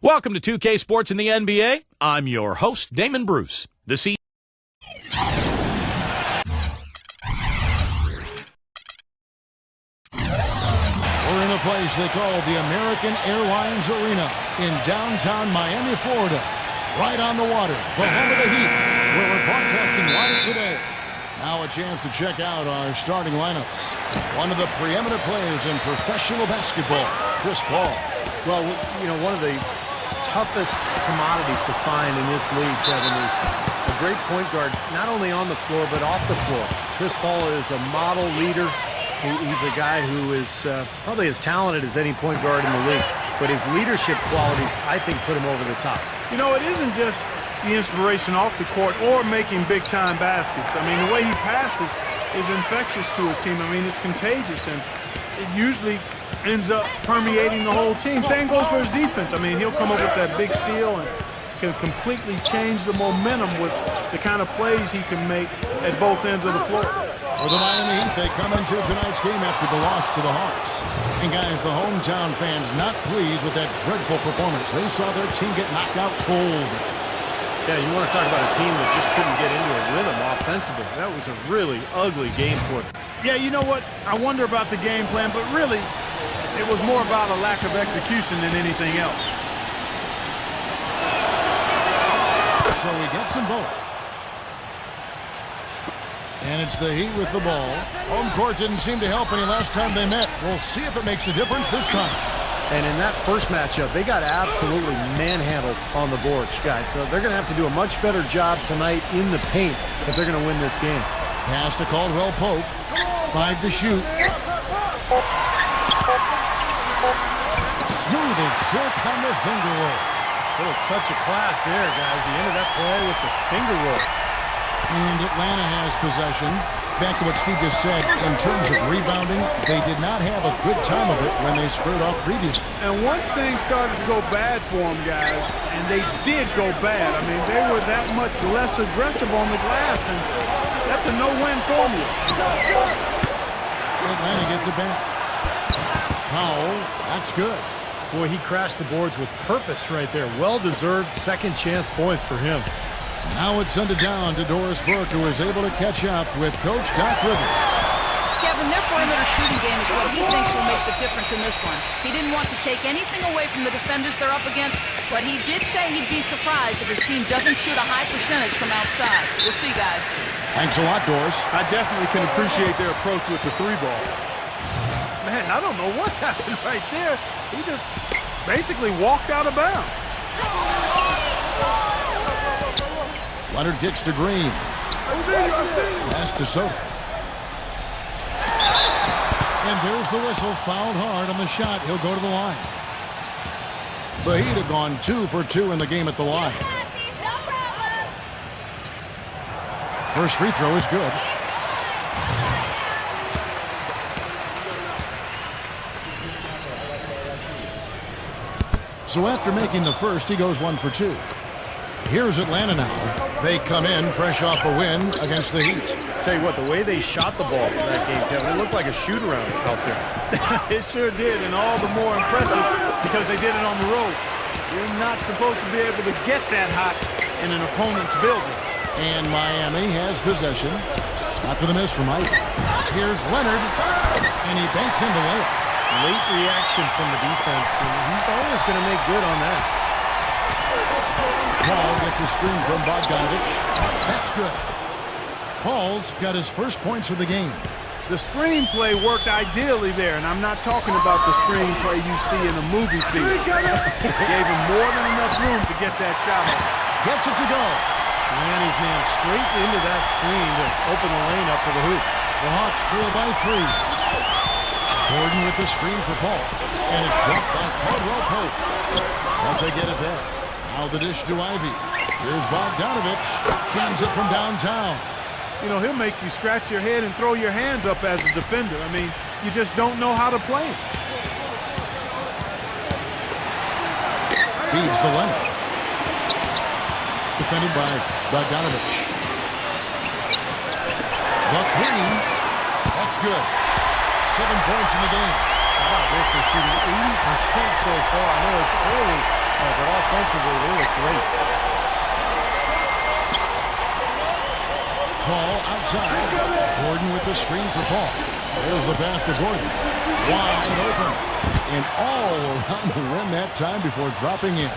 Welcome to 2K Sports in the NBA. I'm your host, Damon Bruce. We're in a place they call the American Airlines Arena in downtown Miami, Florida. Right on the water, the home of the Heat, where we're broadcasting live today. Now a chance to check out our starting lineups. One of the preeminent players in professional basketball, Chris Paul. Well, you know, one of the toughest commodities to find in this league, Kevin, is a great point guard, not only on the floor, but off the floor. Chris Paul is a model leader. He's a guy who is probably as talented as any point guard in the league, but his leadership qualities, I think, put him over the top. You know, it isn't just the inspiration off the court or making big-time baskets. I mean, the way he passes is infectious to his team. I mean, it's contagious, and it usually ends up permeating the whole team. Same goes for his defense. I mean, he'll come up with that big steal and can completely change the momentum with the kind of plays he can make at both ends of the floor. For the Miami Heat, they come into tonight's game after the loss to the Hawks. And guys, the hometown fans not pleased with that dreadful performance. They saw their team get knocked out cold. Yeah, you want to talk about a team that just couldn't get into a rhythm offensively. That was a really ugly game for them. Yeah, you know what? I wonder about the game plan, but really, it was more about a lack of execution than anything else. So he gets them both. And it's the Heat with the ball. Home court didn't seem to help any last time they met. We'll see if it makes a difference this time. And in that first matchup, they got absolutely manhandled on the boards, guys. So they're going to have to do a much better job tonight in the paint if they're going to win this game. Pass to Caldwell Pope. 5 to shoot. Smooth as silk on the finger roll. Little touch of class there, guys. The end of that play with the finger roll. And Atlanta has possession. Back to what Steve just said, in terms of rebounding, they did not have a good time of it when they squared off previously. And once things started to go bad for them, guys, and they did go bad, I mean, they were that much less aggressive on the glass, and that's a no-win formula. Atlanta gets it back. Powell, that's good. Boy, he crashed the boards with purpose right there. Well-deserved second-chance points for him. Now it's sent it down to Doris Burke, who is able to catch up with Coach Doc Rivers. Kevin, their perimeter shooting game is what he thinks will make the difference in this one. He didn't want to take anything away from the defenders they're up against, but he did say he'd be surprised if his team doesn't shoot a high percentage from outside. We'll see, guys. Thanks a lot, Doris. I definitely can appreciate their approach with the three ball. Man, I don't know what happened right there. He just basically walked out of bounds. Leonard gets to Green. Pass to Soto. And there's the whistle. Fouled hard on the shot. He'll go to the line. The Heat have gone 2 for 2 in the game at the line. First free throw is good. So after making the first, he goes 1 for 2. Here's Atlanta now. They come in fresh off a win against the Heat. Tell you what, the way they shot the ball in that game, Kevin, it looked like a shoot-around out there. It sure did, and all the more impressive because they did it on the road. You're not supposed to be able to get that hot in an opponent's building. And Miami has possession after the miss from Mike. Here's Leonard, and he banks in the layup. Late reaction from the defense, and he's always going to make good on that. Paul gets a screen from Bogdanovich. That's good. Paul's got his first points of the game. The screenplay worked ideally there, and I'm not talking about the screenplay you see in a movie theater. Gave him more than enough room to get that shot off. Gets it to go. Manny's man straight into that screen to open the lane up for the hoop. The Hawks trail by 3. Gordon with the screen for Paul. And it's blocked by Caldwell Pope. But they get it back. Now the dish to Ivy. Here's Bogdanovich. Cans it from downtown. You know, he'll make you scratch your head and throw your hands up as a defender. I mean, you just don't know how to play him. Feeds to Leonard. Defended by Bogdanovich. The three. That's good. 7 points in the game. How about this? They're shooting 80% so far. I know it's early, But offensively, they look great. Paul outside. Gordon with the screen for Paul. There's the pass to Gordon. Wide open. And all around the rim that time before dropping in.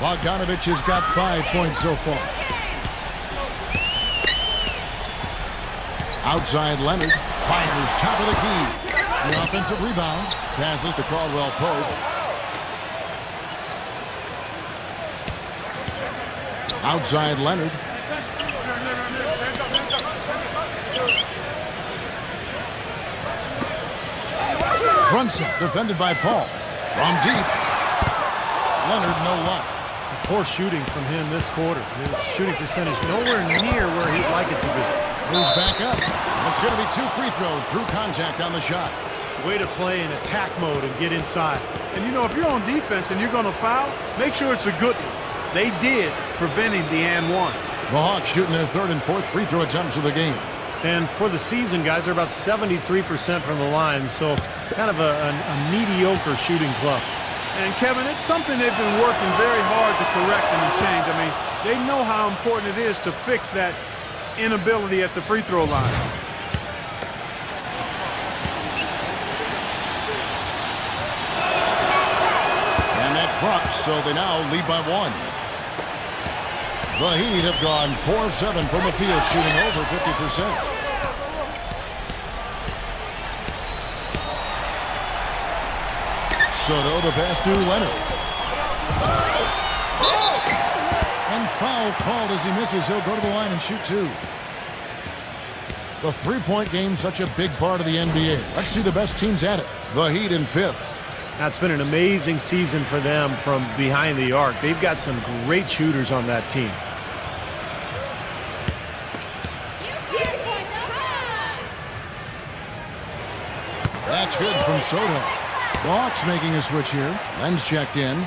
Bogdanovich has got 5 points so far. Outside Leonard. Fires top of the key. The offensive rebound. Passes to Caldwell Pope. Outside Leonard. Brunson defended by Paul. From deep. Leonard no luck. Poor shooting from him this quarter. His shooting percentage nowhere near where he'd like it to be. Moves back up. It's going to be 2 free throws. Drew contact on the shot. Way to play in attack mode and get inside. And, you know, if you're on defense and you're going to foul, make sure it's a good one. They did, preventing the and one. The Hawks shooting their 3rd and 4th free throw attempts of the game. And for the season, guys, they're about 73% from the line, so kind of a mediocre shooting club. And, Kevin, it's something they've been working very hard to correct and change. I mean, they know how important it is to fix that inability at the free throw line. And that drops, so they now lead by 1. The Heat have gone 4 of 7 from the field, shooting over 50%. Soto the pass to Leonard. And foul called as he misses. He'll go to the line and shoot 2. The three-point game, such a big part of the NBA. Let's see the best teams at it. The Heat in 5th. That's been an amazing season for them from behind the arc. They've got some great shooters on that team. That's good from Soto. The Hawks making a switch here. Len's checked in.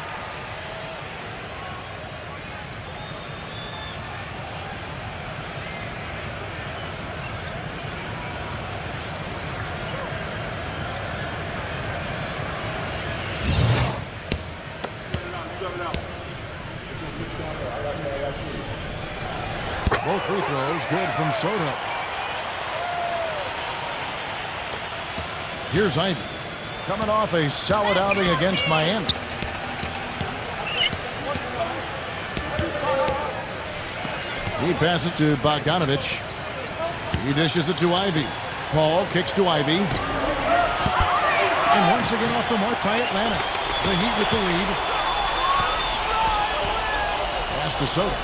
Both free throws good from Soto. Here's Ivy. Coming off a solid outing against Miami. He passes to Bogdanovich. He dishes it to Ivy. Paul kicks to Ivy. And once again off the mark by Atlanta. The Heat with the lead. Pass to Soto.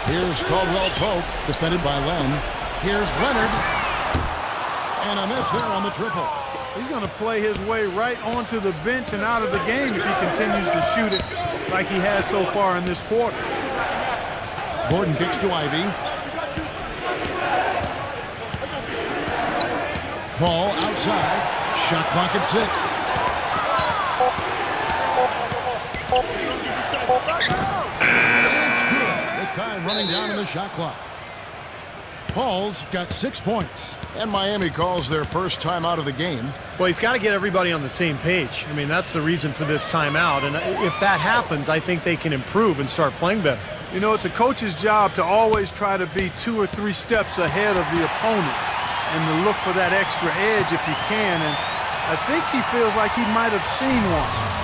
Here's Caldwell Pope, defended by Len. Here's Leonard. And a miss there on the triple. He's going to play his way right onto the bench and out of the game if he continues to shoot it like he has so far in this quarter. Gordon kicks to Ivy. Paul outside. Shot clock at 6. It's good. With time running down in the shot clock. Paul's got 6 points. And Miami calls their first timeout of the game. Well, he's got to get everybody on the same page. I mean, that's the reason for this timeout. And if that happens, I think they can improve and start playing better. You know, it's a coach's job to always try to be 2 or 3 steps ahead of the opponent and to look for that extra edge if you can. And I think he feels like he might have seen one.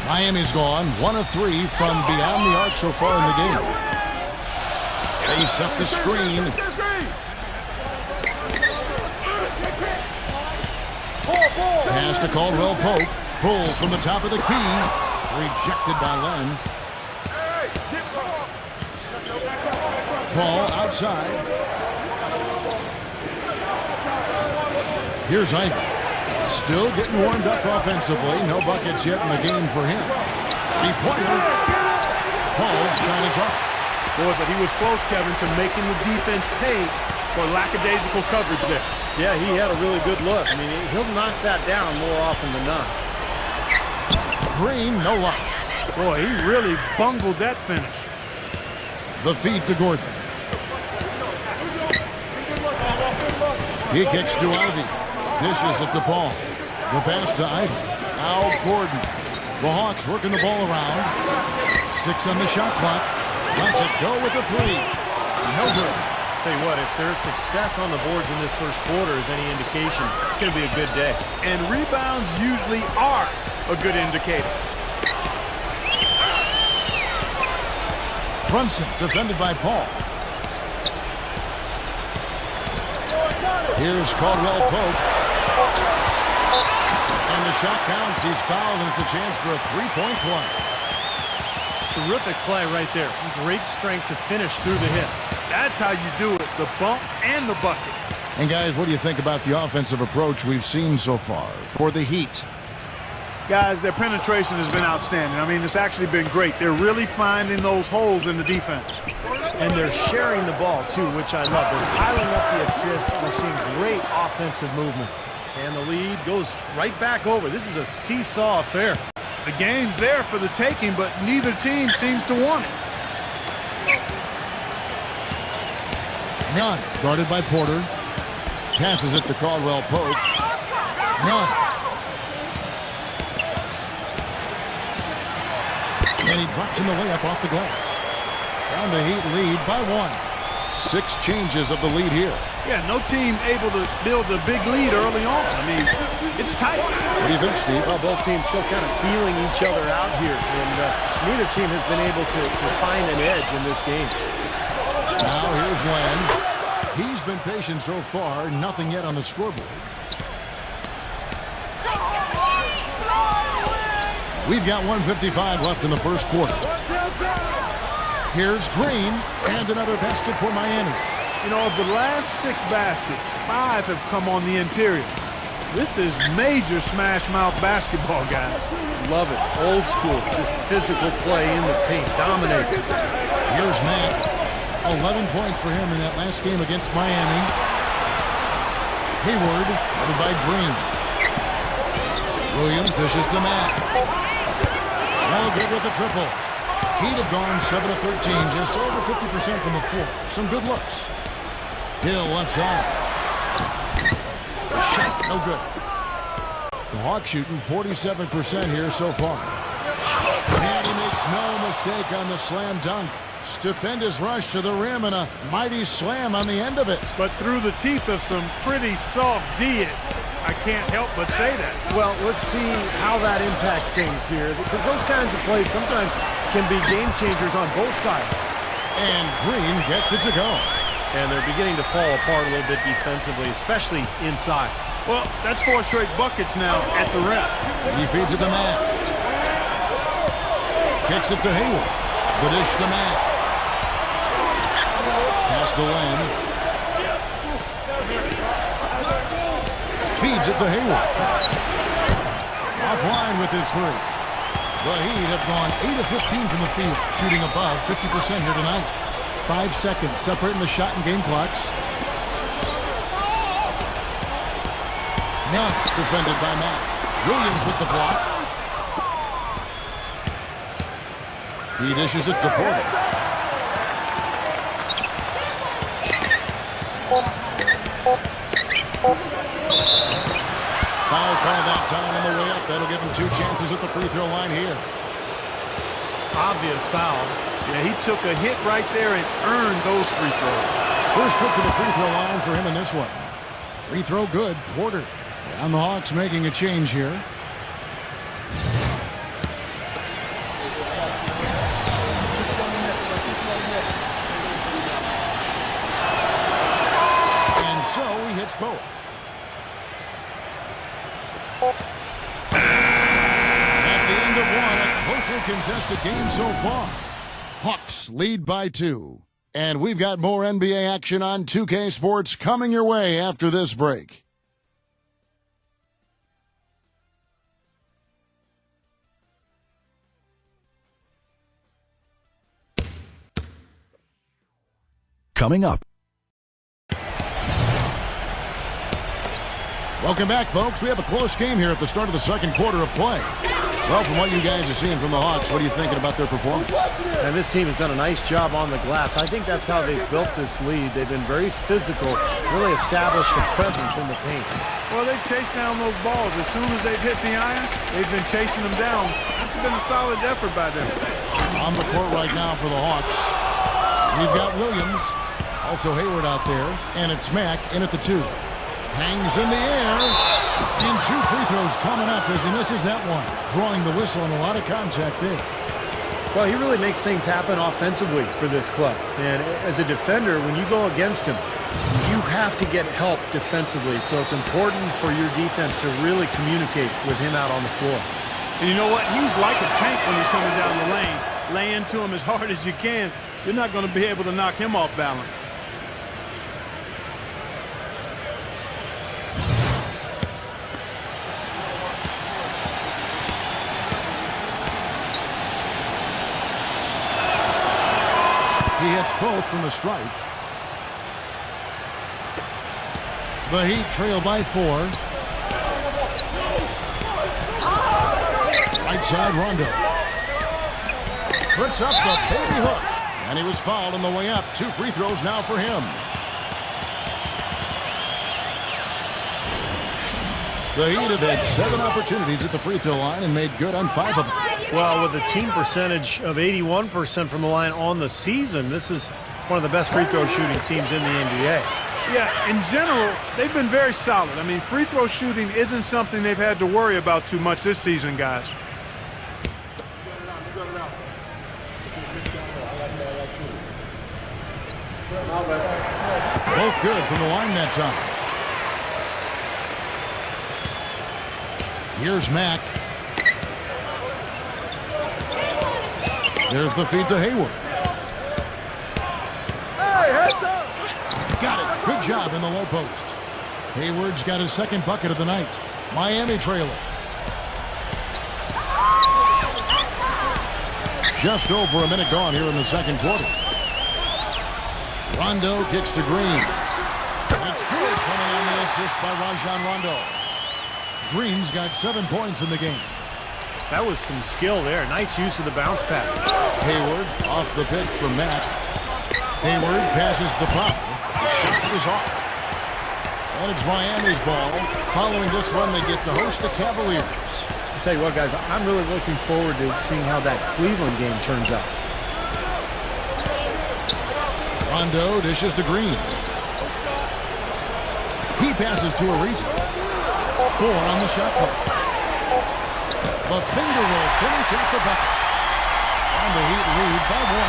Miami's gone 1 of 3 from beyond the arc so far in the game. They set the screen. Pass to Caldwell Pope. Pull from the top of the key. Rejected by Len. Paul outside. Here's Ivy. Still getting warmed up offensively. No buckets yet in the game for him. Three-pointer. Paul's shot is up. Boy, but he was close, Kevin, to making the defense pay for lackadaisical coverage there. Yeah, he had a really good look. I mean, he'll knock that down more often than not. Green, no luck. Boy, he really bungled that finish. The feed to Gordon. He kicks to Ivy. Dishes at DePaul. The pass to Ivy. Now Gordon. The Hawks working the ball around. 6 on the shot clock. Lets it go with the 3. No good. Tell you what, if there's success on the boards in this first quarter is any indication, it's going to be a good day. And rebounds usually are a good indicator. Brunson defended by Paul. Here's Caldwell Pope. And the shot counts. He's fouled, and it's a chance for a three-point play. Terrific play right there. Great strength to finish through the hit. That's how you do it, the bump and the bucket. And guys, what do you think about the offensive approach we've seen so far for the Heat? Guys, their penetration has been outstanding. I mean, it's actually been great. They're really finding those holes in the defense. And they're sharing the ball, too, which I love. They're piling up the assist. We're seeing great offensive movement. And the lead goes right back over. This is a seesaw affair. The game's there for the taking, but neither team seems to want it. Nunn, guarded by Porter. Passes it to Caldwell Pope. Nunn. And he drops in the layup off the glass. And the Heat lead by 1. 6 changes of the lead here. Yeah, no team able to build a big lead early on. I mean, it's tight. What do you think, Steve? Well, both teams still kind of feeling each other out here. And neither team has been able to find an edge in this game. Now here's Len. He's been patient so far. Nothing yet on the scoreboard. We've got 1:55 left in the first quarter. Here's Green, and another basket for Miami. You know, of the last 6 baskets, 5 have come on the interior. This is major smash mouth basketball, guys. Love it. Old school. Just physical play in the paint. Dominate. Here's Matt. 11 points for him in that last game against Miami. Hayward, guarded by Green. Williams dishes to Matt. All good with the triple. He'd have gone 7 of 13, just over 50% from the floor. Some good looks. Hill left side. The shot, no good. The Hawks shooting 47% here so far. And he makes no mistake on the slam dunk. Stupendous rush to the rim and a mighty slam on the end of it. But through the teeth of some pretty soft D, I can't help but say that. Well, let's see how that impacts things here, because those kinds of plays sometimes can be game changers on both sides. And Green gets it to go. And they're beginning to fall apart a little bit defensively, especially inside. Well, that's 4 straight buckets now at the rim. He feeds it to Matt. Kicks it to Hayward. The dish to Matt. Pass to Len. Feeds it to Hayward. Offline with his 3. The Heat have gone 8 of 15 from the field, shooting above 50% here tonight. 5 seconds separating the shot and game clocks. Nunn defended by Matt. Williams with the block. He dishes it to Porter. Foul call that time on the way up. That'll give him 2 chances at the free throw line here. Obvious foul. Yeah, he took a hit right there and earned those free throws. First trip to the free throw line for him in this one. Free throw good. Porter. And the Hawks making a change here. And so he hits both. At the end of one, a closer contested game so far. Hawks lead by 2. And we've got more NBA action on 2K Sports coming your way after this break. Coming up. Welcome back, folks. We have a close game here at the start of the second quarter of play. Well, from what you guys are seeing from the Hawks, what are you thinking about their performance? And this team has done a nice job on the glass. I think that's how they've built this lead. They've been very physical, really established a presence in the paint. Well, they've chased down those balls. As soon as they've hit the iron, they've been chasing them down. That's been a solid effort by them. On the court right now for the Hawks, we've got Williams, also Hayward out there, and it's Mack in at the 2. Hangs in the air, and 2 free throws coming up as he misses that one. Drawing the whistle and a lot of contact there. Well, he really makes things happen offensively for this club. And as a defender, when you go against him, you have to get help defensively. So it's important for your defense to really communicate with him out on the floor. And you know what? He's like a tank when he's coming down the lane. Lay into him as hard as you can. You're not going to be able to knock him off balance. He hits both from the stripe. The Heat trail by 4. Right side, Rondo. Puts up the baby hook. And he was fouled on the way up. 2 free throws now for him. The Heat have had 7 opportunities at the free throw line and made good on 5 of them. Well, with a team percentage of 81% from the line on the season, this is one of the best free throw shooting teams in the NBA. Yeah, in general, they've been very solid. I mean, free throw shooting isn't something they've had to worry about too much this season, guys. Both good from the line that time. Here's Mack. There's the feed to Hayward. Got it. Good job in the low post. Hayward's got his 2nd bucket of the night. Miami trailing. Just over a minute gone here in the 2nd quarter. Rondo kicks to Green. It's good, coming on the assist by Rajon Rondo. Green's got 7 points in the game. That was some skill there. Nice use of the bounce pass. Hayward off the pick from Mack. Hayward passes to Powell. The shot is off. And it's Miami's ball. Following this one, they get to host the Cavaliers. I'll tell you what, guys, I'm really looking forward to seeing how that Cleveland game turns out. Rondo dishes to Green. He passes to Ariza. 4 on the shot clock. The finger will finish at the bucket. And the Heat lead by 1.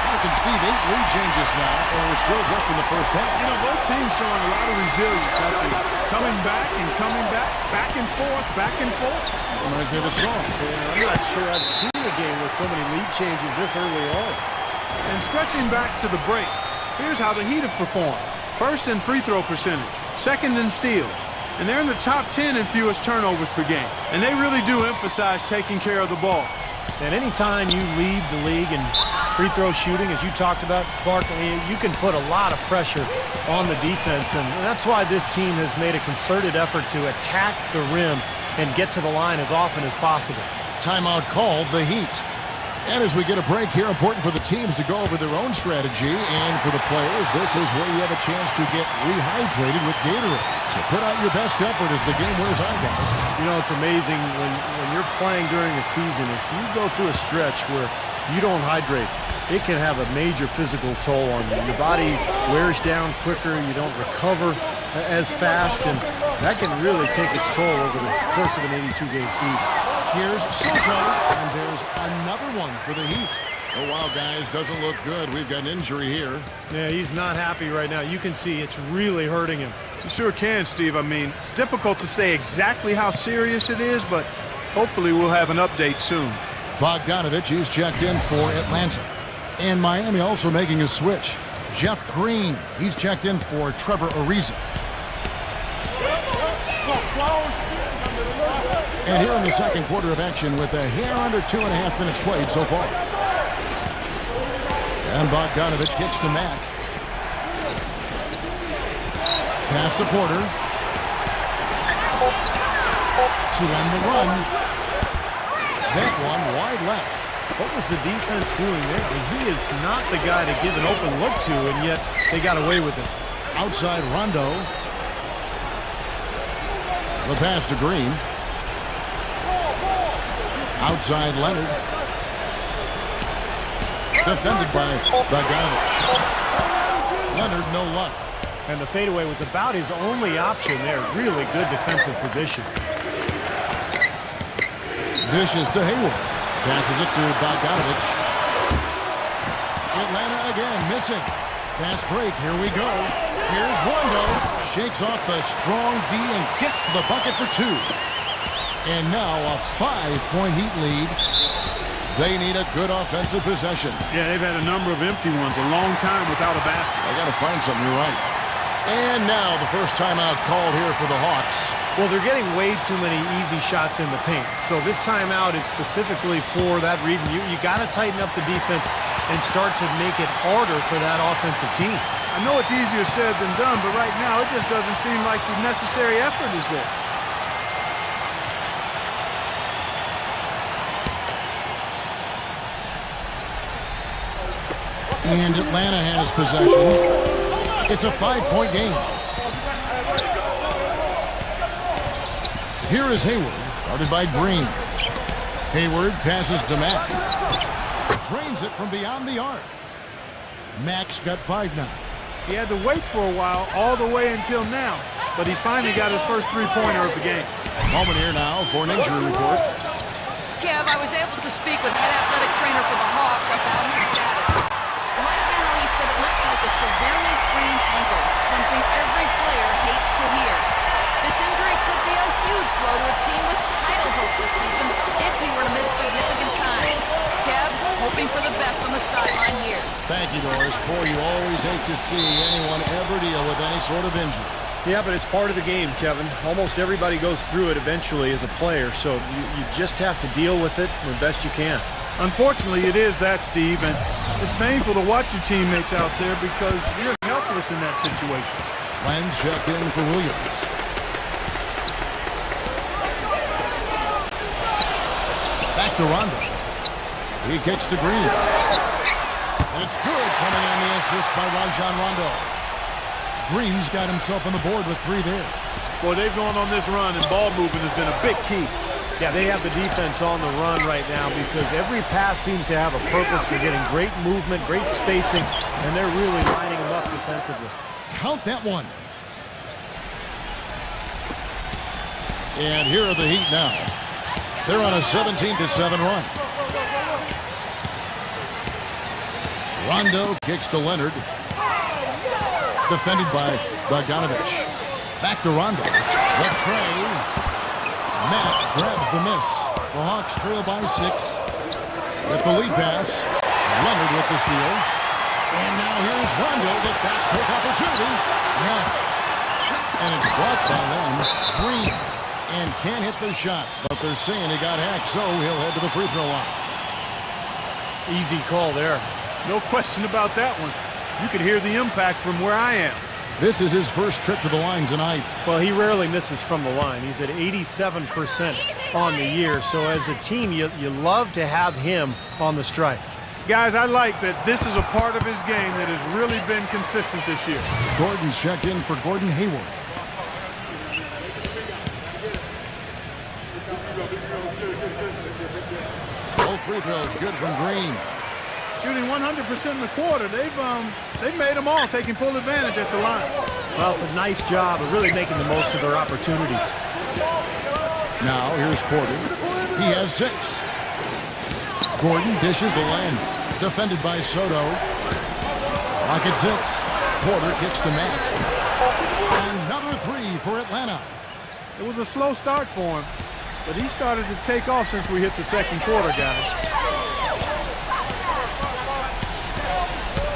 Mark and Steve, 8 lead changes now, and we're still just in the first half. You know, both teams showing a lot of resilience after coming back and coming back and forth, back and forth. Reminds me of a song. Yeah, I'm not sure I've seen a game with so many lead changes this early on. And stretching back to the break, here's how the Heat have performed. 1st in free throw percentage, 2nd in steals, and they're in the top 10 in fewest turnovers per game. And they really do emphasize taking care of the ball. And anytime you lead the league in free throw shooting, as you talked about, Clark, I mean, you can put a lot of pressure on the defense. And that's why this team has made a concerted effort to attack the rim and get to the line as often as possible. Timeout called, the Heat. And as we get a break here, important for the teams to go over their own strategy. And for the players, this is where you have a chance to get rehydrated with Gatorade. So put out your best effort as the game wears on, guys. You know, it's amazing when you're playing during a season, if you go through a stretch where you don't hydrate, it can have a major physical toll on you. Your body wears down quicker, you don't recover as fast, and that can really take its toll over the course of an 82-game season. Here's Soto, and there's another one for the Heat. Oh, wow, guys, doesn't look good. We've got an injury here. Yeah, he's not happy right now. You can see it's really hurting him. You sure can, Steve. I mean, it's difficult to say exactly how serious it is, but hopefully we'll have an update soon. Bogdanovich, he's checked in for Atlanta. And Miami also making a switch. Jeff Green, he's checked in for Trevor Ariza. And here in the 2nd quarter of action with a hair under 2.5 minutes played so far. And Bogdanovich kicks to Mack. Pass to Porter. To end the run. that one wide left. What was the defense doing there? I mean, he is not the guy to give an open look to, and yet they got away with it. Outside Rondo. The pass to Green. Outside Leonard. Defended by Bogdanovich. Leonard, no luck. And the fadeaway was about his only option there. Really good defensive position. Dishes to Hayward. Passes it to Bogdanovich. Atlanta again missing. Fast break. Here we go. Here's Rondo. Shakes off the strong D and gets to the bucket for two. And now a 5-point Heat lead. They need a good offensive possession. Yeah, they've had a number of empty ones, a long time without a basket. I got to find something. You're right. And now the first timeout called here for the Hawks. Well, they're getting way too many easy shots in the paint. So this timeout is specifically for that reason. You got to tighten up the defense and start to make it harder for that offensive team. I know it's easier said than done, but right now it just doesn't seem like the necessary effort is there. And Atlanta has possession. It's a 5-point game. Here is Hayward, guarded by Green. Hayward passes to Mack. Drains it from beyond the arc. Mack's got 5 now. He had to wait for a while, all the way until now, but he's finally got his first three-pointer of the game. Moment here now for an injury report. Kev, I was able to speak with head athletic trainer for the Hawks about his status. Right now, he said it looks like a severely sprained ankle, something every player hates to hear. This injury could be a huge blow to a team with title hopes this season if he were to miss significant time. Kev, hoping for the best on the sideline here. Thank you, Doris. Boy, you always hate to see anyone ever deal with any sort of injury. Yeah, but it's part of the game, Kevin. Almost everybody goes through it eventually as a player, so you just have to deal with it the best you can. Unfortunately, it is that, Steve, and it's painful to watch your teammates out there because you're helpless in that situation. Lenz checked in for Williams. Back to Rondo. He kicks to Green. It's good, coming on the assist by Rajon Rondo. Green's got himself on the board with 3 there. Boy, they've gone on this run, and ball movement has been a big key. Yeah, they have the defense on the run right now because every pass seems to have a purpose. They're getting great movement, great spacing, and they're really lining them up defensively. Count that one. And here are the Heat now. They're on a 17-7 run. Rondo kicks to Leonard. Defended by Bogdanovich. Back to Rondo. The tray. Matt grabs the miss. The Hawks trail by 6. With the lead pass. Leonard with the steal. And now here's Rondo, the fast break opportunity. Yeah. And it's blocked by them. Green. And can't hit the shot. But they're saying he got hacked, so he'll head to the free throw line. Easy call there. No question about that one. You could hear the impact from where I am. This is his first trip to the line tonight. Well, he rarely misses from the line. He's at 87% on the year. So as a team, you love to have him on the strike. Guys, I like that this is a part of his game that has really been consistent this year. Gordon's checked in for Gordon Hayward. Both free throws good from Green. Shooting 100% in the quarter. They've made them all, taking full advantage at the line. Well, it's a nice job of really making the most of their opportunities. Now, here's Porter. He has 6. Gordon dishes the land. Defended by Soto. Rocket 6. Porter kicks to Mack. Another 3 for Atlanta. It was a slow start for him, but he started to take off since we hit the second quarter, guys.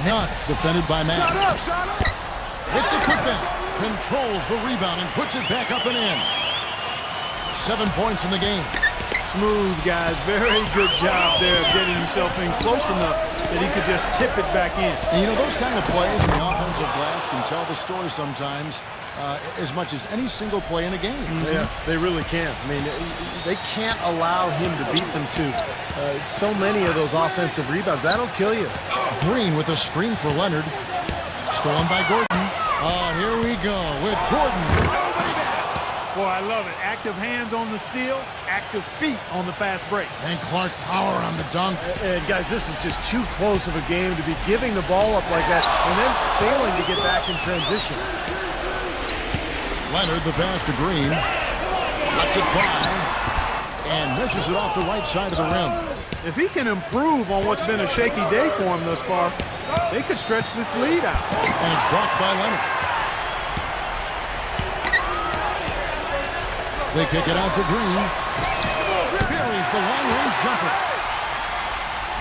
Not defended by Mack. With the putback. Controls the rebound and puts it back up and in. 7 points in the game. Smooth, guys. Very good job there of getting himself in close enough that he could just tip it back in. And, those kind of plays in the offensive glass can tell the story sometimes as much as any single play in a game. Yeah, they really can. I mean, they can't allow him to beat them to so many of those offensive rebounds. That'll kill you. Green with a screen for Leonard. Stolen by Gordon. Oh, here we go with Gordon. Nobody back. Boy, I love it. Active hands on the steal, active feet on the fast break. And Clark power on the dunk. And guys, this is just too close of a game to be giving the ball up like that and then failing to get back in transition. Leonard, the pass to Green. Lets it fly. And misses it off the right side of the rim. If he can improve on what's been a shaky day for him thus far, they could stretch this lead out. And it's blocked by Leonard. They kick it out to Green. Buries the long-range jumper.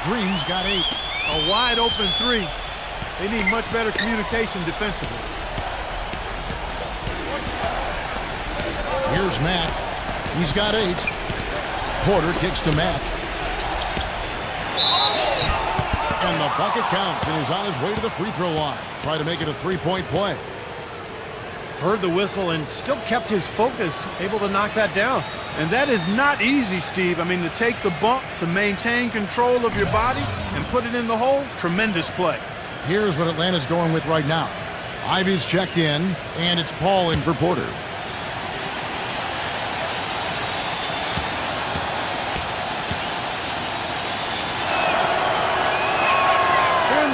Green's got 8. A wide-open 3. They need much better communication defensively. Here's Mack. He's got 8. Porter kicks to Mack. And the bucket counts, and he's on his way to the free throw line. Try to make it a 3-point play. Heard the whistle and still kept his focus, able to knock that down. And that is not easy, Steve. I mean, to take the bump, to maintain control of your body, and put it in the hole, tremendous play. Here's what Atlanta's going with right now. Ivy's checked in, and it's Paul in for Porter.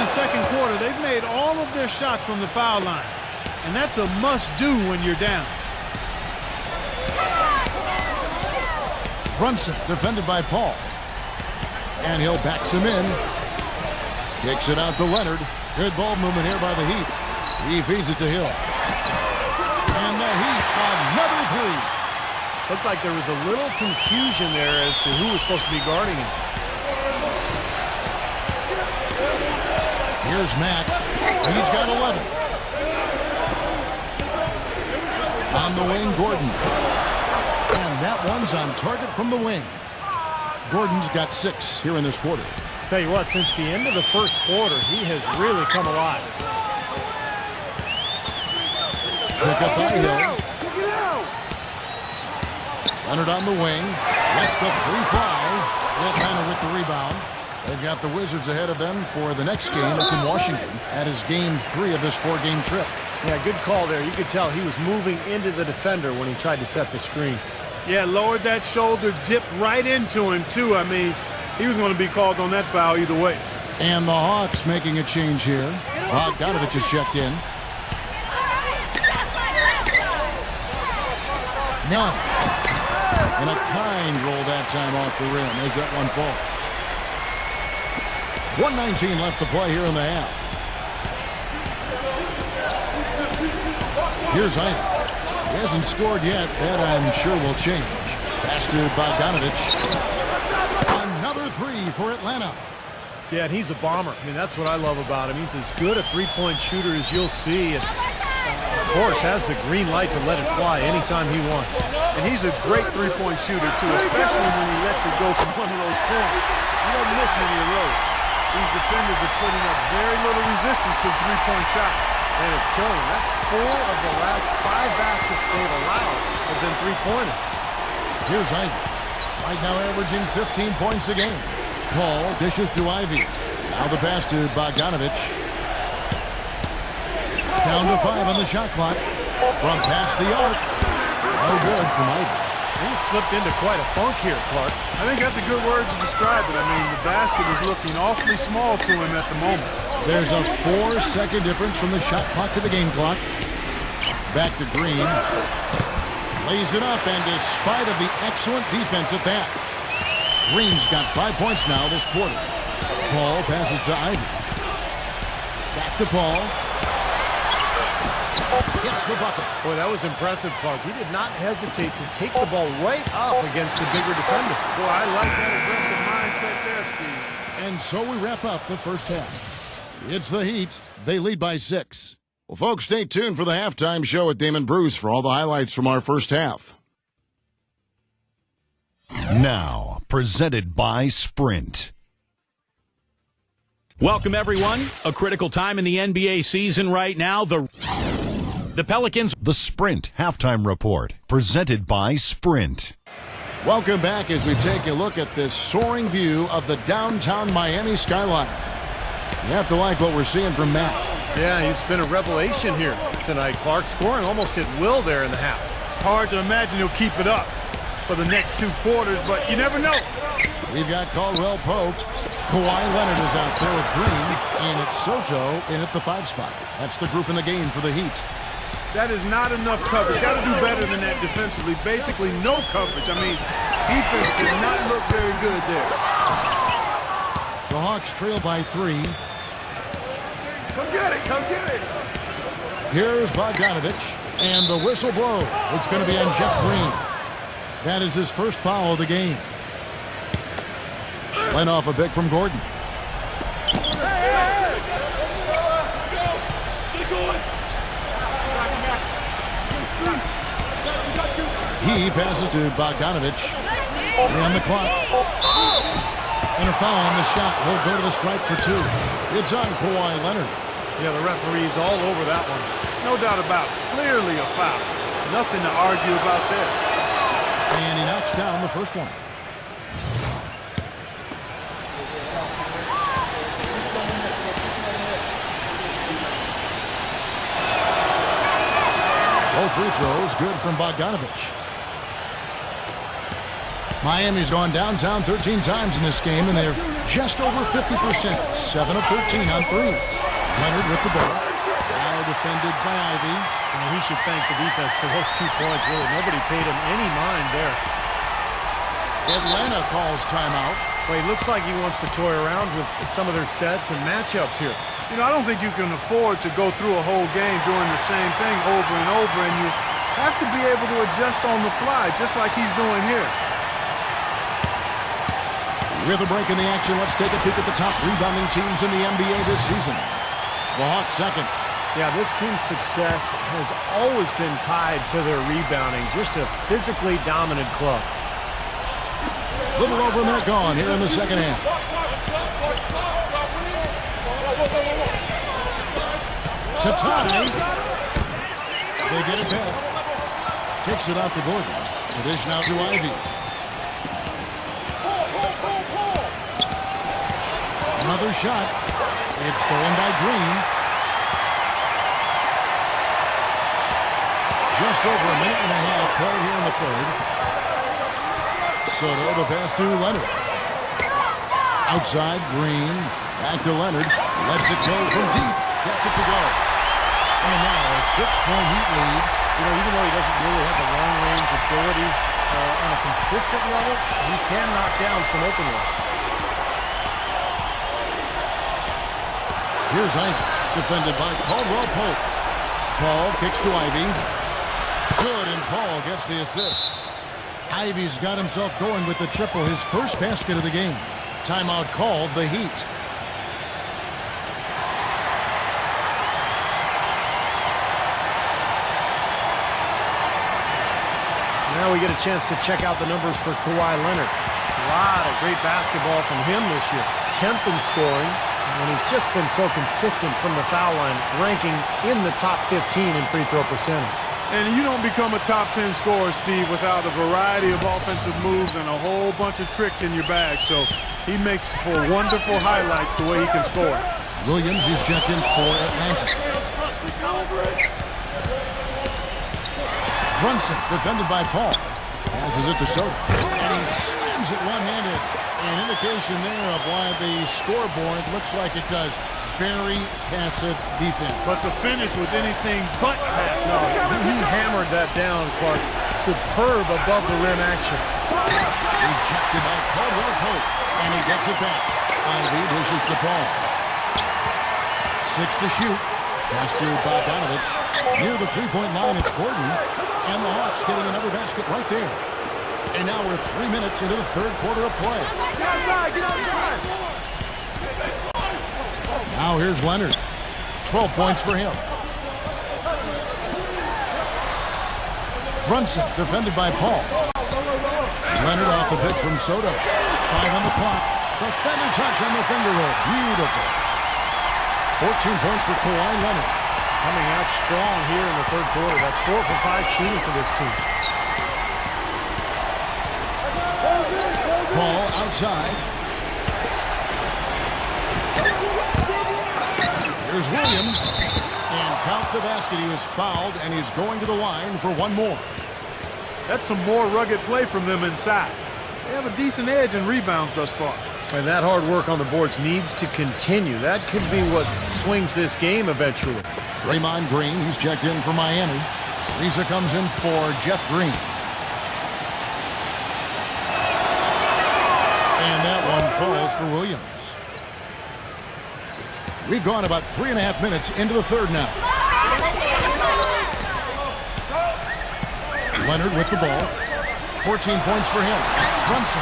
Second quarter, they've made all of their shots from the foul line, and that's a must-do when you're down. Brunson defended by Paul, and Hill backs him in. Kicks it out to Leonard. Good ball movement here by the Heat. He feeds it to Hill, and the Heat another 3. Looked like there was a little confusion there as to who was supposed to be guarding him. Here's Mack. He's got 11. On the wing, Gordon. And that one's on target from the wing. Gordon's got 6 here in this quarter. Tell you what, since the end of the first quarter, he has really come alive. Pick up by Hill. Leonard on the wing. Lets the 3 fly. Atlanta with the rebound. They've got the Wizards ahead of them for the next game. It's in Washington. That is game 3 of this 4-game trip. Yeah, good call there. You could tell he was moving into the defender when he tried to set the screen. Yeah, lowered that shoulder, dipped right into him, too. I mean, he was going to be called on that foul either way. And the Hawks making a change here. Bogdanovich is checked in. None. And a kind roll that time off the rim as that one falls. 1:19 left to play here in the half. Here's Ivy. He hasn't scored yet. That I'm sure will change. Pass to Bogdanovich. Another 3 for Atlanta. Yeah, and he's a bomber. I mean, that's what I love about him. He's as good a three-point shooter as you'll see. And, of course, has the green light to let it fly anytime he wants. And he's a great three-point shooter, too, especially when he lets it go from one of those corners. He doesn't miss many of those. These defenders are putting up very little resistance to the three-point shot. And it's killing them. That's 4 of the last 5 baskets they've allowed have been three-pointers. Here's Ivy. Right now averaging 15 points a game. Paul dishes to Ivy. Now the pass to Bogdanovich. Down to 5 on the shot clock. From past the arc. No good from Ivy. He slipped into quite a funk here, Clark. I think that's a good word to describe it. I mean, the basket is looking awfully small to him at the moment. There's a 4-second difference from the shot clock to the game clock. Back to Green. Lays it up, and despite of the excellent defense at that, Green's got 5 points now this quarter. Paul passes to Ivy. Back to Paul. Gets the bucket. Boy, that was impressive, Clark. He did not hesitate to take the ball right up against the bigger defender. Boy, I like that aggressive mindset there, Steve. And so we wrap up the first half. It's the Heat. They lead by 6. Well, folks, stay tuned for the halftime show at Damon Bruce for all the highlights from our first half. Now, presented by Sprint. Welcome, everyone. A critical time in the NBA season right now. The Pelicans. The Sprint Halftime Report, presented by Sprint. Welcome back as we take a look at this soaring view of the downtown Miami skyline. You have to like what we're seeing from Matt. Yeah, he's been a revelation here tonight, Clark, scoring almost at will there in the half. Hard to imagine he'll keep it up for the next 2 quarters, but you never know. We've got Caldwell Pope. Kawhi Leonard is out there with Green, and it's Soto in at the 5 spot. That's the group in the game for the Heat. That is not enough coverage. Got to do better than that defensively. Basically no coverage. I mean, defense did not look very good there. The Hawks trail by 3. Come get it. Come get it. Here's Bogdanovich, and the whistle blows. It's going to be on Jeff Green. That is his first foul of the game. Line off a pick from Gordon. He passes to Bogdanovich. And the clock. And a foul on the shot. He'll go to the stripe for 2. It's on Kawhi Leonard. Yeah, the referee's all over that one. No doubt about it. Clearly a foul. Nothing to argue about there. And he knocks down the first one. Both free throws good from Bogdanovich. Miami's gone downtown 13 times in this game, and they're just over 50%. 7 of 13 on threes. Leonard with the ball. Now defended by Ivy. And he should thank the defense for those 2 points, really. Nobody paid him any mind there. Atlanta calls timeout. Well, he looks like he wants to toy around with some of their sets and matchups here. You know, I don't think you can afford to go through a whole game doing the same thing over and over, and you have to be able to adjust on the fly, just like he's doing here. With a break in the action, let's take a peek at the top rebounding teams in the NBA this season. The Hawks second. Yeah, this team's success has always been tied to their rebounding. Just a physically dominant club. Little over a minute gone here in the second half. To tie. They get it back. Kicks it out to Gordon. The dish now to Ivy. Another shot. It's stolen by Green. Just over a minute and a half played here in the third. Soto the pass to Leonard. Outside, Green. Back to Leonard. Lets it go from deep. Gets it to go. And now a 6-point Heat lead. You know, even though he doesn't really have the long-range ability on a consistent level, he can knock down some open ones. Here's Ivy, defended by Caldwell Pope. Paul kicks to Ivy. Good, and Paul gets the assist. Ivy's got himself going with the triple, his first basket of the game. Timeout called, the Heat. Now we get a chance to check out the numbers for Kawhi Leonard. A lot of great basketball from him this year. 10th in scoring, and he's just been so consistent from the foul line, ranking in the top 15 in free throw percentage. And you don't become a top 10 scorer, Steve, without a variety of offensive moves and a whole bunch of tricks in your bag. So he makes for wonderful highlights the way he can score. Williams is checked in for Atlanta. Brunson, defended by Paul. Passes it to Soto. And he slams it one-handed. An indication there of why the scoreboard looks like it does. Very passive defense. But the finish was anything but passive. He hammered that down, Clark. Superb above the rim action. Rejected by Caldwell Pope. And he gets it back. Ivy dishes to Paul. 6 to shoot. Pass to Bogdanovich. Near the three-point line, it's Gordon. And the Hawks getting another basket right there. And now we're 3 minutes into the third quarter of play. Get outside, get outside. Now here's Leonard. 12 points for him. Brunson, defended by Paul. Leonard off the pick from Soto. 5 on the clock. The feather touch on the finger roll. Beautiful. 14 points for Kawhi Leonard. Coming out strong here in the third quarter. That's 4 for 5 shooting for this team. Ball outside. Here's Williams. And count the basket. He was fouled, and he's going to the line for one more. That's some more rugged play from them inside. They have a decent edge in rebounds thus far. And that hard work on the boards needs to continue. That could be what swings this game eventually. Draymond Green, he's checked in for Miami. Reza comes in for Jeff Green. And that one falls for Williams. We've gone about 3.5 minutes into the third now. Leonard with the ball. 14 points for him. Brunson.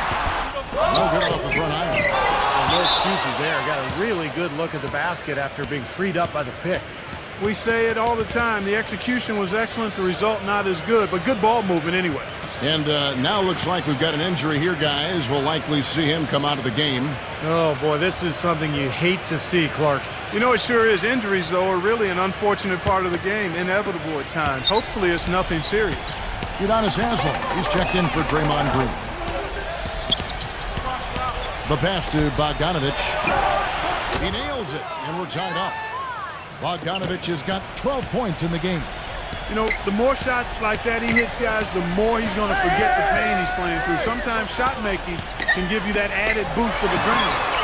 No good off the front iron. Well, no excuses there. Got a really good look at the basket after being freed up by the pick. We say it all the time. The execution was excellent. The result not as good, but good ball movement anyway. And now looks like we've got an injury here, guys. We'll likely see him come out of the game. Oh, boy, this is something you hate to see, Clark. You know, it sure is. Injuries, though, are really an unfortunate part of the game, inevitable at times. Hopefully it's nothing serious. Udonis Haslem, he's checked in for Draymond Green. The pass to Bogdanovich. He nails it, and we're tied up. Bogdanovich has got 12 points in the game. You know, the more shots like that he hits, guys, the more he's going to forget the pain he's playing through. Sometimes shot making can give you that added boost of adrenaline.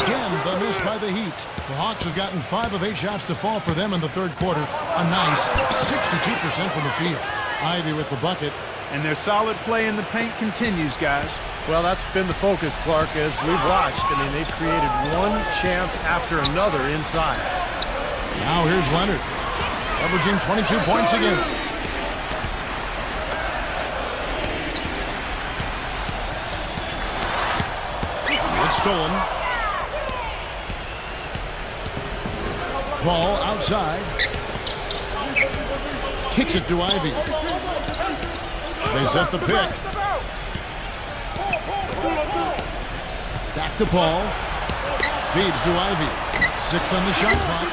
Again, the miss by the Heat. The Hawks have gotten 5 of 8 shots to fall for them in the third quarter. A nice 62% from the field. Ivy with the bucket. And their solid play in the paint continues, guys. Well, that's been the focus, Clark, as we've watched. I mean, they've created one chance after another inside. Now here's Leonard, averaging 22 points a game. It's stolen. Ball outside. Kicks it to Ivy. They set the pick. Back to Paul. Feeds to Ivy. 6 on the shot clock.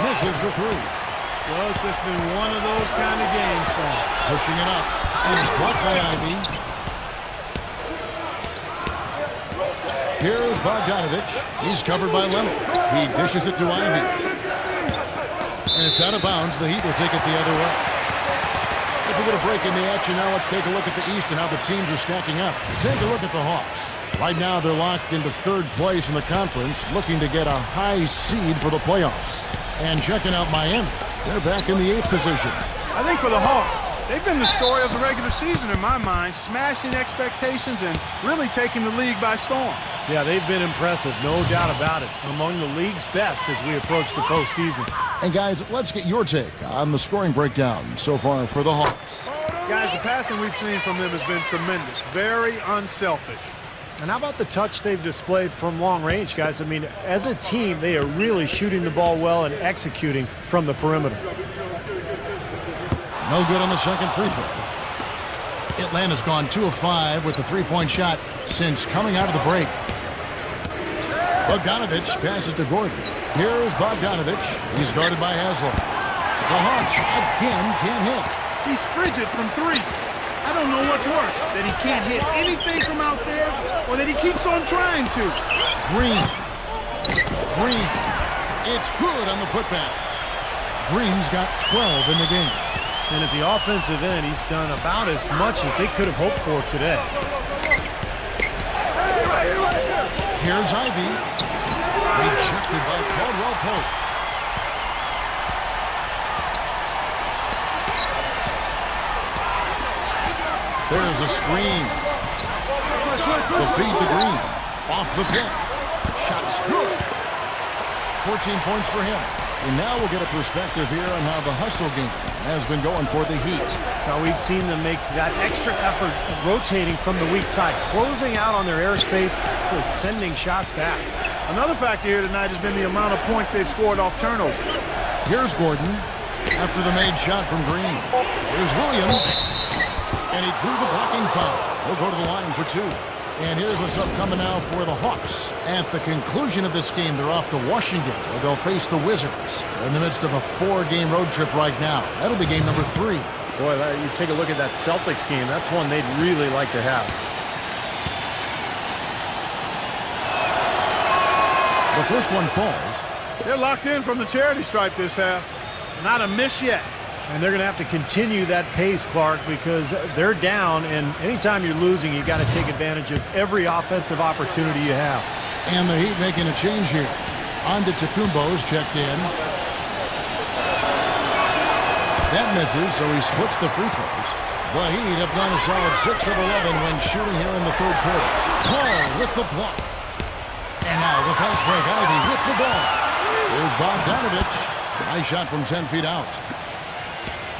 Misses the 3. Well, it's just been one of those kind of games for him. Pushing it up. And it's blocked by Ivy. Here's Bogdanovich. He's covered by Leonard. He dishes it to Ivy. And it's out of bounds. The Heat will take it the other way. As we get a break in the action now, let's take a look at the East and how the teams are stacking up. Take a look at the Hawks. Right now, they're locked into 3rd place in the conference, looking to get a high seed for the playoffs. And checking out Miami. They're back in the 8th position. I think for the Hawks, they've been the story of the regular season in my mind, smashing expectations and really taking the league by storm. Yeah, they've been impressive, no doubt about it. Among the league's best as we approach the postseason. And guys, let's get your take on the scoring breakdown so far for the Hawks. Guys, the passing we've seen from them has been tremendous. Very unselfish. And how about the touch they've displayed from long range, guys? I mean, as a team, they are really shooting the ball well and executing from the perimeter. No good on the second free throw. Atlanta's gone 2 of 5 with the 3-point shot since coming out of the break. Bogdanovich passes to Gordon. Here's Bogdanovich. He's guarded by Haslem. The Hawks again can't hit. He's frigid from 3. I don't know what's worse, that he can't hit anything from out there or that he keeps on trying to. Green. It's good on the putback. Green's got 12 in the game. And at the offensive end, he's done about as much as they could have hoped for today. Here's Ivy. Rejected by Caldwell Pope. There's a screen. The feed to Green. Off the pick. Shot's good. 14 points for him. And now we'll get a perspective here on how the hustle game has been going for the Heat. Now we've seen them make that extra effort rotating from the weak side, closing out on their airspace, really sending shots back. Another factor here tonight has been the amount of points they've scored off turnover. Here's Gordon after the made shot from Green. Here's Williams. And he drew the blocking foul. He'll go to the line for 2. And here's what's upcoming now for the Hawks. At the conclusion of this game, they're off to Washington, where they'll face the Wizards. They're in the midst of a 4-game road trip right now. That'll be game number 3. Boy, you take a look at that Celtics game. That's one they'd really like to have. The first one falls. They're locked in from the charity stripe this half. Not a miss yet. And they're going to have to continue that pace, Clark, because they're down, and anytime you're losing, you got to take advantage of every offensive opportunity you have. And the Heat making a change here. Antetokounmpo's checked in. That misses, so he splits the free throws. The Heat have gone a solid 6 of 11 when shooting here in the third quarter. Paul with the block. And now the fast break. Ivy with the ball. Here's Bogdanovich. Nice shot from 10 feet out.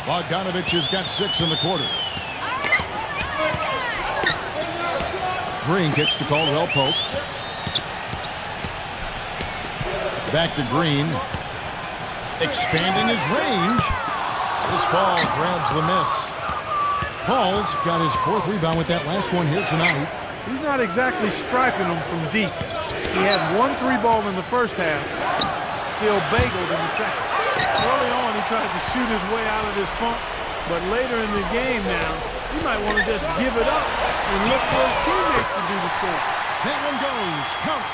Bogdanovich has got 6 in the quarter. Green kicks to Caldwell Pope. Back to Green. Expanding his range. This ball grabs the miss. Paul's got his 4th rebound with that last one here tonight. He's not exactly striping them from deep. He had 1 3-ball in the first half. Still bagels in the second. Early on, he tried to shoot his way out of this funk, but later in the game now, you might want to just give it up and look for his teammates to do the score. That one goes. Count.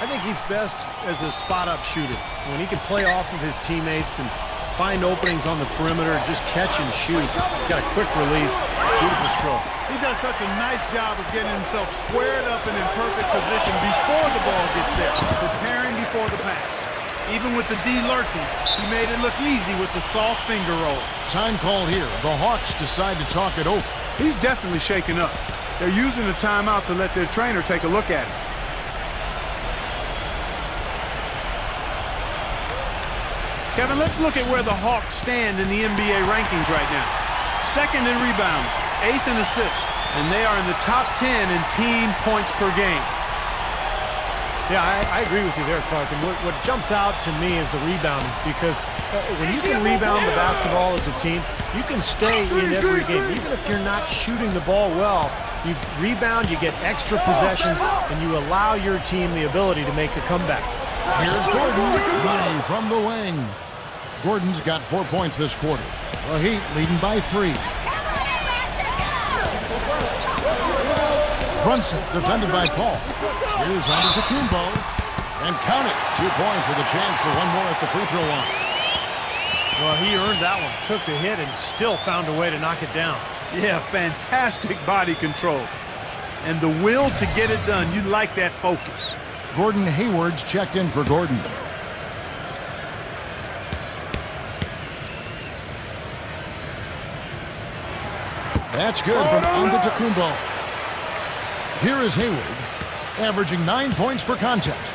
I think he's best as a spot-up shooter. When he can play off of his teammates and find openings on the perimeter, just catch and shoot. Got a quick release. Beautiful stroke. He does such a nice job of getting himself squared up and in perfect position before the ball gets there, preparing before the pass. Even with the D lurking, he made it look easy with the soft finger roll. Time called here. The Hawks decide to talk it over. He's definitely shaken up. They're using the timeout to let their trainer take a look at him. Kevin, let's look at where the Hawks stand in the NBA rankings right now. 2nd in rebound, 8th in assist, and they are in the top 10 in team points per game. Yeah, I agree with you there, Clark. And what jumps out to me is the rebounding, because when you can rebound the basketball as a team, you can stay in every game. Even if you're not shooting the ball well, you rebound, you get extra possessions, and you allow your team the ability to make a comeback. Here's Gordon. Money from the wing. Gordon's got 4 points this quarter. The Heat leading by 3. Brunson defended by Paul. Here's Antetokounmpo. And count it. 2 points with a chance for one more at the free throw line. Well, he earned that one. Took the hit and still found a way to knock it down. Yeah, fantastic body control. And the will to get it done. You like that focus. Gordon Hayward's checked in for Gordon. That's good from Antetokounmpo. Here is Hayward, averaging 9 points per contest.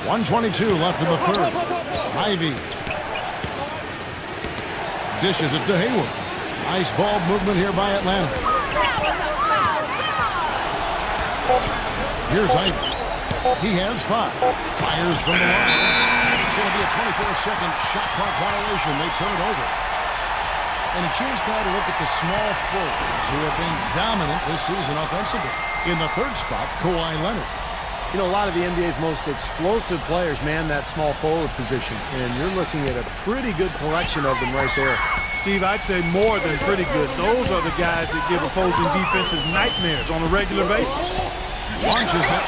1:22 left in the third. Ivy dishes it to Hayward. Nice ball movement here by Atlanta. Here's Ivy. He has 5. Fires from the line. It's going to be a 24-second shot clock violation. They turn it over. And a chance now to look at the small forwards who have been dominant this season offensively. In the third spot, Kawhi Leonard. You know, a lot of the NBA's most explosive players man that small forward position, and you're looking at a pretty good collection of them right there. Steve, I'd say more than pretty good. Those are the guys that give opposing defenses nightmares on a regular basis. Launches it.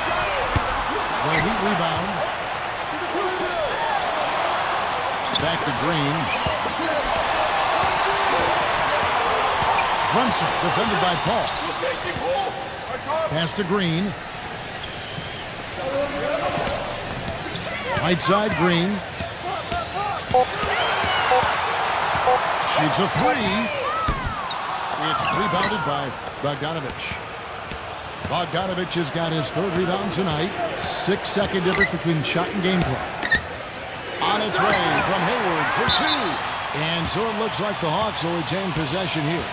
The Heat rebound. Back to Green. Brunson defended by Paul. Pass to Green. Right side, Green. Shoots a 3. It's rebounded by Bogdanovich. Bogdanovich has got his 3rd rebound tonight. 6-second difference between shot and game clock. On its way from Hayward for 2. And so it looks like the Hawks will retain possession here.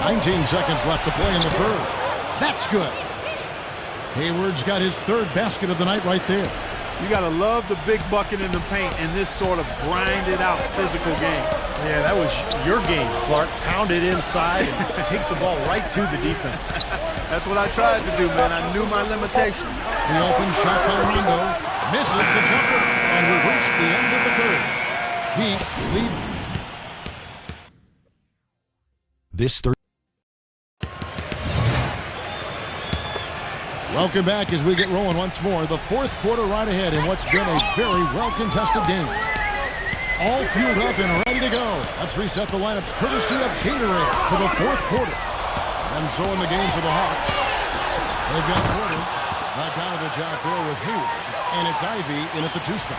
$19 seconds left to play in the third. That's good. Hayward's got his 3rd basket of the night right there. You got to love the big bucket in the paint in this sort of grinded-out physical game. Yeah, that was your game, Clark. Pound it inside and take the ball right to the defense. That's what I tried to do, man. I knew my limitations. The open shot by Rondo. Misses the jumper. And we've reached the end of the third. Heat lead. This third. Welcome back as we get rolling once more. The fourth quarter right ahead in what's been a very well-contested game. All fueled up and ready to go. Let's reset the lineups courtesy of Gatorade for the fourth quarter. And so in the game for the Hawks, they've got Porter, Bogdanovich out there with Hayward, and it's Ivy in at the 2 spot.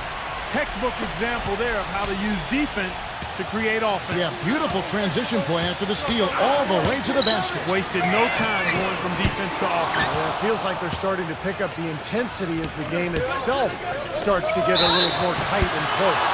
Textbook example there of how to use defense to create offense. Yeah, beautiful transition play after the steal all the way to the basket. Wasted no time going from defense to offense. Well, it feels like they're starting to pick up the intensity as the game itself starts to get a little more tight and close.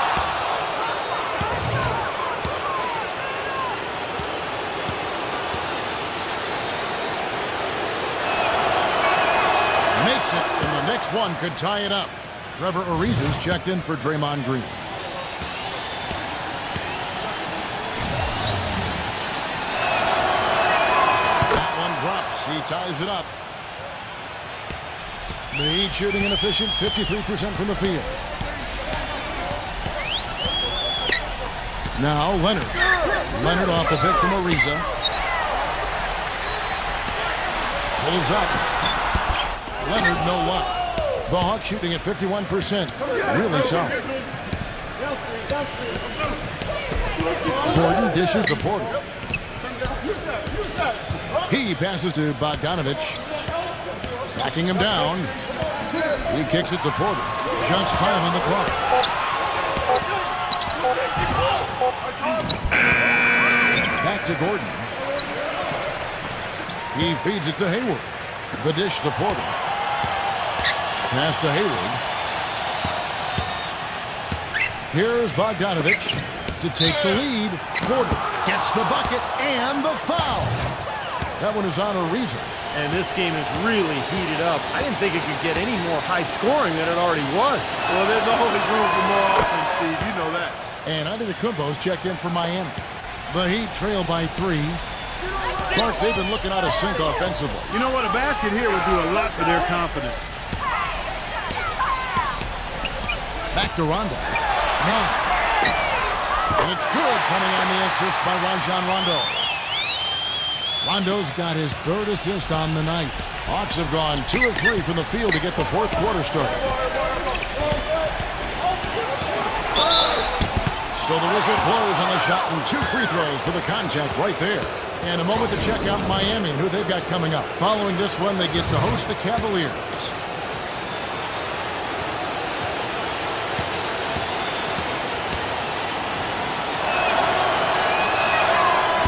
Makes it, and the next one could tie it up. Trevor Ariza's checked in for Draymond Green. That one drops. He ties it up. The Heat shooting an efficient 53% from the field. Now Leonard. Leonard off the pick from Ariza. Pulls up. Leonard, no luck. The Hawks shooting at 51%. Really solid. Gordon dishes to Porter. He passes to Bogdanovich. Backing him down. He kicks it to Porter. Just 5 on the clock. Back to Gordon. He feeds it to Hayward. The dish to Porter. Pass to Hayward. Here's Bogdanovich to take the lead. Porter gets the bucket and the foul. That one is on Ariza. And this game is really heated up. I didn't think it could get any more high scoring than it already was. Well, there's always room for more offense, Steve. You know that. And Antetokounmpo's checked in for Miami. The Heat trail by 3. Clark, they've been looking out of sync offensively. You know what? A basket here would do a lot for their confidence. Back to Rondo. No. And it's good coming on the assist by Rajon Rondo. Rondo's got his 3rd assist on the night. Hawks have gone 2 of 3 from the field to get the 4th quarter started. So the whistle blows on the shot and 2 free throws for the contact right there. And a moment to check out Miami and who they've got coming up. Following this one, they get to host the Cavaliers.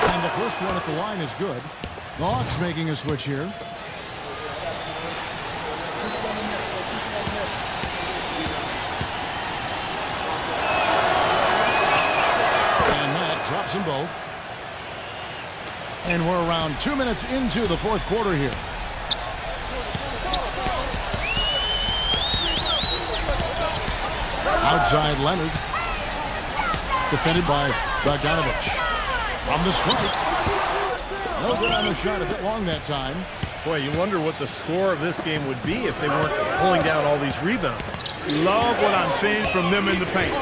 And the first one at the line is good. The Hawks making a switch here. And Matt drops them both. And we're around 2 minutes into the 4th quarter here. Outside Leonard. Defended by Bogdanovich. From the strike. No good on the shot. A bit long that time. Boy, you wonder what the score of this game would be if they weren't pulling down all these rebounds. Love what I'm seeing from them in the paint.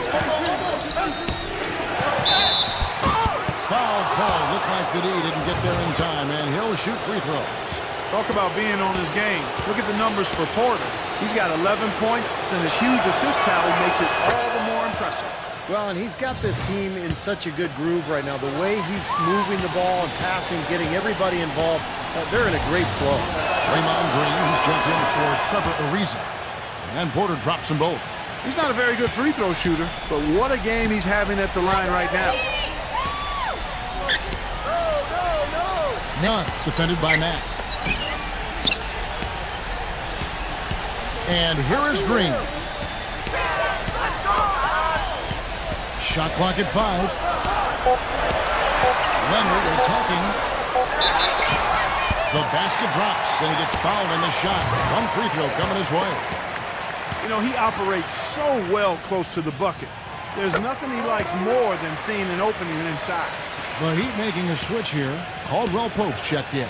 Foul call. Looked like the D didn't get there in time, and he'll shoot free throws. Talk about being on his game. Look at the numbers for Porter. He's got 11 points, then his huge assist tally makes it all the more impressive. Well, and he's got this team in such a good groove right now. The way he's moving the ball and passing, getting everybody involved, they're in a great flow. Draymond Green, he's jumped in for Trevor Ariza. And Porter drops them both. He's not a very good free throw shooter, but what a game he's having at the line right now. None. Defended by Matt. And here is Green. Shot clock at 5. Leonard attacking. The basket drops, and he gets fouled in the shot. One free throw coming his way. You know, he operates so well close to the bucket. There's nothing he likes more than seeing an opening inside. The Heat making a switch here. Caldwell Pope's checked in.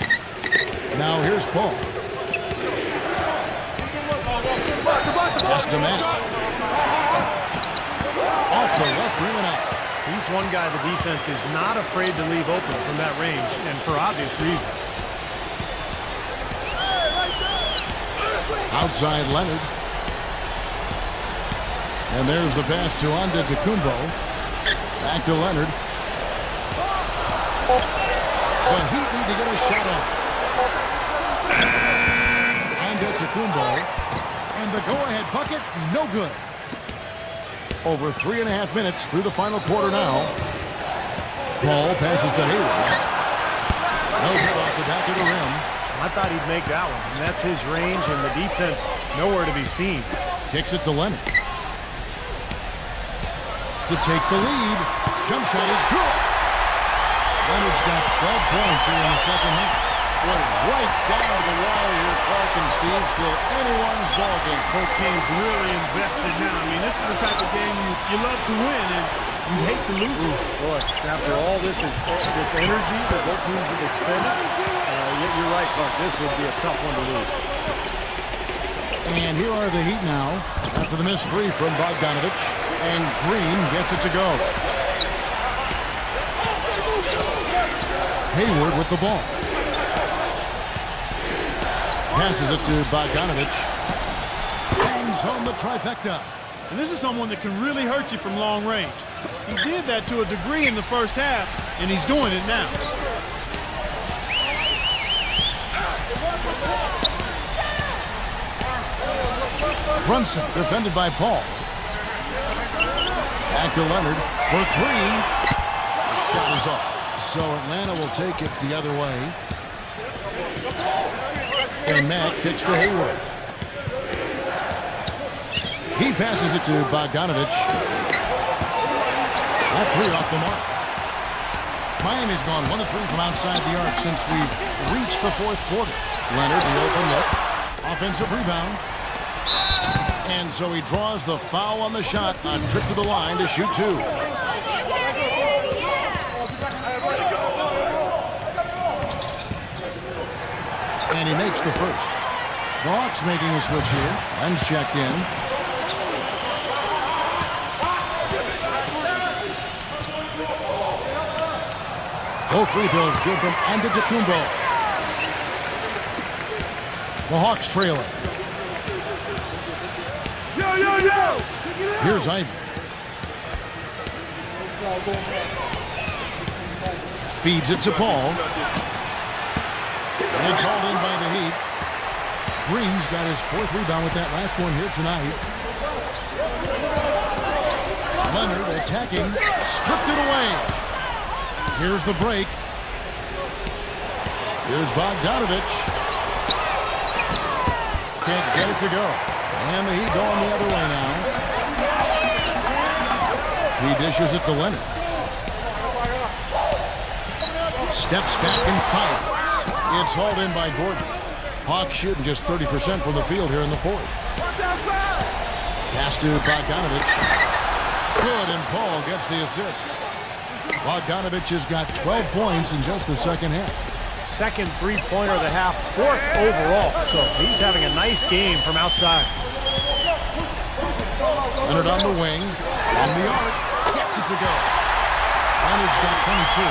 Now here's Paul. Pass to Matt. Off the left rim and out. He's one guy the defense is not afraid to leave open from that range, and for obvious reasons. Outside Leonard. And there's the pass to Antetokounmpo. Back to Leonard. The Heat need to get a shot off. Antetokounmpo. And the go-ahead bucket, no good. Over 3.5 minutes through the final quarter now. Paul passes to Hayward. No good off the back of the rim. I thought he'd make that one, and that's his range, and the defense nowhere to be seen. Kicks it to Leonard. To take the lead. Jump shot is good. Leonard's got 12 points here in the second half. Went right down to the wire here, Clark and Steve. Still anyone's ballgame. Both teams really invested now. I mean, this is the type of game you love to win, and you hate to lose it. Boy, after all this energy that both teams have expended, you're right, Clark. This would be a tough one to lose. And here are the Heat now after the missed three from Bogdanovich. And Green gets it to go. Hayward with the ball. Passes it to Bogdanovich. Bangs home the trifecta. And this is someone that can really hurt you from long range. He did that to a degree in the first half, and he's doing it now. Brunson defended by Paul. Back to Leonard for three. Shot is off. So Atlanta will take it the other way. And Matt kicks to Hayward. He passes it to Bogdanovich. That three off the mark. Miami's gone 1 of 3 from outside the arc since we've reached the fourth quarter. Leonard, the open look. Offensive rebound. And so he draws the foul on the shot. A trip to the line to shoot two. And he makes the first. The Hawks making a switch here. Len's checked in. Both free throws good from Antetokounmpo. The Hawks trailing. Here's Ivy. Feeds it to Paul. And it's hauled in by the Heat. Green's got his 4th rebound with that last one here tonight. Leonard attacking. Stripped it away. Here's the break. Here's Bogdanovich. Can't get it to go. And the Heat going the other way now. He dishes it to Leonard. Steps back and fires. It's hauled in by Gordon. Hawks shooting just 30% from the field here in the 4th. Pass to Bogdanovich. Good, and Paul gets the assist. Bogdanovich has got 12 points in just the second half. Second three-pointer of the half, 4th overall. So he's having a nice game from outside. Leonard on the wing. From the arc. Gets it to go. Leonard's got 22.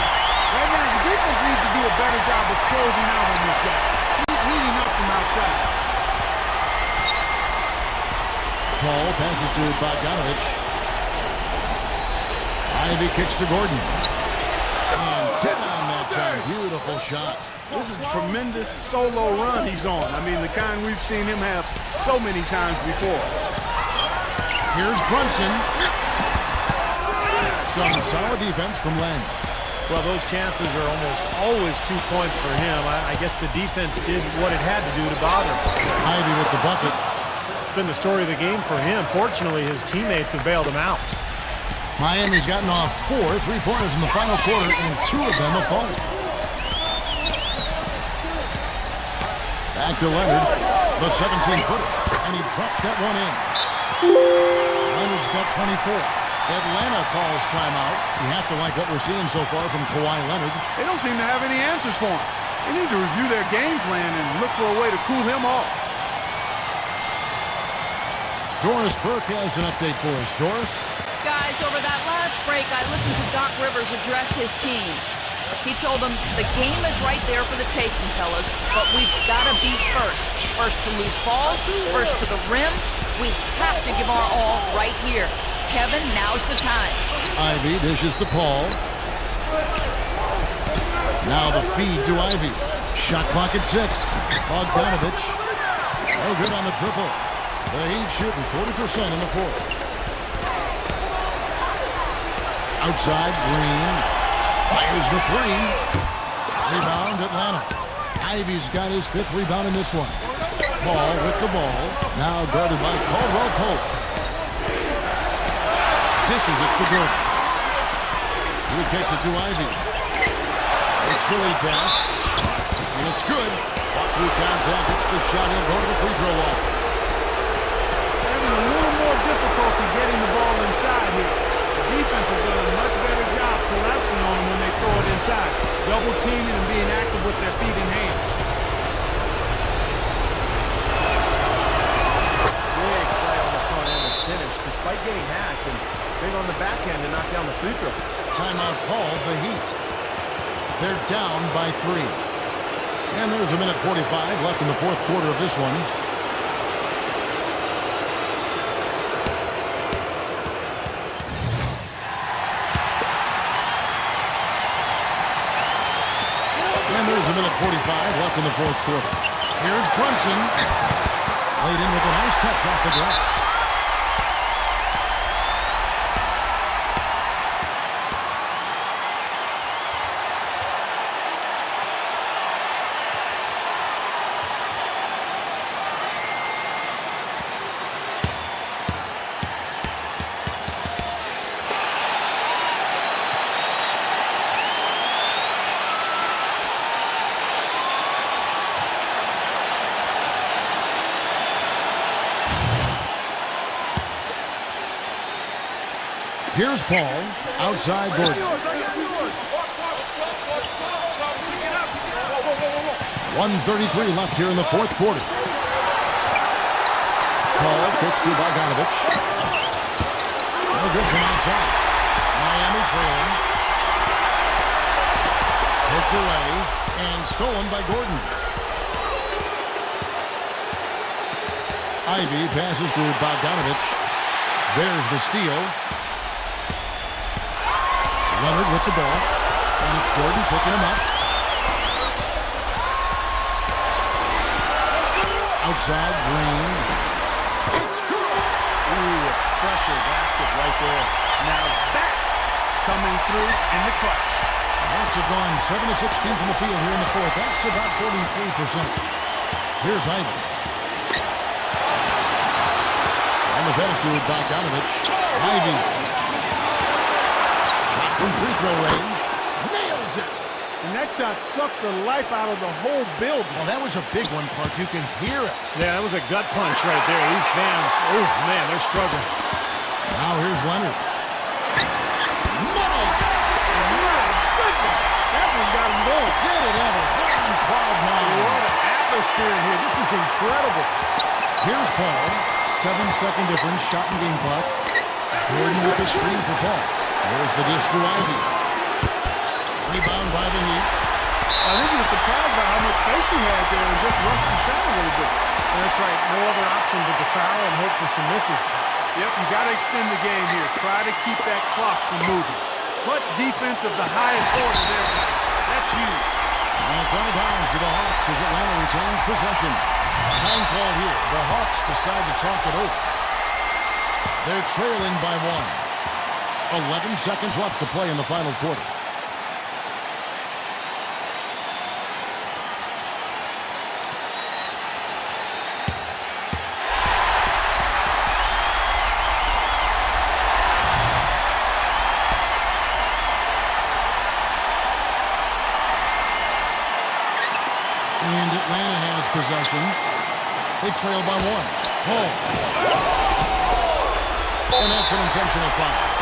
Right now, the defense needs to do a better job of closing out on this guy. He's heating up from outside. Paul passes to Bogdanovich. Ivy kicks to Gordon. And down that time. Beautiful shot. This is a tremendous solo run he's on. I mean, the kind we've seen him have so many times before. Here's Brunson. Some solid defense from Len. Well, those chances are almost always 2 points for him. I guess the defense did what it had to do to bother him. Ivy with the bucket. It's been the story of the game for him. Fortunately, his teammates have bailed him out. Miami's gotten off 4 3-pointers in the final quarter, and 2 of them have fallen. Back to Leonard, the 17-footer, and he drops that one in. Leonard's got 24. Atlanta calls timeout. You have to like what we're seeing so far from Kawhi Leonard. They don't seem to have any answers for him. They need to review their game plan and look for a way to cool him off. Doris Burke has an update for us. Doris? Guys, over that last break, I listened to Doc Rivers address his team. He told them the game is right there for the taking, fellas, but we've got to be first. First to loose balls, first to the rim. We have to give our all right here. Kevin, now's the time. Ivy dishes to Paul. Now the feed to Ivy. Shot clock at 6. Bogdanovich. No good on the triple. The Heat shooting 40% in the fourth. Outside, Green. Fires the 3. Rebound, Atlanta. Ivy's got his 5th rebound in this one. Paul with the ball. Now guarded by Caldwell Pope. Dishes it to Gordon. He kicks it to Ivy. It's the lead pass. And it's good. Walk through contact. It's the shot. He'll go to the free throw line. Having a little more difficulty getting the ball inside here. The defense has done a much better job collapsing on them when they throw it inside. Double teaming and being active with their feet and hands. Big play on the front end to finish, despite getting hacked, and big on the back end to knock down the free throw. Timeout called, the Heat. They're down by 3. And there's a minute 45 left in the fourth quarter of this one. And there's a minute 45 left in the fourth quarter. Here's Brunson. Played in with a nice touch off the glass. Here's Paul, outside Gordon. 1:33 left here in the fourth quarter. Paul kicks to Bogdanovich. No good from outside. Miami trailing. Picked away and stolen by Gordon. Ivy passes to Bogdanovich. There's the steal. Leonard with the ball, and it's Gordon picking him up. Outside, Green. It's good! Ooh, a pressure basket right there. Now that's coming through in the clutch. Hawks have gone 7 of 16 from the field here in the fourth. That's about 43%. Here's Ivy. On the pass to Bogdanovich. Ivy. From free throw range, nails it. And that shot sucked the life out of the whole building. Well, that was a big one, Clark. You can hear it. Yeah, that was a gut punch right there. These fans, oh man, they're struggling. Now here's Leonard. Money! My goodness, that one got him going. Did it ever? They're on cloud nine. What an atmosphere here. This is incredible. Here's Paul. 7-second difference, shot and game clock. Gordon with the screen for Paul. There's the dish to Ivy. Rebound by the Heat. I think he was surprised by how much space he had there and just rushed the shot a little bit. That's right. No other option but to foul and hope for some misses. Yep, you got to extend the game here. Try to keep that clock from moving. Clutch defense of the highest order there. That's huge. And it's out of bounds to the Hawks as Atlanta retains possession. Time call here. The Hawks decide to talk it over. They're trailing by 1. 11 seconds left to play in the final quarter. And Atlanta has possession. They trail by 1. Paul. And that's an intentional foul.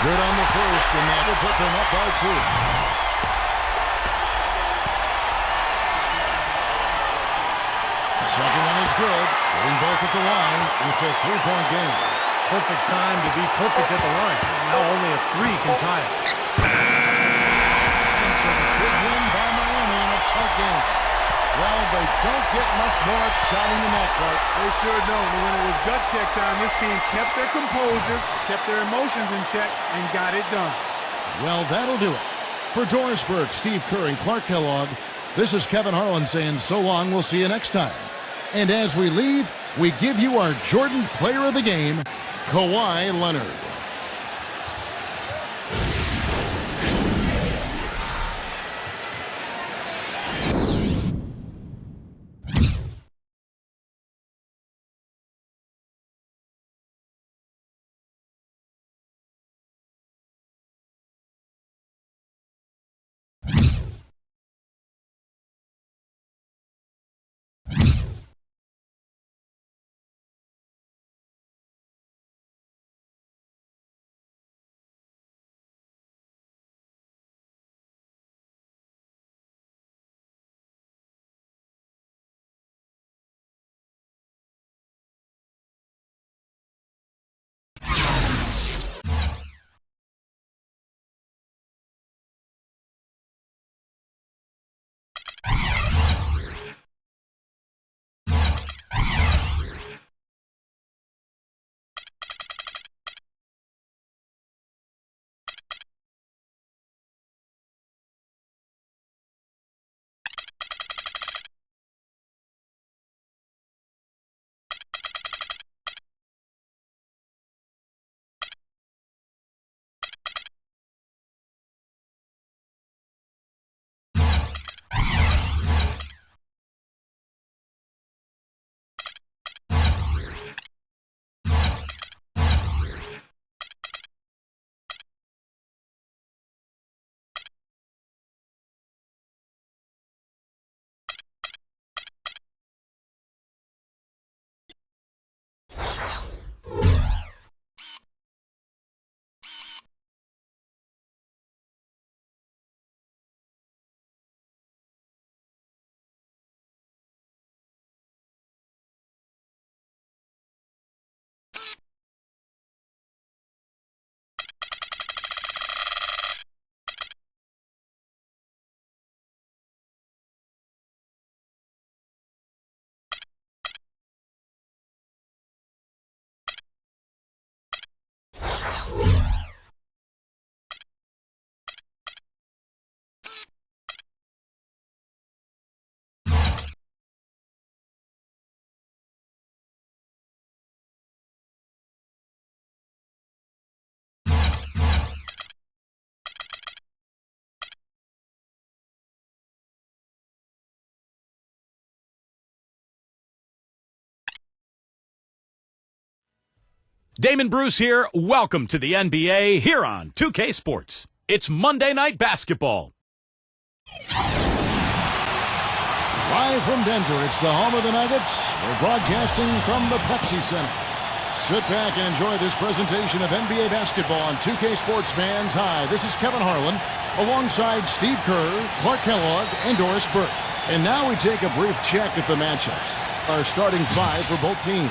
Good on the first, and that will put them up by 2. Second one is good. Getting both at the line, and it's a 3-point game. Perfect time to be perfect at the line. Now only a 3 can tie it. And so a big win by Miami in a tight game. Well, they don't get much more exciting than that, Clark. They sure don't. But when it was gut check time, this team kept their composure, kept their emotions in check, and got it done. Well, that'll do it. For Doris Burke, Steve Kerr, and Clark Kellogg, this is Kevin Harlan saying so long. We'll see you next time. And as we leave, we give you our Jordan Player of the Game, Kawhi Leonard. Damon Bruce here. Welcome to the NBA here on 2K Sports. It's Monday Night Basketball. Live from Denver, it's the home of the Nuggets. We're broadcasting from the Pepsi Center. Sit back and enjoy this presentation of NBA basketball on 2K Sports fans. Hi, this is Kevin Harlan, alongside Steve Kerr, Clark Kellogg, and Doris Burke. And now we take a brief check at the matchups. Our starting 5 for both teams.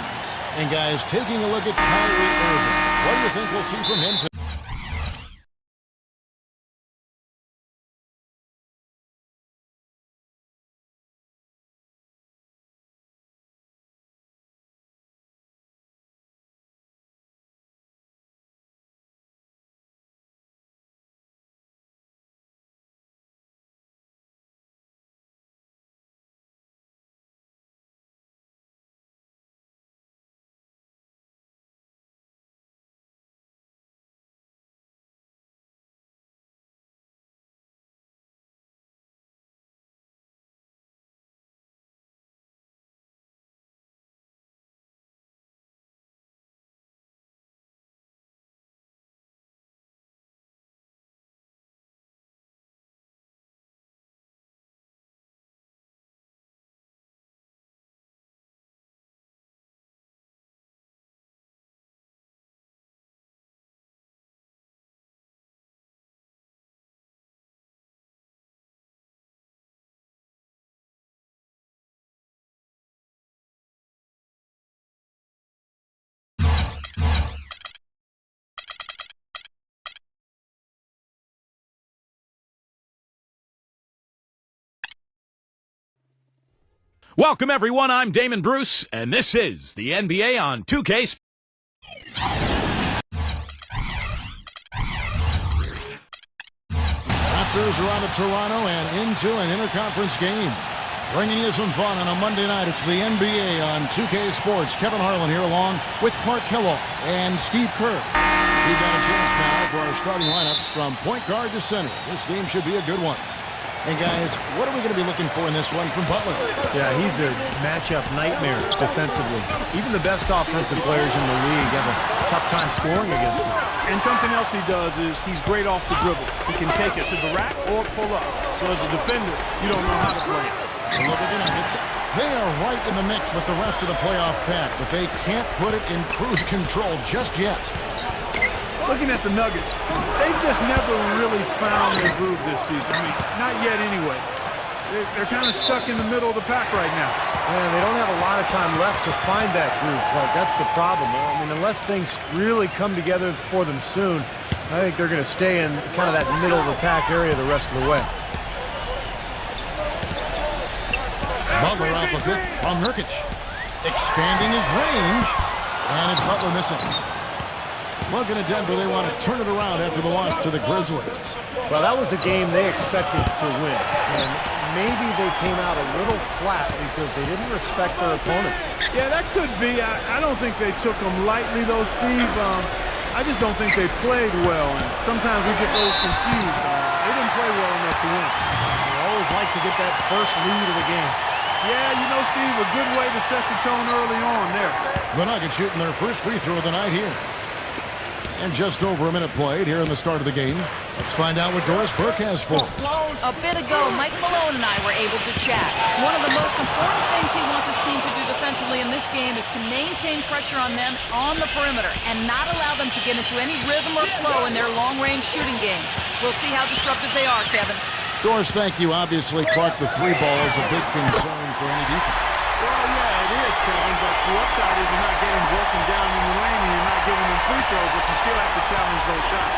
And guys, taking a look at Kyrie Irving. What do you think we'll see from him today? Welcome, everyone. I'm Damon Bruce, and this is the NBA on 2K Sports. Raptors are out of Toronto and into an interconference game. Bringing you some fun on a Monday night. It's the NBA on 2K Sports. Kevin Harlan here along with Clark Kellogg and Steve Kerr. We've got a chance now for our starting lineups from point guard to center. This game should be a good one. And guys, what are we going to be looking for in this one from Butler? Yeah, he's a matchup nightmare defensively. Even the best offensive players in the league have a tough time scoring against him. And something else he does is he's great off the dribble. He can take it to the rack or pull up. So as a defender, you don't know how to play it. And look at the Nuggets. They are right in the mix with the rest of the playoff pack, but they can't put it in cruise control just yet. Looking at the Nuggets, they've just never really found their groove this season. I mean, not yet anyway. They're kind of stuck in the middle of the pack right now. Man, they don't have a lot of time left to find that groove, Clark. That's the problem. I mean, unless things really come together for them soon, I think they're going to stay in kind of that middle of the pack area the rest of the way. Butler off a pitch from Nurkic. Expanding his range. And it's Butler missing. Looking at Denver, they want to turn it around after the loss to the Grizzlies. Well, that was a game they expected to win. And maybe they came out a little flat because they didn't respect their opponent. Yeah, that could be. I don't think they took them lightly, though, Steve. I just don't think they played well. And sometimes we get those confused. They didn't play well enough to win. They always like to get that first lead of the game. Yeah, you know, Steve, a good way to set the tone early on there. The Nuggets shooting their first free throw of the night here. And just over a minute played here in the start of the game. Let's find out what Doris Burke has for us. A bit ago, Mike Malone and I were able to chat. One of the most important things he wants his team to do defensively in this game is to maintain pressure on them on the perimeter and not allow them to get into any rhythm or flow in their long-range shooting game. We'll see how disruptive they are, Kevin. Doris, thank you. Obviously, Clark, the three ball is a big concern for any defense. Well, yeah, it is, Kevin, but the upside is you're not getting broken down in the lane and you're not giving them free throws, but you still have to challenge those shots.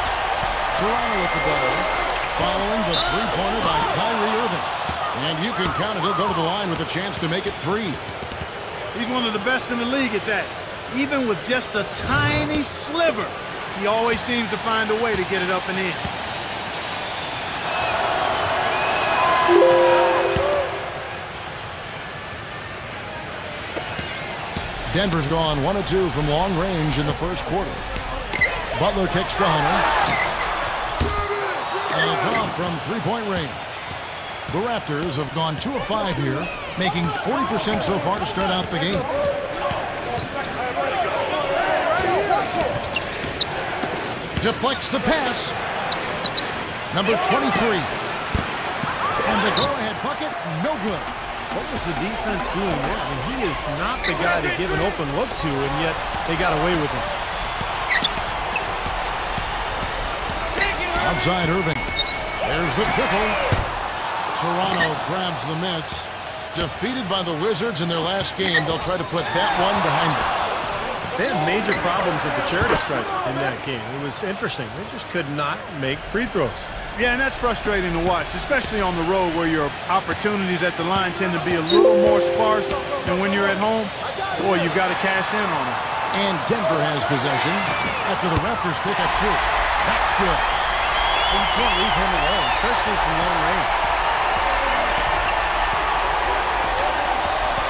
Toronto with the ball, following the three-pointer by Kyrie Irving. And you can count it. He'll go to the line with a chance to make it three. He's one of the best in the league at that. Even with just a tiny sliver, he always seems to find a way to get it up and in. Denver's gone 1 of 2 from long range in the first quarter. Butler kicks to Hunter. And it's off from three-point range. The Raptors have gone 2 of 5 here, making 40% so far to start out the game. Deflects the pass. Number 23. And the go-ahead bucket, no good. What was the defense doing there? I mean, he is not the guy to give an open look to, and yet they got away with him. Outside Irving. There's the triple. Toronto grabs the miss. Defeated by the Wizards in their last game, they'll try to put that one behind them. They had major problems at the charity stripe in that game. It was interesting. They just could not make free throws. Yeah, and that's frustrating to watch, especially on the road where your opportunities at the line tend to be a little more sparse than when you're at home. Boy, you've got to cash in on it. And Denver has possession after the Raptors pick up 2. That's good. Well, you can't leave him alone, especially from long range.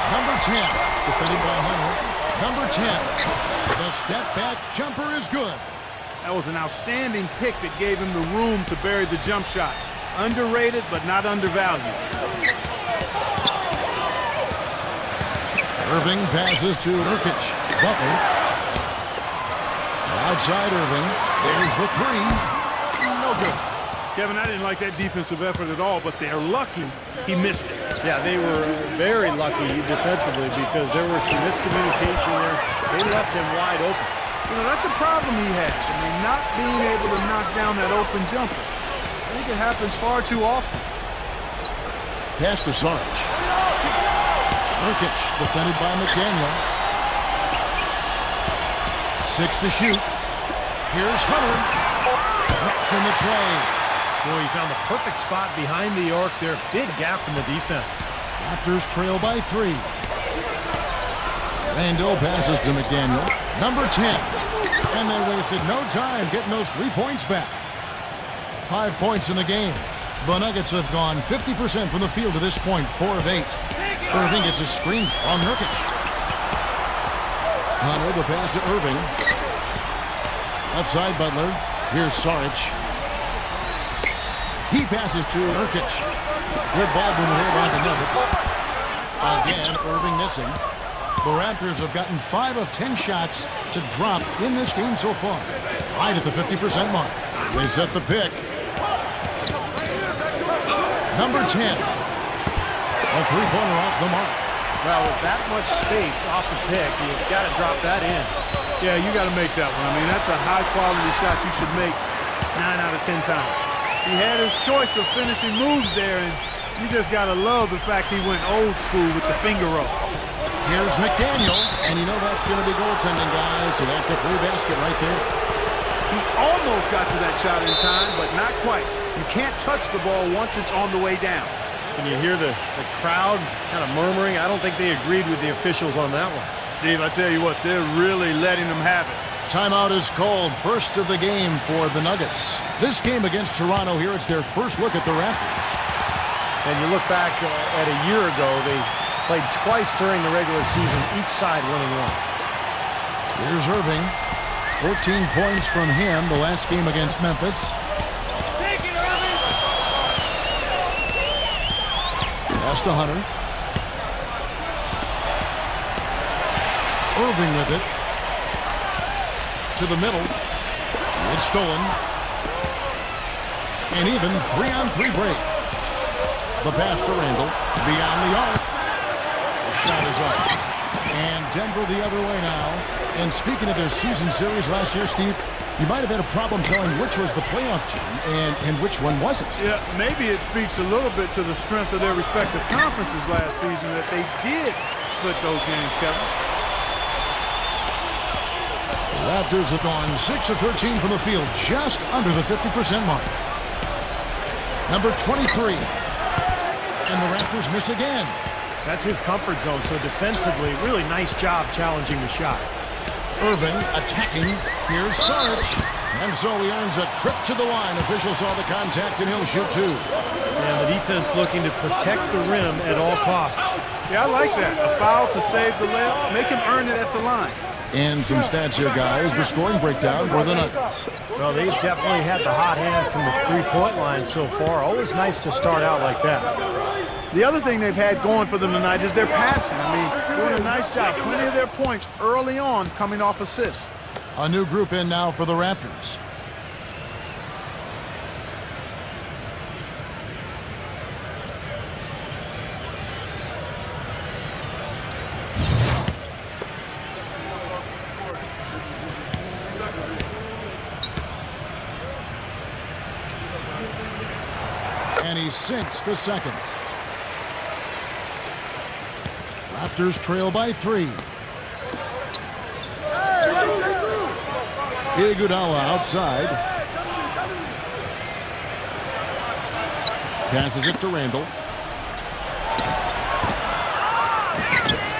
Number 10, defended by Hunter. Number 10, the step-back jumper is good. That was an outstanding pick that gave him the room to bury the jump shot. Underrated, but not undervalued. Irving passes to Nurkic. Butler. Outside Irving. There's the three. No good. Kevin, I didn't like that defensive effort at all, but they're lucky he missed it. Yeah, they were very lucky defensively because there was some miscommunication there. They left him wide open. You know, that's a problem he has. I mean, not being able to knock down that open jumper. I think it happens far too often. Pass to Sarge. Nurkic, defended by McDaniel. 6 to shoot. Here's Hunter. Drops in the tray. Boy, he found the perfect spot behind the arc there. Big gap in the defense. Raptors trail by 3. Randall passes to McDaniel. Number 10. And they wasted no time getting those 3 points back. 5 points in the game. The Nuggets have gone 50% from the field to this point, 4 of 8. Irving gets a screen from Nurkic. Hunter, the pass to Irving. Left side, Butler. Here's Saric. He passes to Nurkic. Good ball movement here by the Nuggets. Again, Irving missing. The Raptors have gotten 5 of 10 shots to drop in this game so far. Right at the 50% mark. They set the pick. Number 10. A three-pointer off the mark. Well, with that much space off the pick, you've got to drop that in. Yeah, you got to make that one. I mean, that's a high-quality shot you should make 9 out of 10 times. He had his choice of finishing moves there, and you just got to love the fact he went old school with the finger roll. Here's McDaniel, and you know that's going to be goaltending, guys, so that's a free basket right there. He almost got to that shot in time, but not quite. You can't touch the ball once it's on the way down. Can you hear the crowd kind of murmuring? I don't think they agreed with the officials on that one. Steve, I tell you what, they're really letting them have it. Timeout is called. First of the game for the Nuggets. This game against Toronto here, it's their first look at the Raptors. And you look back at a year ago, they played twice during the regular season, each side winning once. Here's Irving. 14 points from him the last game against Memphis. Take it, Irving! Pass to Hunter. Irving with it. To the middle. It's stolen. And even 3-on-3 break. The pass to Randall. Beyond the arc. The shot is up. And Denver the other way now. And speaking of their season series last year, Steve, you might have had a problem telling which was the playoff team and which one wasn't. Yeah, maybe it speaks a little bit to the strength of their respective conferences last season that they did split those games, Kevin. The Raptors have gone 6 of 13 from the field, just under the 50% mark. Number 23. And the Raptors miss again. That's his comfort zone, so defensively, really nice job challenging the shot. Irving attacking. Here's Saric. And so he earns a trip to the line. Officials saw the contact, and he'll shoot 2. And the defense looking to protect the rim at all costs. Yeah, I like that. A foul to save the layup. Make him earn it at the line. And some stats here, guys. The scoring breakdown for the Nuggets. Well, they've definitely had the hot hand from the three-point line so far. Always nice to start out like that. The other thing they've had going for them tonight is their passing. I mean, doing a nice job. Plenty of their points early on coming off assists. A new group in now for the Raptors. And he sinks the second. Raptors trail by 3. Iguodala outside. Passes it to Randall.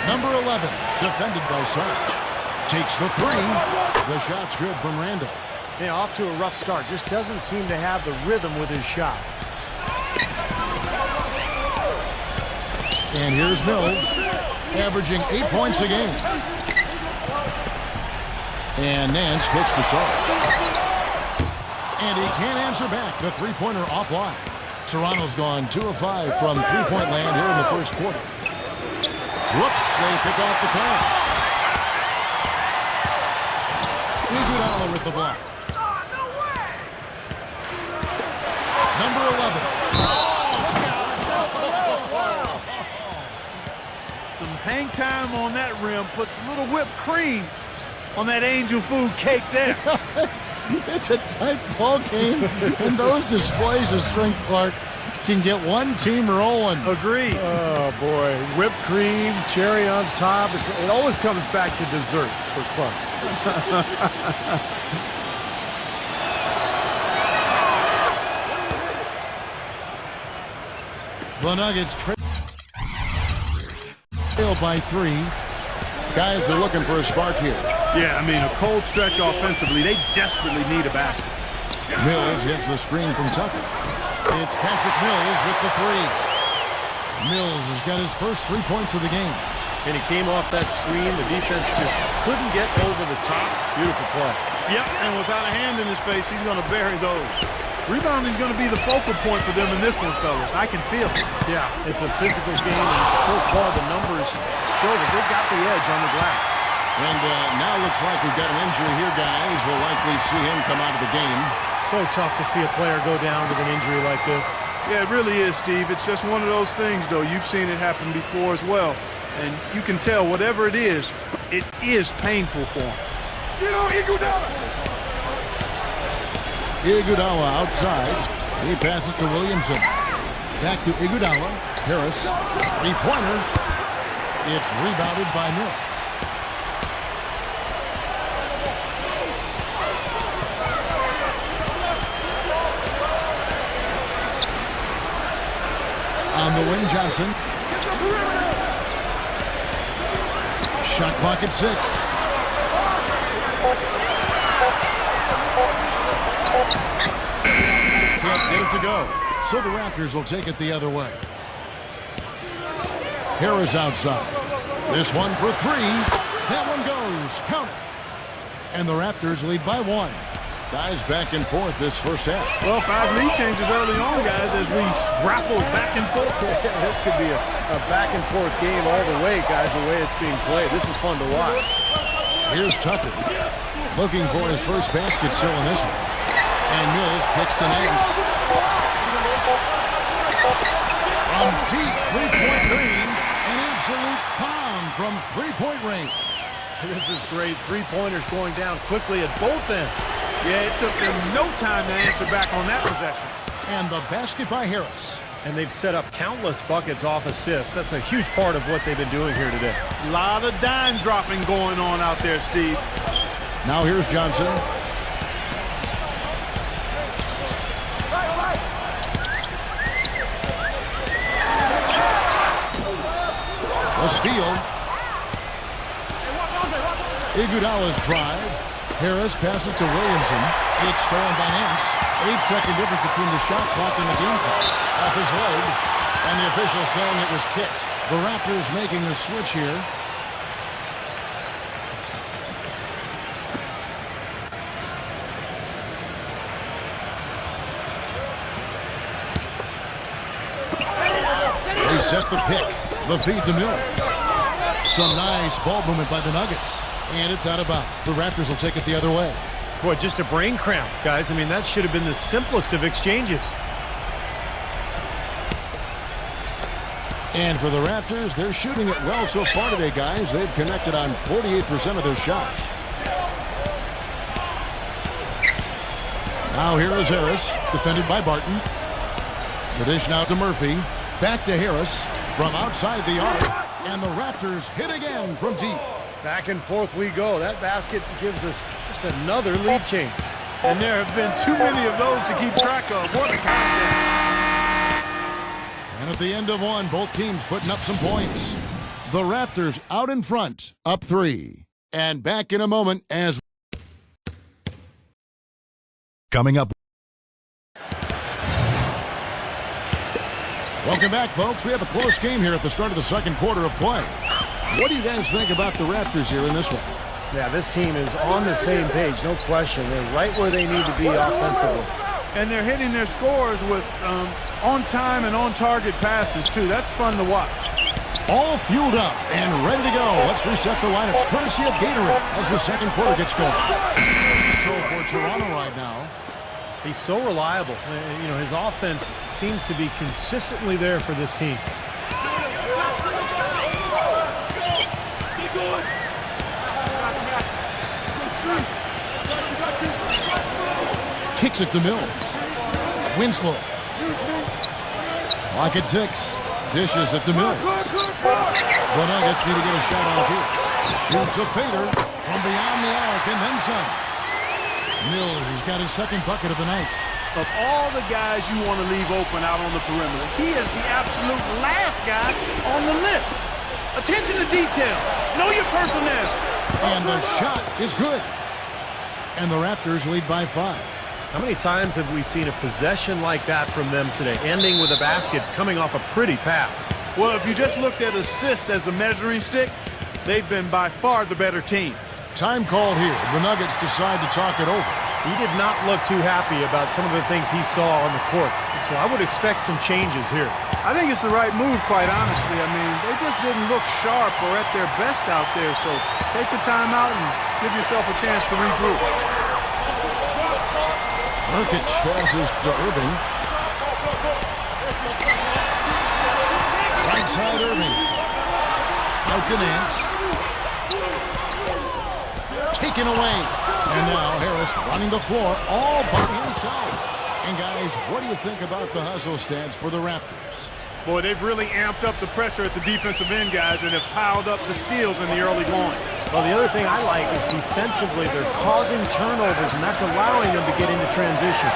Number 11, defended by Saric. Takes the 3. The shot's good from Randall. Yeah, off to a rough start. Just doesn't seem to have the rhythm with his shot. And here's Mills, averaging 8 points a game. And Nance kicks to Saric. And he can't answer back. The three-pointer offline. Toronto's gone 2 of 5 from three-point land here in the first quarter. Whoops, they pick off the pass. Iguodala with the block. Number 11. Some hang time on that rim puts a little whipped cream on that angel food cake there. It's a tight ball game, and those displays of strength, Clark, can get one team rolling. Agreed. Oh, boy. Whipped cream, cherry on top. It always comes back to dessert for Clark. The Nuggets trade. Failed by 3. Guys are looking for a spark here. Yeah, I mean, a cold stretch offensively. They desperately need a basket. Mills gets the screen from Tucker. It's Patrick Mills with the 3. Mills has got his first 3 points of the game. And he came off that screen. The defense just couldn't get over the top. Beautiful play. Yep, and without a hand in his face, he's going to bury those. Rebounding is going to be the focal point for them in this one, fellas. I can feel it. Yeah, it's a physical game, and so far the numbers show that they've got the edge on the glass. And now looks like we've got an injury here, guys. We'll likely see him come out of the game. So tough to see a player go down with an injury like this. Yeah, it really is, Steve. It's just one of those things, though. You've seen it happen before as well. And you can tell, whatever it is painful for him. Iguodala outside. He passes to Williamson. Back to Iguodala. Harris. 3-pointer. It's rebounded by Mills. On the wing, Johnson. Shot clock at 6. Can't get it to go. So the Raptors will take it the other way. Harris outside. This one for 3. That one goes. Count it. And the Raptors lead by 1. Guys back and forth this first half. Well, 5 lead changes early on, guys, as we grapple back and forth. This could be a back-and-forth game all the way, guys, the way it's being played. This is fun to watch. Here's Tucker. Looking for his first basket still in this one. And Mills kicks to Nance. From deep three-point range, an absolute pound from three-point range. This is great. 3-pointers going down quickly at both ends. Yeah, it took them no time to answer back on that possession. And the basket by Harris. And they've set up countless buckets off assists. That's a huge part of what they've been doing here today. A lot of dime dropping going on out there, Steve. Now here's Johnson. A steal. Iguodala's drive. Harris passes to Williamson. It's stolen by Nance. 8-second difference between the shot clock and the game clock. Off his leg. And the official saying it was kicked. The Raptors making a switch here. They set the pick. The feed to Mills. Some nice ball movement by the Nuggets. And it's out of bounds. The Raptors will take it the other way. Boy, just a brain cramp, guys. I mean, that should have been the simplest of exchanges. And for the Raptors, they're shooting it well so far today, guys. They've connected on 48% of their shots. Now here is Harris, defended by Barton. The dish now to Murphy. Back to Harris from outside the arc. And the Raptors hit again from deep. Back and forth we go. That basket gives us just another lead change. And there have been too many of those to keep track of. What a contest. And at the end of one, both teams putting up some points. The Raptors out in front, up 3. And back in a moment as... Coming up. Welcome back, folks. We have a close game here at the start of the second quarter of play. What do you guys think about the Raptors here in this one? Yeah, this team is on the same page, no question. They're right where they need to be offensively. And they're hitting their scores with on-time and on-target passes, too. That's fun to watch. All fueled up and ready to go. Let's reset the lineups courtesy of Gatorade as the second quarter gets going. So for Toronto right now, he's so reliable. You know, his offense seems to be consistently there for this team. Kicks it to Mills. Winslow. Clock at 6. Dishes it to Mills. The Nuggets need to get a shot off here. Shoots a fader from beyond the arc and then some. Mills has got his second bucket of the night. Of all the guys you want to leave open out on the perimeter, he is the absolute last guy on the list. Attention to detail. Know your personnel. And the shot is good. And the Raptors lead by 5. How many times have we seen a possession like that from them today, ending with a basket coming off a pretty pass? Well, if you just looked at assists as the measuring stick, they've been by far the better team. Time called here. The Nuggets decide to talk it over. He did not look too happy about some of the things he saw on the court, so I would expect some changes here. I think it's the right move, quite honestly. I mean, they just didn't look sharp or at their best out there, so take the time out and give yourself a chance to regroup. Nurkic passes to Irving. Right side Irving. Out to Nance. Taken away. And now Harris running the floor all by himself. And guys, what do you think about the hustle stance for the Raptors? Boy, they've really amped up the pressure at the defensive end, guys, and have piled up the steals in the early going. Well, the other thing I like is defensively they're causing turnovers, and that's allowing them to get into transition.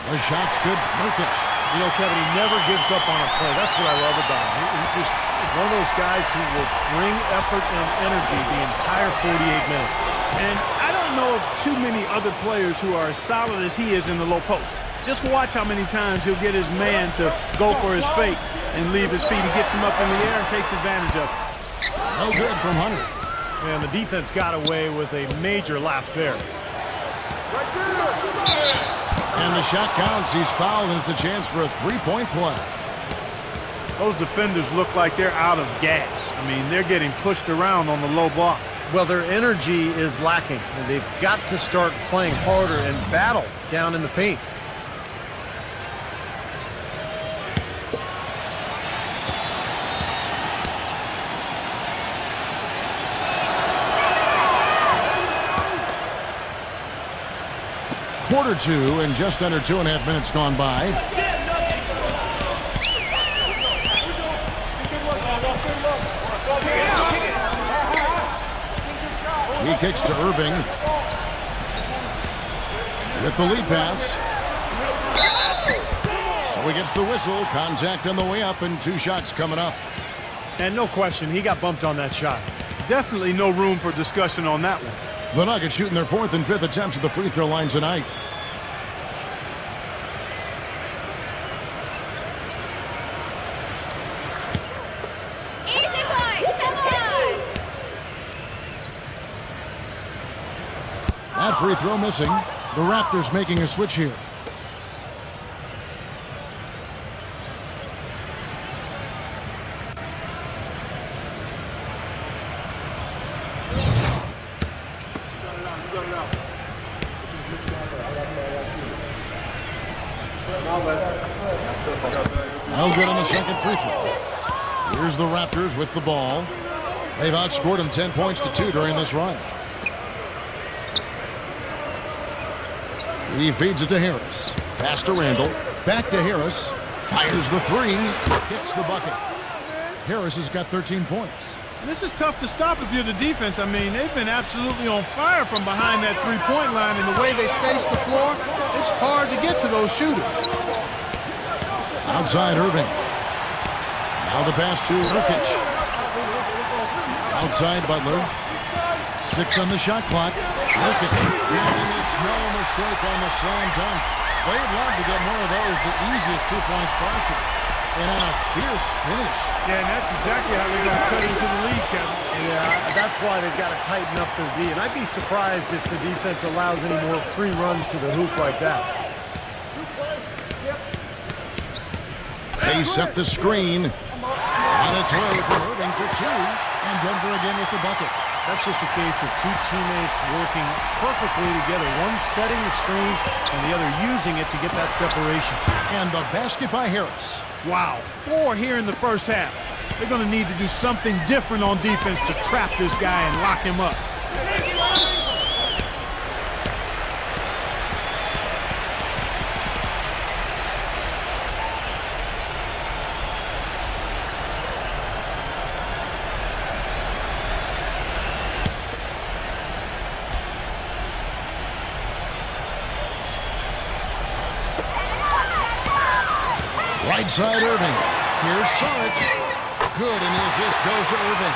The shot's good. Nurkic. You know, Kevin, he never gives up on a play. That's what I love about him. He just is one of those guys who will bring effort and energy the entire 48 minutes. And I don't know of too many other players who are as solid as he is in the low post. Just watch how many times he'll get his man to go for his fake and leave his feet. He gets him up in the air and takes advantage of it. No good from Hunter. And the defense got away with a major lapse there. And the shot counts. He's fouled, and it's a chance for a three-point play. Those defenders look like they're out of gas. I mean, they're getting pushed around on the low block. Well, their energy is lacking, and they've got to start playing harder and battle down in the paint. Quarter 2 and just under 2.5 minutes gone by. He kicks to Irving with the lead pass. So he gets the whistle. Contact on the way up and 2 shots coming up. And no question, he got bumped on that shot. Definitely no room for discussion on that one. The Nuggets shooting their 4th and 5th attempts at the free throw line tonight. Easy boys, come on! That free throw missing. The Raptors making a switch here. No good on the second free throw. Here's the Raptors with the ball. They've outscored them 10 points to 2 during this run. He feeds it to Harris. Pass to Randall. Back to Harris. Fires the 3. Hits the bucket. Harris has got 13 points. And this is tough to stop if you're the defense. I mean, they've been absolutely on fire from behind that three-point line, and the way they space the floor, it's hard to get to those shooters. Outside Irving. Now the pass to Nurkic. Outside Butler. 6 on the shot clock. Nurkic. And he makes no mistake on the slam dunk. They'd love to get more of those, the easiest 2 points possible. And on a fierce finish. Yeah, and that's exactly how they're going to cut into the lead, Kevin. Yeah, that's why they've got to tighten up their D. And I'd be surprised if the defense allows any more free runs to the hoop like that. They set the screen. On its way from Irving for 2. And Denver again with the bucket. That's just a case of 2 teammates working perfectly together. One setting the screen and the other using it to get that separation. And the basket by Harris. Wow, 4 here in the first half. They're going to need to do something different on defense to trap this guy and lock him up. Right side Irving. Here's Sarge. good, and the assist goes to Irving.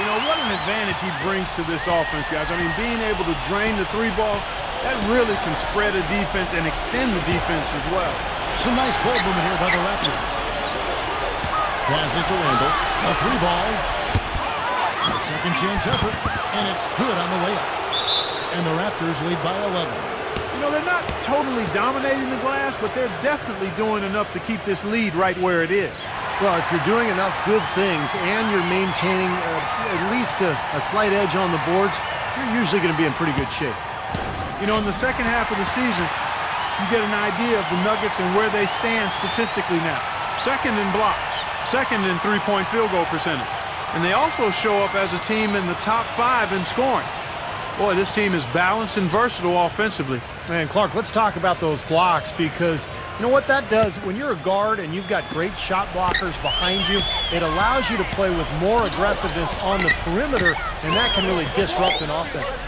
You know, what an advantage he brings to this offense, guys. I mean, being able to drain the three ball, that really can spread a defense and extend the defense as well. Some nice ball movement here by the Raptors. Passes to Randall. A three ball. A second chance effort, and it's good on the layup. And the Raptors lead by 11. You know, they're not totally dominating the glass, but they're definitely doing enough to keep this lead right where it is. Well, if you're doing enough good things and you're maintaining at least a slight edge on the boards, you're usually going to be in pretty good shape. You know, in the second half of the season, you get an idea of the Nuggets and where they stand statistically now. Second in blocks, second in three-point field goal percentage. And they also show up as a team in the top 5 in scoring. Boy, this team is balanced and versatile offensively. And Clark, let's talk about those blocks, because you know what that does? When you're a guard and you've got great shot blockers behind you, it allows you to play with more aggressiveness on the perimeter, and that can really disrupt an offense.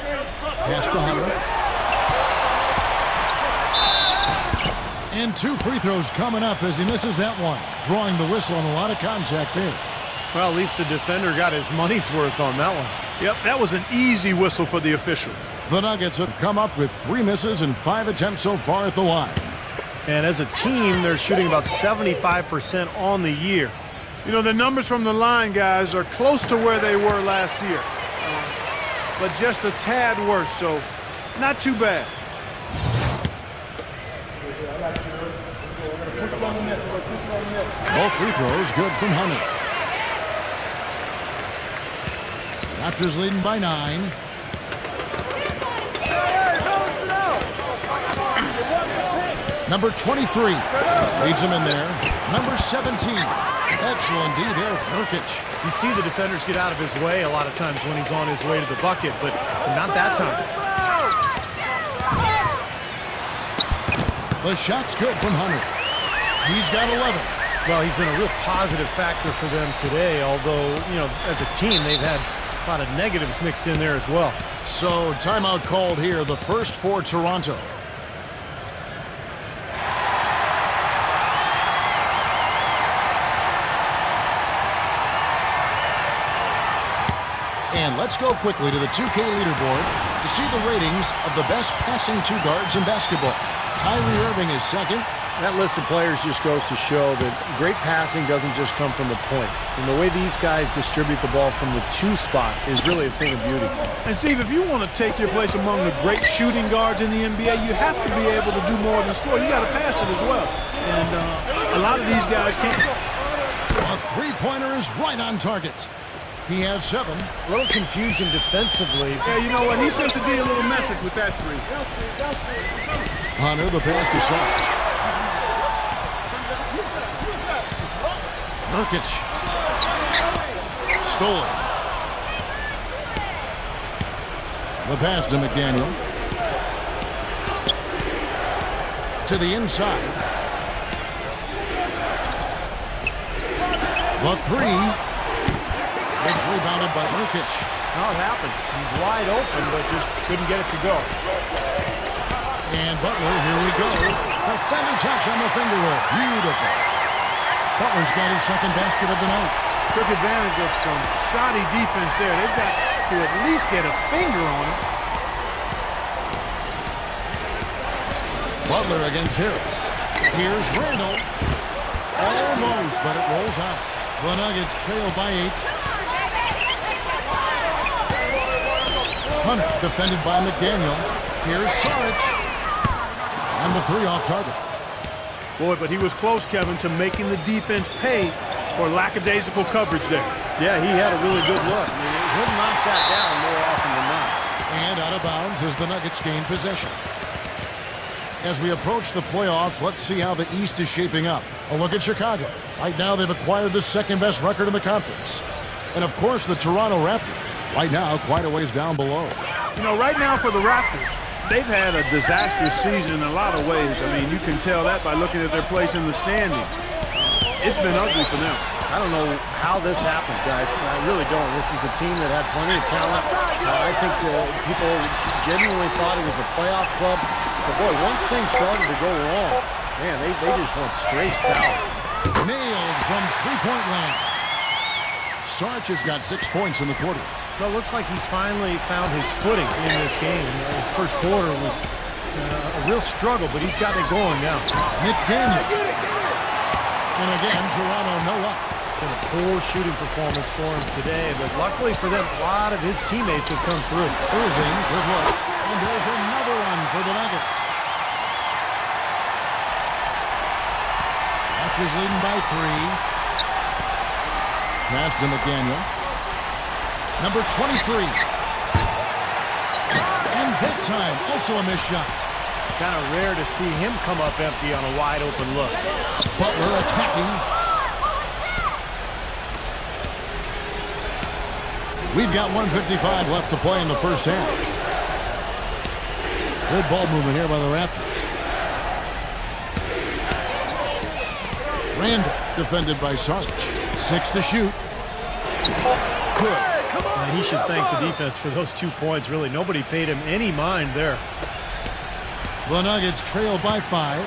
Pass to Hunter. And 2 free throws coming up as he misses that one. Drawing the whistle and a lot of contact there. Well, at least the defender got his money's worth on that one. Yep, that was an easy whistle for the official. The Nuggets have come up with 3 misses and 5 attempts so far at the line. And as a team, they're shooting about 75% on the year. You know, the numbers from the line, guys, are close to where they were last year. But just a tad worse, so not too bad. All free throws good from Hunter. Raptors leading by 9. Number 23 leads him in there. Number 17. Excellent D there for Nurkic. You see the defenders get out of his way a lot of times when he's on his way to the bucket, but not that time. The shot's good from Hunter. He's got 11. Well, he's been a real positive factor for them today, although, you know, as a team, they've had a lot of negatives mixed in there as well. So, timeout called here, the first for Toronto. And let's go quickly to the 2K leaderboard to see the ratings of the best passing 2 guards in basketball. Kyrie Irving is second. That list of players just goes to show that great passing doesn't just come from the point. And the way these guys distribute the ball from the 2 spot is really a thing of beauty. And Steve, if you want to take your place among the great shooting guards in the NBA, you have to be able to do more than score. You got to pass it as well. And a lot of these guys can't. A three-pointer is right on target. He has 7. A little confusion defensively. Yeah, you know what? He sent the D a little message with that 3. Hunter, the pass to Sharp. Nurkic. Stolen. The pass to McDaniel. To the inside. The 3. It's rebounded by Nurkic. Now it happens. He's wide open, but just couldn't get it to go. And Butler, here we go. A feather touch on the finger roll. Beautiful. Butler's got his second basket of the night. Took advantage of some shoddy defense there. They've got to at least get a finger on it. Butler against Harris. Here's Randall. Almost, but it rolls out. The Nuggets trail by 8. Hunter defended by McDaniel. Here's Saric. And the 3 off target. Boy, but he was close, Kevin, to making the defense pay for lackadaisical coverage there. Yeah, he had a really good look. I mean, he'll knock that down more often than not. And out of bounds as the Nuggets gain possession. As we approach the playoffs, let's see how the East is shaping up. A look at Chicago. Right now, they've acquired the second-best record in the conference. And, of course, the Toronto Raptors. Right now, quite a ways down below. You know, right now for the Raptors, they've had a disastrous season in a lot of ways. I mean, you can tell that by looking at their place in the standings. It's been ugly for them. I don't know how this happened, guys. I really don't. This is a team that had plenty of talent. I think people genuinely thought it was a playoff club. But, boy, once things started to go wrong, man, they just went straight south. Nailed from three-point land. Sarge has got 6 points in the quarter. Well, it looks like he's finally found his footing in this game. His first quarter was a real struggle, but he's got it going now. McDaniel. And again, Toronto no luck. Been a poor shooting performance for him today, but luckily for them, a lot of his teammates have come through. Irving, good look. And there's another one for the Nuggets. Raptors leading by 3. Pass to McDaniel. Number 23. And that time, also a missed shot. Kind of rare to see him come up empty on a wide open look. Butler attacking. We've got 1:55 left to play in the first half. Good ball movement here by the Raptors. Randall defended by Sarge. 6 to shoot. Good. And he should thank the defense for those 2 points. Really, nobody paid him any mind there. The Nuggets trail by 5.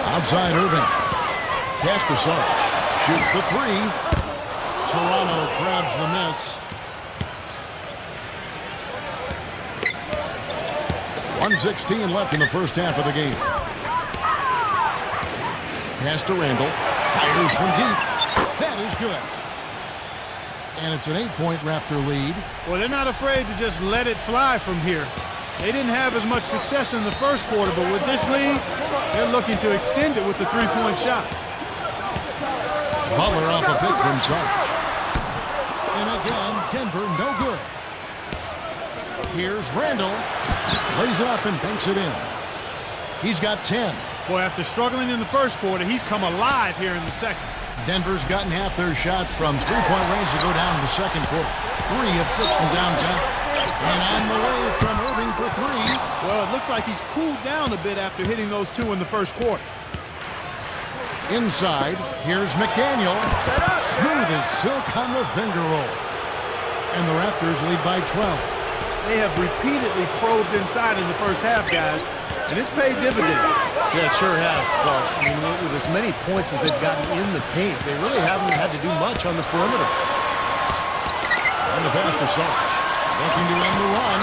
Outside Irving. Pass to Sarge. Shoots the 3. Toronto grabs the miss. 1:16 left in the first half of the game. Pass to Randall. Fires from deep. That is good. And it's an 8-point Raptor lead. Well, they're not afraid to just let it fly from here. They didn't have as much success in the first quarter, but with this lead, they're looking to extend it with the 3-point shot. Butler off a pitch from Sarge. And again, Denver no good. Here's Randall. Lays it up and banks it in. He's got 10. Boy, after struggling in the first quarter, he's come alive here in the second. Denver's gotten half their shots from 3-point range to go down in the second quarter. 3 of 6 from downtown. And on the way from Irving for 3. Well, it looks like he's cooled down a bit after hitting those 2 in the first quarter. Inside, here's McDaniel. Smooth as silk on the finger roll. And the Raptors lead by 12. They have repeatedly probed inside in the first half, guys, and it's paid dividends. Yeah, it sure has, Clark. I mean, with as many points as they've gotten in the paint, they really haven't had to do much on the perimeter. And the pass to Sarge. Looking to end the run.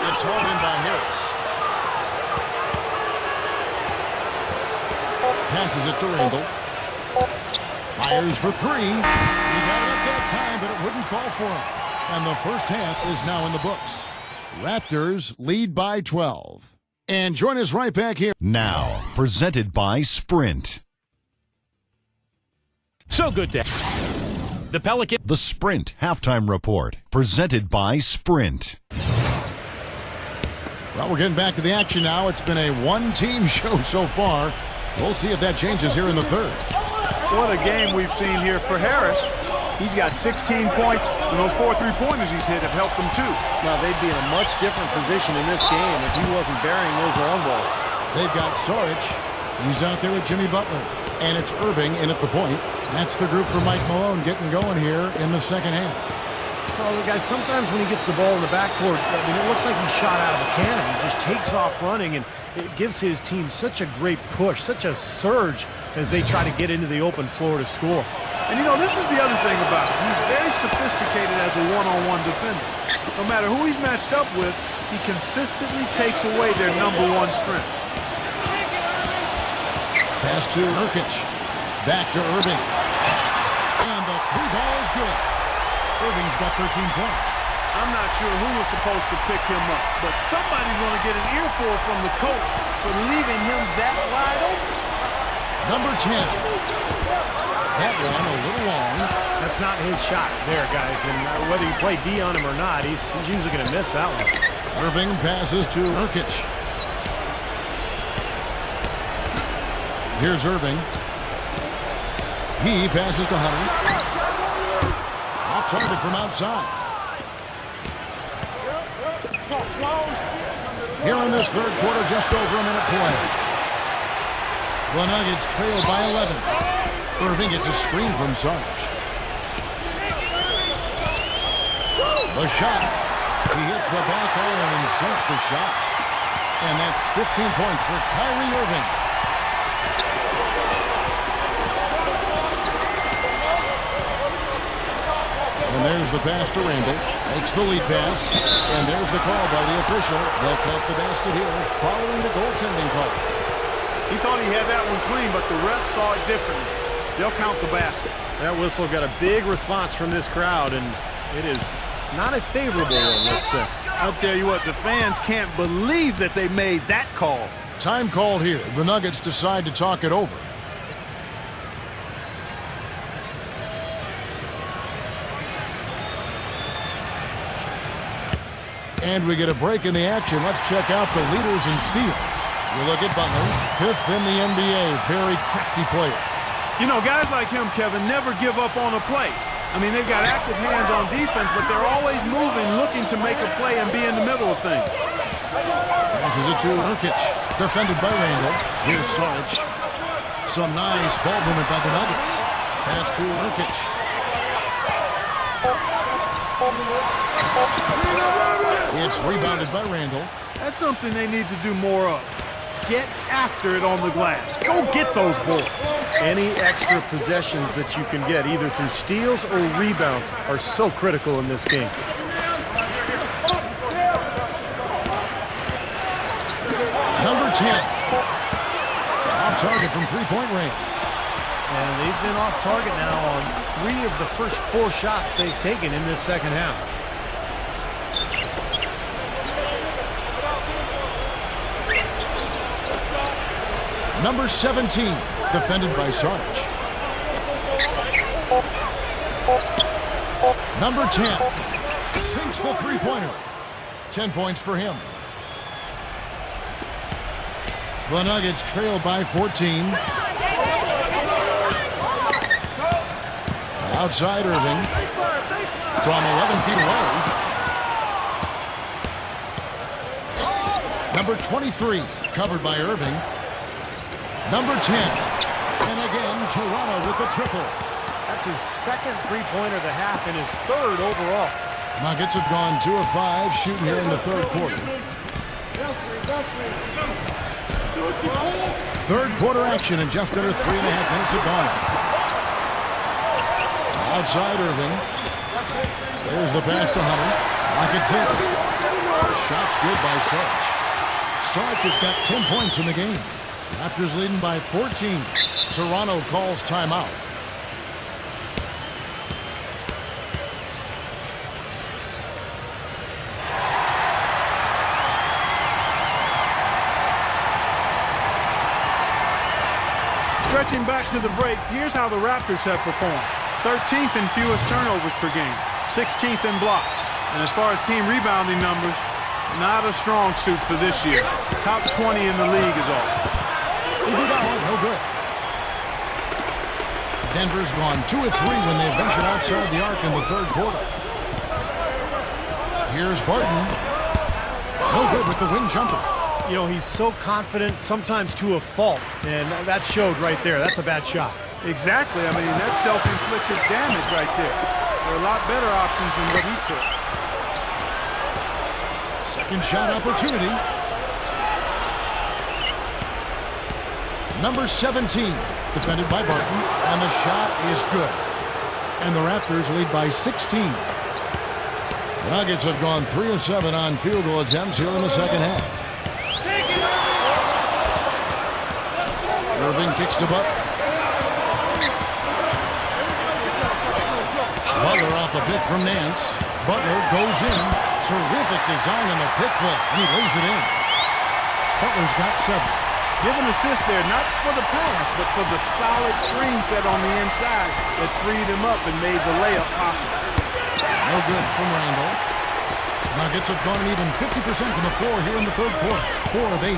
It's hauled in by Harris. Passes it to Randall. Fires for 3. He got it up that time, but it wouldn't fall for him. And the first half is now in the books. Raptors lead by 12. And join us right back here. Now, presented by Sprint. So good to the Pelican. The Sprint Halftime Report, presented by Sprint. Well, we're getting back to the action now. It's been a one-team show so far. We'll see if that changes here in the third. What a game we've seen here for Harris. He's got 16 points, and those 4 3-pointers he's hit have helped them too. Now, they'd be in a much different position in this game if he wasn't burying those long balls. They've got Sarge. He's out there with Jimmy Butler. And it's Irving in at the point. That's the group for Mike Malone getting going here in the second half. Well, guys, sometimes when he gets the ball in the backcourt, I mean, it looks like he's shot out of a cannon. He just takes off running, and it gives his team such a great push, such a surge as they try to get into the open floor to score. And, you know, this is the other thing about him. He's very sophisticated as a one-on-one defender. No matter who he's matched up with, he consistently takes away their #1 strength. Pass to Nurkic. Back to Irving. And the 3 ball is good. Irving's got 13 points. I'm not sure who was supposed to pick him up, but somebody's going to get an earful from the coach for leaving him that wide open. Number 10. That one a little long. That's not his shot there, guys. And whether you play D on him or not, he's usually going to miss that one. Irving passes to Nurkic. Here's Irving. He passes to Hunter. Off target from outside. Here in this third quarter, just over a minute play. The Nuggets trail by 11. Irving gets a screen from Sarge. The shot. He hits the back iron and sinks the shot. And that's 15 points for Kyrie Irving. there's the pass to Randall. Makes the lead pass. And there's the call by the official. They'll count the basket here following the goaltending call. He thought he had that one clean, but the ref saw it differently. They'll count the basket. That whistle got a big response from this crowd, and it is not a favorable one, let's say. I'll tell you what, the fans can't believe that they made that call. Time called here. The Nuggets decide to talk it over. And we get a break in the action. Let's check out the leaders in steals. You look at Butler, 5th in the NBA. Very crafty player. You know, guys like him, Kevin, never give up on a play. I mean, they've got active hands on defense, but they're always moving, looking to make a play and be in the middle of things. Passes it to Nurkic. Defended by Randall. Here's Sarge. Some nice ball movement by the Nuggets. Pass to Nurkic. It's rebounded by Randall. That's something they need to do more of. Get after it on the glass. Go get those balls. Any extra possessions that you can get, either through steals or rebounds, are so critical in this game. Number 10. Off target from three-point range. And they've been off target now on 3 of the first 4 shots they've taken in this second half. Number 17, defended by Sarge. Number 10, sinks the three-pointer. 10 points for him. The Nuggets trail by 14. Outside Irving. From 11 feet away. Number 23, covered by Irving. Number 10, and again, Toronto with the triple. That's his second three-pointer of the half and his 3rd overall. Nuggets have gone 2 of 5 shooting here in the 3rd quarter. 3rd quarter action and just under 3.5 minutes have gone. Outside Irving. There's the pass to Hunter. Rockets hits. Shot's good by Sarge. Sarge has got 10 points in the game. Raptors leading by 14. Toronto calls timeout. Stretching back to the break, here's how the Raptors have performed. 13th in fewest turnovers per game, 16th in blocks. And as far as team rebounding numbers, not a strong suit for this year. Top 20 in the league is all. No good. Denver's gone 2 of 3 when they ventured outside the arc in the 3rd quarter. Here's Barton. No good with the wing jumper. You know, he's so confident, sometimes to a fault, and that showed right there. That's a bad shot. Exactly. I mean, that's self-inflicted damage right there. There are a lot better options than what he took. Second shot opportunity. Number 17, defended by Barton, and the shot is good. And the Raptors lead by 16. The Nuggets have gone 3 of 7 on field goal attempts here in the second half. Irving kicks to Butler. Butler off the pick from Nance. Butler goes in. Terrific design on the pick play, and he lays it in. Butler's got 7. Give an assist there, not for the pass, but for the solid screen set on the inside that freed him up and made the layup possible. No good from Randall. Nuggets have gone an even 50% from the floor here in the 3rd quarter. 4 of 8.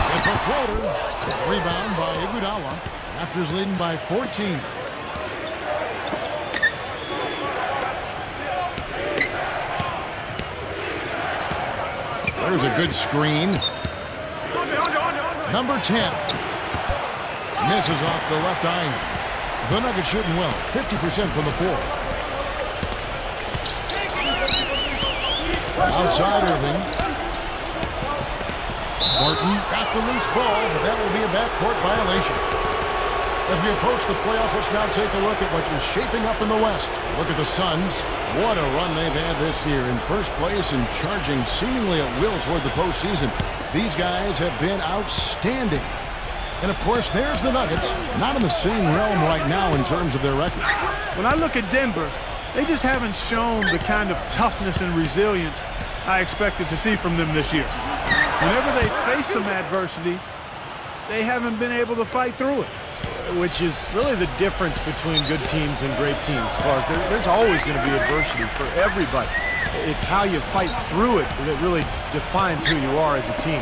With the floater. Rebound by Iguodala. Raptors leading by 14. There's a good screen. Number 10. Misses off the left iron. The Nuggets shooting well. 50% from the floor. Outside Irving. Barton got the loose ball, but that will be a backcourt violation. As we approach the playoffs, let's now take a look at what is shaping up in the West. Look at the Suns. What a run they've had this year. In first place and charging seemingly at will toward the postseason. These guys have been outstanding. And, of course, there's the Nuggets. Not in the same realm right now in terms of their record. When I look at Denver, they just haven't shown the kind of toughness and resilience I expected to see from them this year. Whenever they face some adversity, they haven't been able to fight through it. Which is really the difference between good teams and great teams, Clark. There's always going to be adversity for everybody. It's how you fight through it that really defines who you are as a team.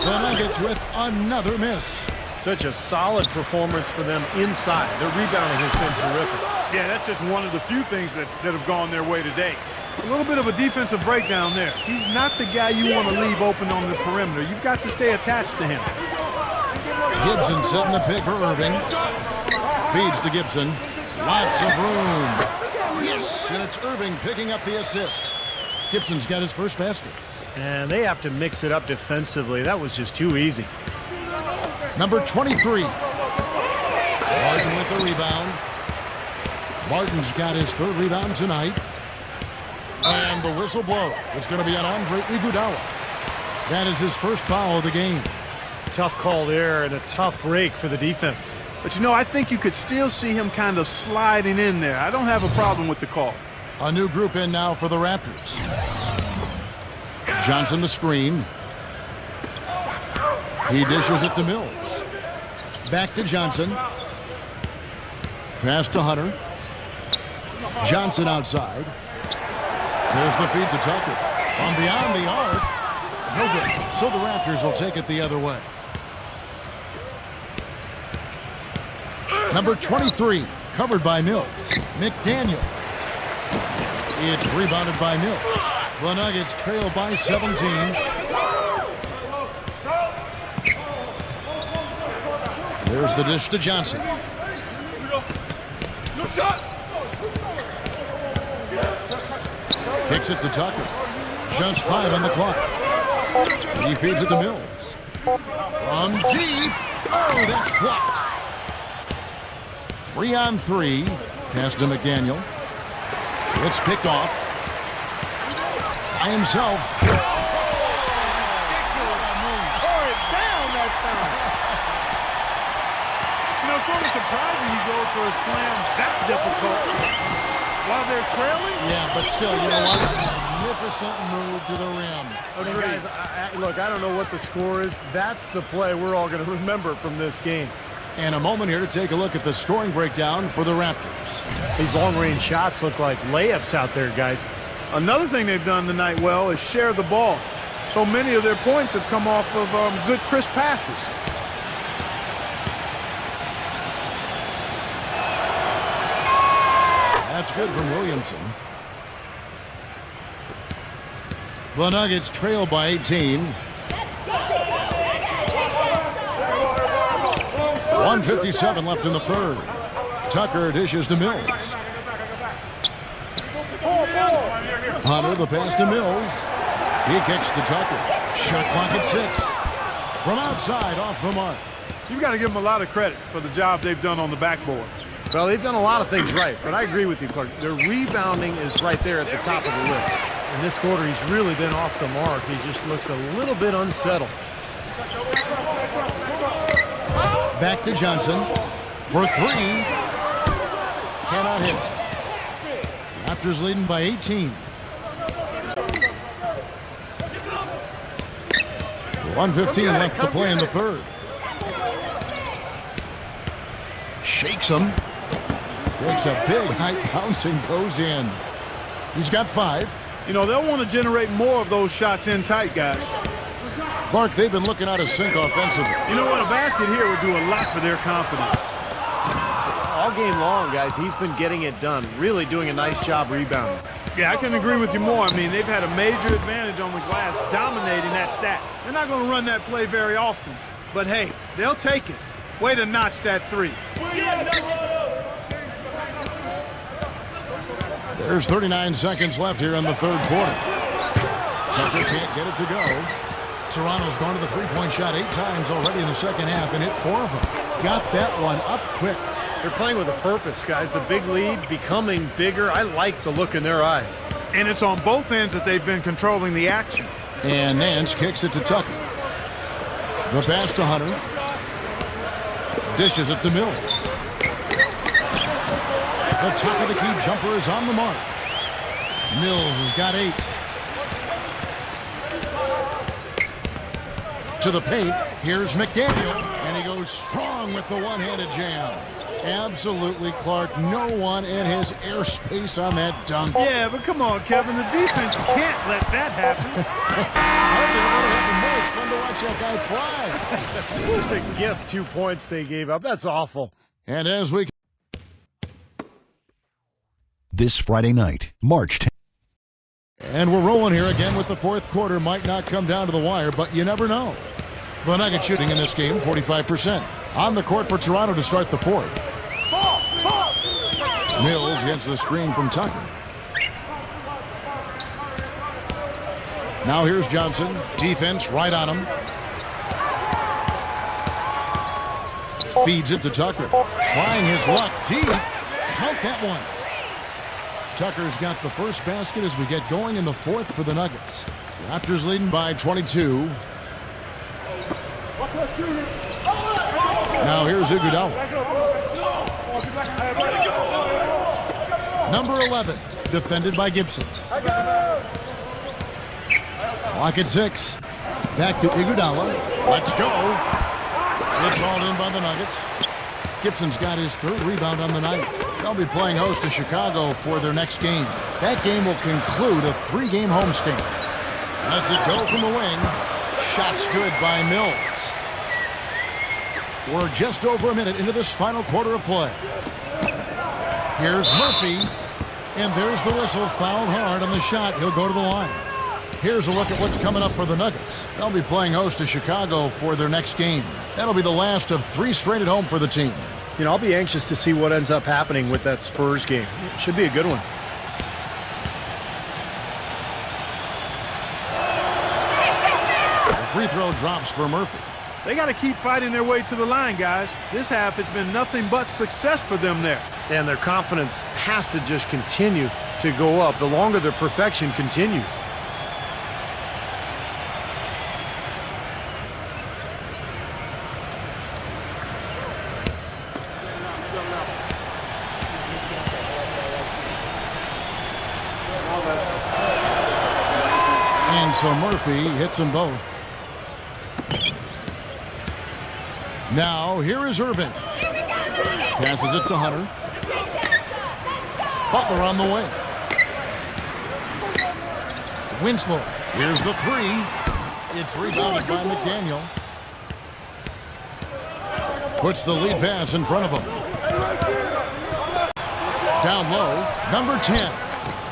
The Nuggets with another miss. Such a solid performance for them inside. Their rebounding has been terrific. Yeah, that's just one of the few things that have gone their way today. A little bit of a defensive breakdown there. He's not the guy you want to leave open on the perimeter. You've got to stay attached to him. Gibson setting the pick for Irving. Feeds to Gibson. Lots of room. Yes, and it's Irving picking up the assist. Gibson's got his first basket. And they have to mix it up defensively. That was just too easy. Number 23. Martin with the rebound. Martin's got his third rebound tonight. And the whistle blow. It's going to be on Andre Iguodala. That is his first foul of the game. Tough call there and a tough break for the defense. But, you know, I think you could still see him kind of sliding in there. I don't have a problem with the call. A new group in now for the Raptors. Johnson the screen. He dishes it to Mills. Back to Johnson. Pass to Hunter. Johnson outside. There's the feed to Tucker. From beyond the arc. No good. So the Raptors will take it the other way. Number 23, covered by Mills. McDaniel. It's rebounded by Mills. The Nuggets trail by 17. There's the dish to Johnson. Kicks it to Tucker. Just 5 on the clock. He feeds it to Mills. From deep. Oh, that's blocked. 3-on-3. Pass to McDaniel. It's picked off. By himself. Tore it down that time. You know, sort of surprising he goes for a slam that difficult while they're trailing. Yeah, but still, you know what? Magnificent move to the rim. Okay, guys, look, I don't know what the score is. That's the play we're all going to remember from this game. And a moment here to take a look at the scoring breakdown for the Raptors. These long-range shots look like layups out there, guys. Another thing they've done tonight well is share the ball. So many of their points have come off of good, crisp passes. That's good from Williamson. The Nuggets trail by 18. 1:57 left in the third. Tucker dishes to Mills. Hunter, the pass to Mills. He kicks to Tucker. Shot clock at 6. From outside, off the mark. You've got to give them a lot of credit for the job they've done on the backboards. Well, they've done a lot of things right, but I agree with you, Clark. Their rebounding is right there at the top of the list. In this quarter, he's really been off the mark. He just looks a little bit unsettled. Back to Johnson for 3. Cannot hit. Raptors leading by 18. 1:15 left to play in the third. Shakes him. Takes a big height bouncing, goes in. He's got 5. You know, they'll want to generate more of those shots in tight, guys. Clark, they've been looking out of sync offensively. You know what? A basket here would do a lot for their confidence. All game long, guys, he's been getting it done. Really doing a nice job rebounding. Yeah, I couldn't agree with you more. I mean, they've had a major advantage on the glass, dominating that stat. They're not going to run that play very often. But, hey, they'll take it. Way to notch that 3. There's 39 seconds left here in the third quarter. Tucker can't get it to go. Toronto's gone to the three-point shot 8 times already in the second half and hit 4 of them. Got that one up quick. They're playing with a purpose, guys. The big lead becoming bigger. I like the look in their eyes. And it's on both ends that they've been controlling the action. And Nance kicks it to Tucker. The pass to Hunter. Dishes it to Mills. The top of the key jumper is on the mark. Mills has got 8. To the paint. Here's McDaniel. And he goes strong with the one-handed jam. Absolutely, Clark. No one in his airspace on that dunk. Yeah, but come on, Kevin. The defense can't let that happen. It's fun to watch that guy fly. It's just a gift, 2 points they gave up. That's awful. And as we... This Friday night, March 10th. And we're rolling here again with the fourth quarter. Might not come down to the wire, but you never know. The Nuggets shooting in this game, 45%. On the court for Toronto to start the fourth. Mills gets the screen from Tucker. Now here's Johnson. Defense right on him. Feeds it to Tucker. Trying his luck deep. Count that one. Tucker's got the first basket as we get going in the fourth for the Nuggets. Raptors leading by 22. Now here's Iguodala. Number 11, defended by Gibson. Clock at 6. Back to Iguodala. Let's go. It's hauled in by the Nuggets. Gibson's got his 3rd rebound on the night. They'll be playing host to Chicago for their next game. That game will conclude a 3-game homestand. Lets it go from the wing. Shot's good by Mills. We're just over a minute into this final quarter of play. Here's Murphy. And there's the whistle. Fouled hard on the shot. He'll go to the line. Here's a look at what's coming up for the Nuggets. They'll be playing host to Chicago for their next game. That'll be the last of 3 straight at home for the team. You know, I'll be anxious to see what ends up happening with that Spurs game. It should be a good one. The free throw drops for Murphy. They got to keep fighting their way to the line, guys. This half, it's been nothing but success for them there. And their confidence has to just continue to go up the longer their perfection continues. And so Murphy hits them both. Now, here is Irvin. Passes it to Hunter. Butler on the way. Winslow. Here's the 3. It's rebounded by McDaniel. Puts the lead pass in front of him. Down low, number 10.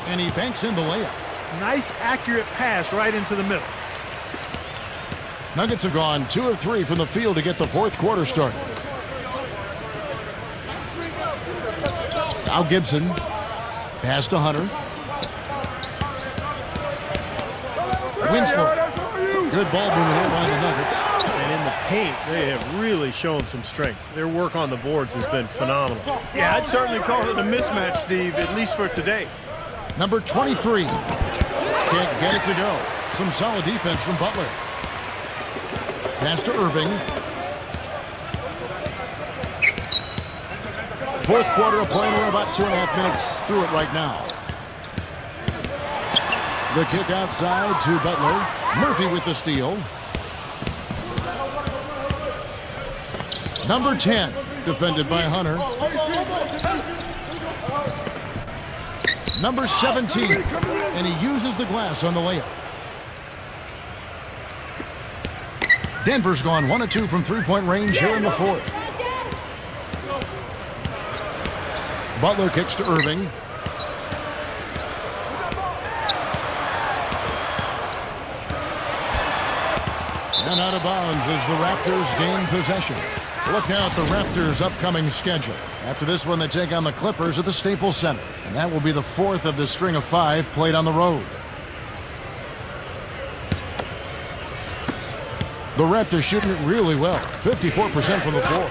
And he banks in the layup. Nice, accurate pass right into the middle. Nuggets have gone 2 of 3 from the field to get the fourth quarter started. Now Gibson. Pass to Hunter. Winslow. Good ball movement here by the Nuggets. And in the paint, they have really shown some strength. Their work on the boards has been phenomenal. Yeah, I'd certainly call it a mismatch, Steve, at least for today. Number 23. Can't get it to go. Some solid defense from Butler. Pass to Irving. Fourth quarter of play. We're about 2.5 minutes through it right now. The kick outside to Butler. Murphy with the steal. Number 10, defended by Hunter. Number 17, and he uses the glass on the layup. Denver's gone 1 of 2 from three-point range here in the fourth. Butler kicks to Irving. And out of bounds as the Raptors gain possession. Look now at the Raptors' upcoming schedule. After this one, they take on the Clippers at the Staples Center. And that will be the fourth of the string of 5 played on the road. The Raptors shooting it really well. 54% from the floor.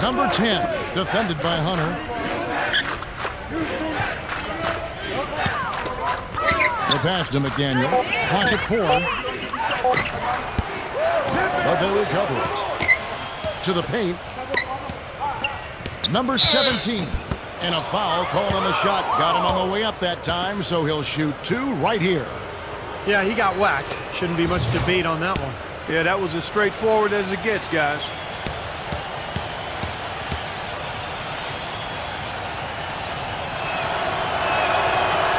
Number 10, defended by Hunter. They pass to McDaniel. Pocket 4. But they recover it. To the paint. Number 17. And a foul called on the shot. Got him on the way up that time, so he'll shoot 2 right here. Yeah, he got whacked. Shouldn't be much debate on that one. Yeah, that was as straightforward as it gets, guys.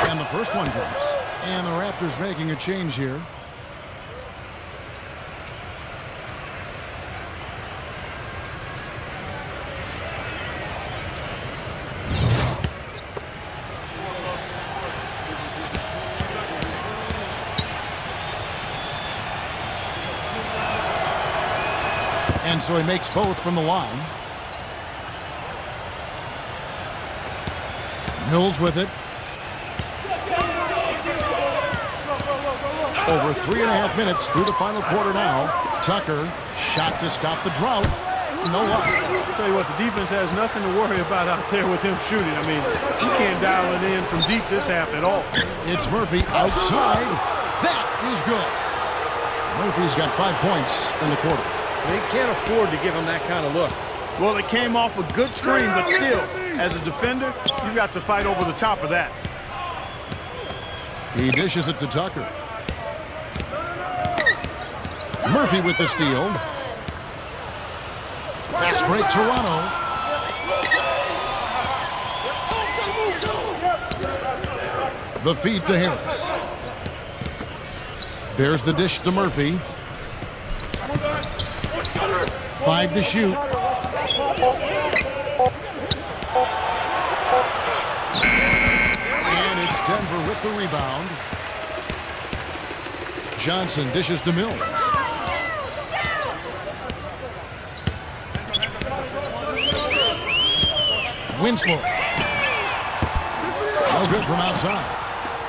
And the first one drops. And the Raptors making a change here. And so he makes both from the line. Mills with it. Over 3.5 minutes through the final quarter now. Tucker, shot to stop the drought. No luck. I'll tell you what, the defense has nothing to worry about out there with him shooting. I mean, he can't dial it in from deep this half at all. It's Murphy outside. That is good. Murphy's got 5 points in the quarter. They can't afford to give him that kind of look. Well, it came off a good screen, but still, as a defender, you got to fight over the top of that. He dishes it to Tucker. Murphy with the steal. Fast break, Toronto. The feed to Harris. There's the dish to Murphy. 5 to shoot. And it's Denver with the rebound. Johnson dishes to Mills. Winslow. No good from outside.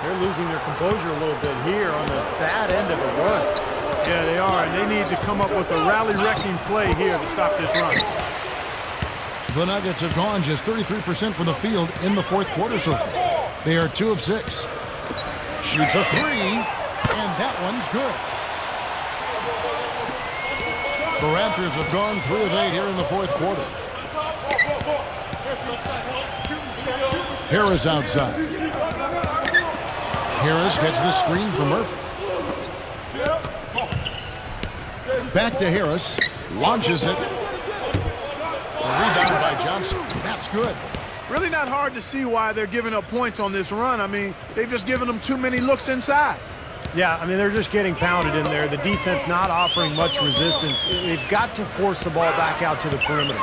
They're losing their composure a little bit here on the bad end of a run. Yeah, they are, and they need to come up with a rally-wrecking play here to stop this run. The Nuggets have gone just 33% from the field in the fourth quarter so far. They are 2 of 6. Shoots a 3, and that one's good. The Raptors have gone 3 of 8 here in the fourth quarter. Harris outside. Harris gets the screen from Murphy. Back to Harris. Launches it. A rebound by Johnson. That's good. Really not hard to see why they're giving up points on this run. I mean, they've just given them too many looks inside. Yeah, I mean, they're just getting pounded in there. The defense not offering much resistance. They've got to force the ball back out to the perimeter.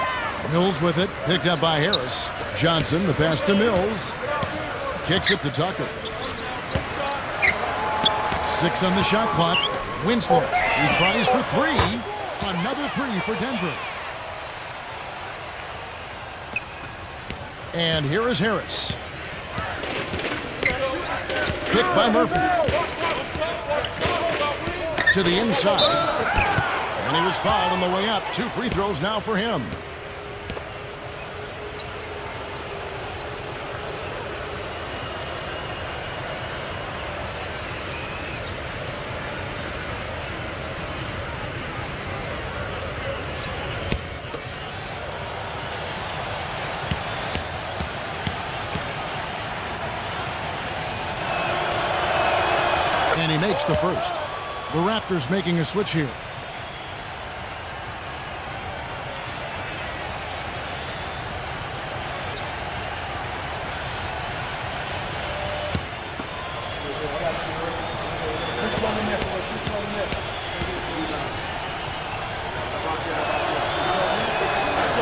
Mills with it. Picked up by Harris. Johnson, the pass to Mills. Kicks it to Tucker. 6 on the shot clock. Winslow. He tries for 3. Another 3 for Denver. And here is Harris. Picked by Murphy. To the inside. And he was fouled on the way up. 2 free throws now for him. And he makes the first. The Raptors making a switch here.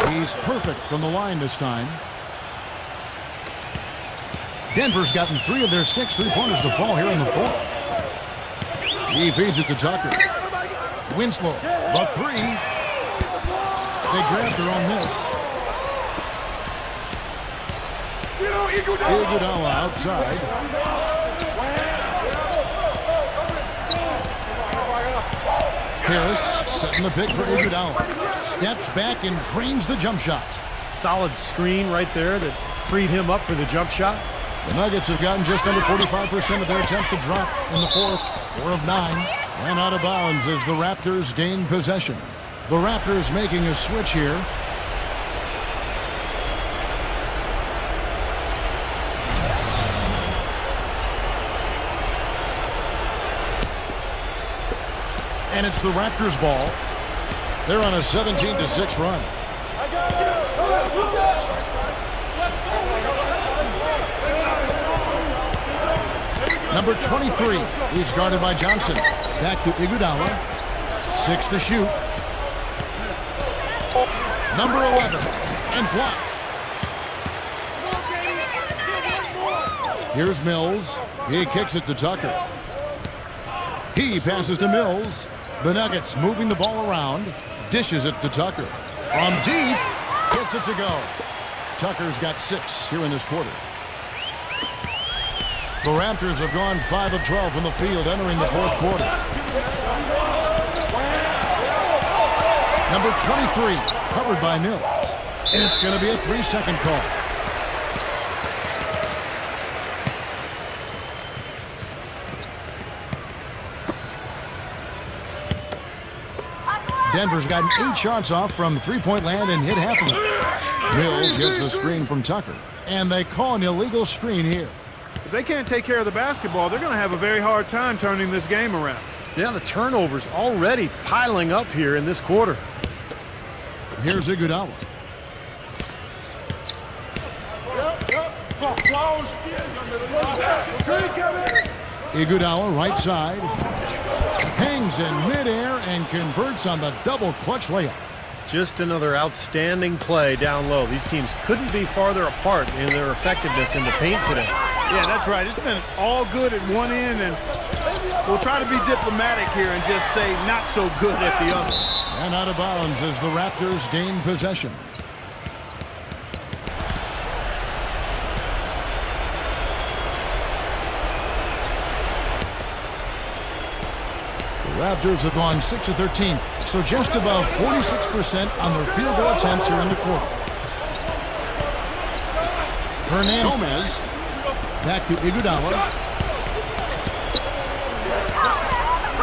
He's perfect from the line this time. Denver's gotten 3 of their 6 3-pointers to fall here in the fourth. He feeds it to Tucker. Winslow, the 3. They grab their own miss. Iguodala outside. Harris setting the pick for Iguodala. Steps back and drains the jump shot. Solid screen right there that freed him up for the jump shot. The Nuggets have gotten just under 45% of their attempts to drop in the fourth. 4 of 9. And out of bounds as the Raptors gain possession. The Raptors making a switch here. And it's the Raptors ball. They're on a 17-6 run. Number 23 is guarded by Johnson. Back to Iguodala. 6 to shoot. Number 11 and blocked. Here's Mills. He kicks it to Tucker. He passes to Mills. The Nuggets moving the ball around. Dishes it to Tucker. From deep, gets it to go. Tucker's got 6 here in this quarter. The Raptors have gone 5 of 12 from the field entering the fourth quarter. Number 23, covered by Mills. And it's going to be a 3-second call. Denver's gotten 8 shots off from three-point land and hit half of them. Mills gets the screen from Tucker. And they call an illegal screen here. If they can't take care of the basketball, they're going to have a very hard time turning this game around. Yeah, the turnovers already piling up here in this quarter. Here's Iguodala. Iguodala right side. Hangs in midair and converts on the double clutch layup. Just another outstanding play down low. These teams couldn't be farther apart in their effectiveness in the paint today. Yeah, that's right. It's been all good at one end, and we'll try to be diplomatic here and just say not so good at the other. And out of bounds as the Raptors gain possession. The Raptors have gone 6 of 13, so just above 46% on their field goal attempts here in the quarter. Hernandez. Back to Iguodala.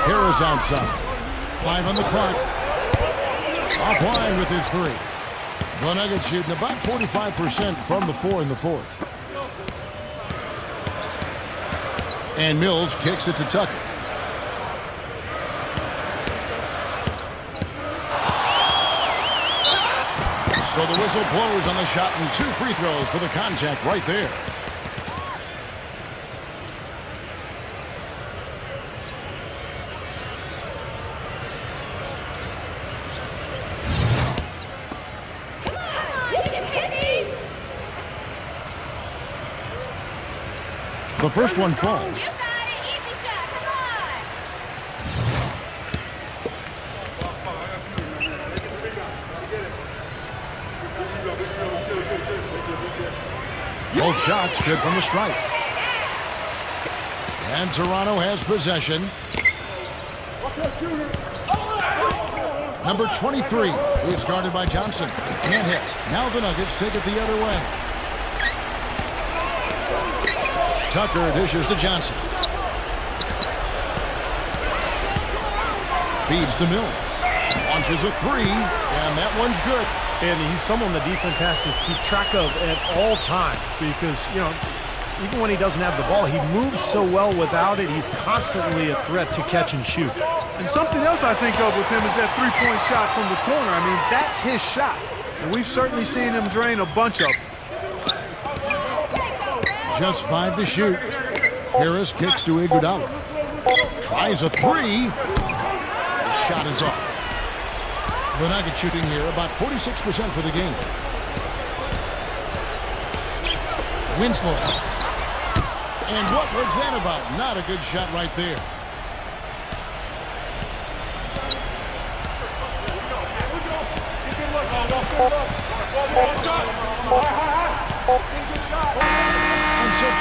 Harris outside. 5 on the clock. Offline with his 3. The Nuggets shooting about 45% from the 4 in the fourth. And Mills kicks it to Tucker. So the whistle blows on the shot and 2 free throws for the contact right there. The first one falls. You got it. Easy shot. Come on. Both shots good from the stripe. And Toronto has possession. Number 23 is guarded by Johnson. Can't hit. Now the Nuggets take it the other way. Tucker dishes to Johnson. Feeds to Mills. Launches a 3, and that one's good. And he's someone the defense has to keep track of at all times because, you know, even when he doesn't have the ball, he moves so well without it. He's constantly a threat to catch and shoot. And something else I think of with him is that three-point shot from the corner. I mean, that's his shot. And we've certainly seen him drain a bunch of them. Just 5 to shoot. Harris kicks to Iguodala. Tries a 3. The shot is off. The Nuggets shooting here about 46% for the game. Winslow. And what was that about? Not a good shot right there.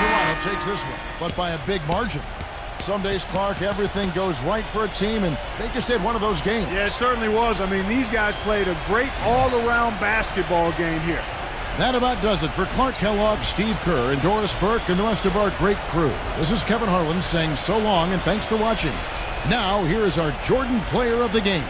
Toronto takes this one, but by a big margin. Some days, Clark, everything goes right for a team, and they just had one of those games. Yeah, it certainly was. I mean, these guys played a great all-around basketball game here. That about does it for Clark Kellogg, Steve Kerr, and Doris Burke, and the rest of our great crew. This is Kevin Harlan saying so long, and thanks for watching. Now, here is our Jordan Player of the Game.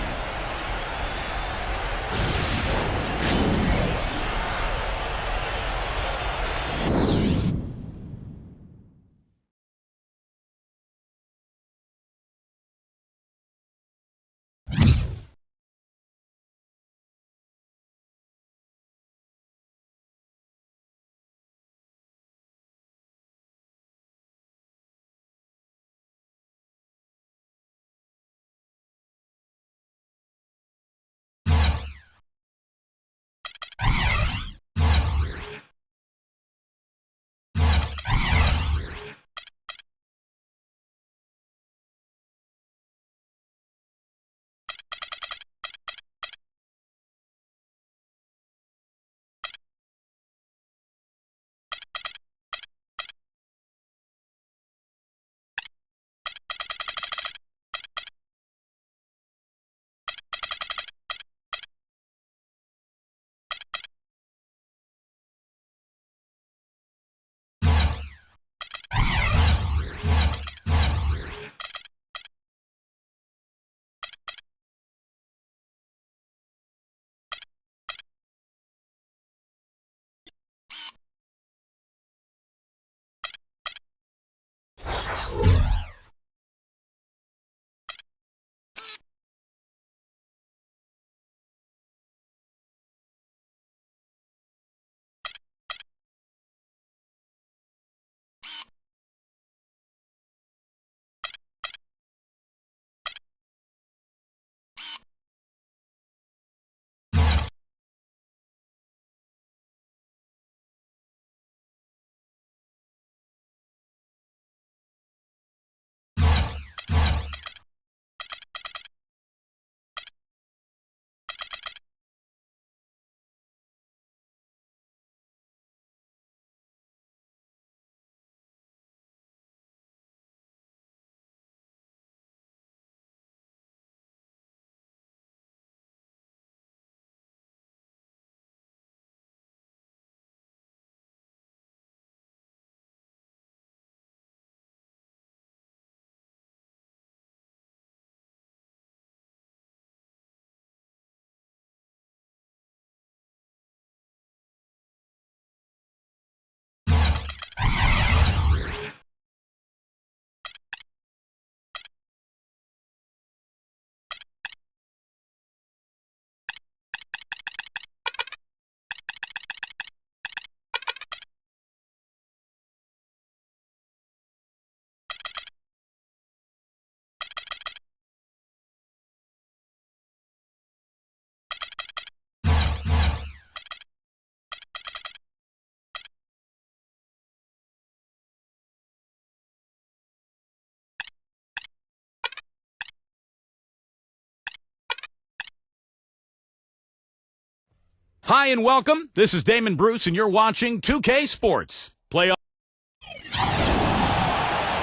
Hi and welcome. This is Damon Bruce, and you're watching 2K Sports. Playoff.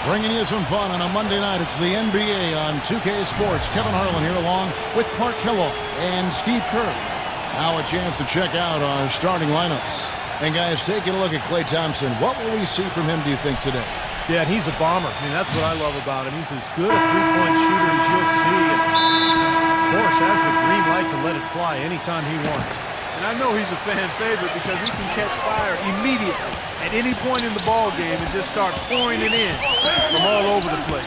Bringing you some fun on a Monday night. It's the NBA on 2K Sports. Kevin Harlan here along with Clark Kellogg and Steve Kerr. Now a chance to check out our starting lineups. And guys, taking a look at Klay Thompson. What will we see from him, do you think, today? Yeah, and he's a bomber. I mean, that's what I love about him. He's as good a three-point shooter as you'll see. And, of course, has the green light to let it fly anytime he wants. And I know he's a fan favorite because he can catch fire immediately at any point in the ball game and just start pouring it in from all over the place.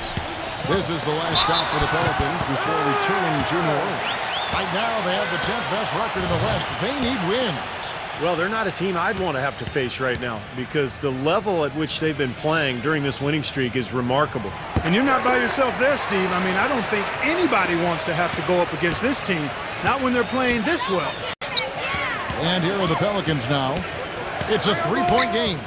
This is the last stop for the Pelicans before returning to New Orleans. Right now, they have the 10th best record in the West. They need wins. Well, they're not a team I'd want to have to face right now because the level at which they've been playing during this winning streak is remarkable. And you're not by yourself there, Steve. I mean, I don't think anybody wants to have to go up against this team, not when they're playing this well. And here are the Pelicans now. It's a three-point game.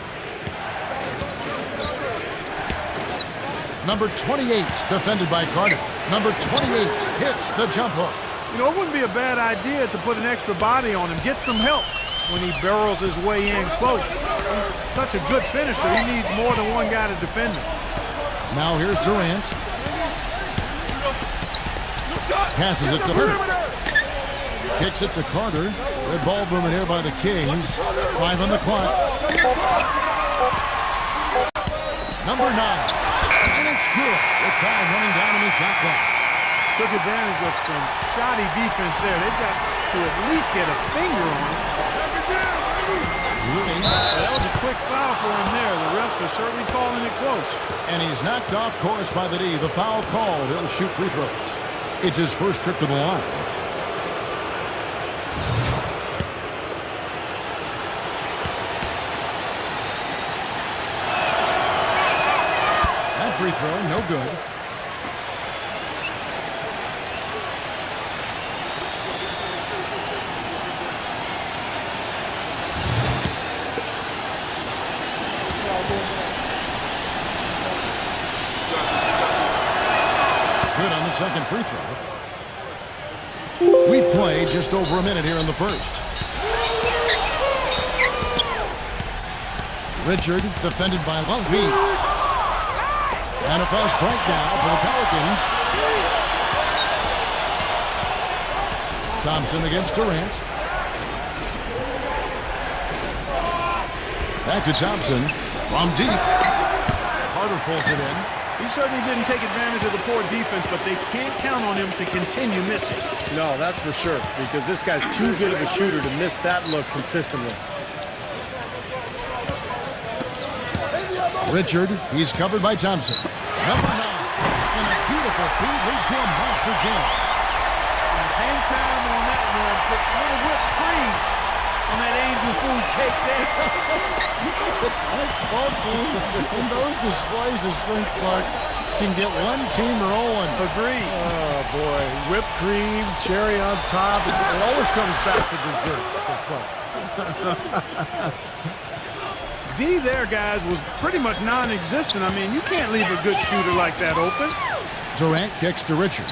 Number 28, defended by Carter. Number 28 hits the jump hook. You know, it wouldn't be a bad idea to put an extra body on him, get some help when he barrels his way in close. He's such a good finisher. He needs more than one guy to defend him. Now here's Durant. Passes it to Hurt. Kicks it to Carter. Red ball movement here by the Kings. 5 on the clock. Number 9. And it's good. With time running down in the shot clock. Took advantage of some shoddy defense there. They've got to at least get a finger on it. That was a quick foul for him there. The refs are certainly calling it close. And he's knocked off course by the D. The foul called. He'll shoot free throws. It's his first trip to the line. That free throw, no good. Good on the second free throw. We played just over a minute here in the first. Richard defended by Lovey. And a fast break now for the Pelicans. Thompson against Durant. Back to Thompson from deep. Carter pulls it in. He certainly didn't take advantage of the poor defense, but they can't count on him to continue missing. No, that's for sure, because this guy's too good of a shooter to miss that look consistently. Richard, he's covered by Thompson. Number 9. And a beautiful feed leads to a monster jam. Hang time on that one. Puts a little whipped cream on that angel food cake there. It's a tight ball game, and those displays of strength, Clark, can get one team rolling. Agreed. Oh, boy. Whipped cream, cherry on top. It always comes back to dessert. D there, guys, was pretty much non-existent. I mean, you can't leave a good shooter like that open. Durant kicks to Richard.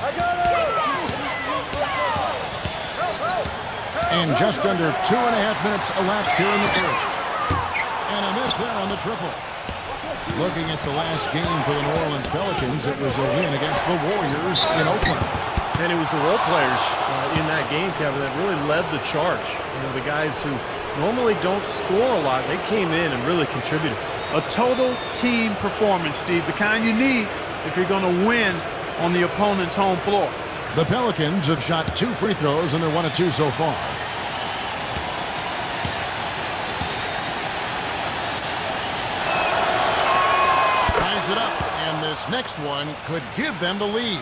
And just under 2.5 minutes elapsed here in the first. And a miss there on the triple. Looking at the last game for the New Orleans Pelicans, it was a win against the Warriors in Oakland. And it was the role players in that game, Kevin, that really led the charge. You know, the guys who normally don't score a lot, they came in and really contributed. A total team performance, Steve, the kind you need if you're going to win on the opponent's home floor. The Pelicans have shot 2 free throws, and they're 1 of 2 so far. Ties it up, and this next one could give them the lead.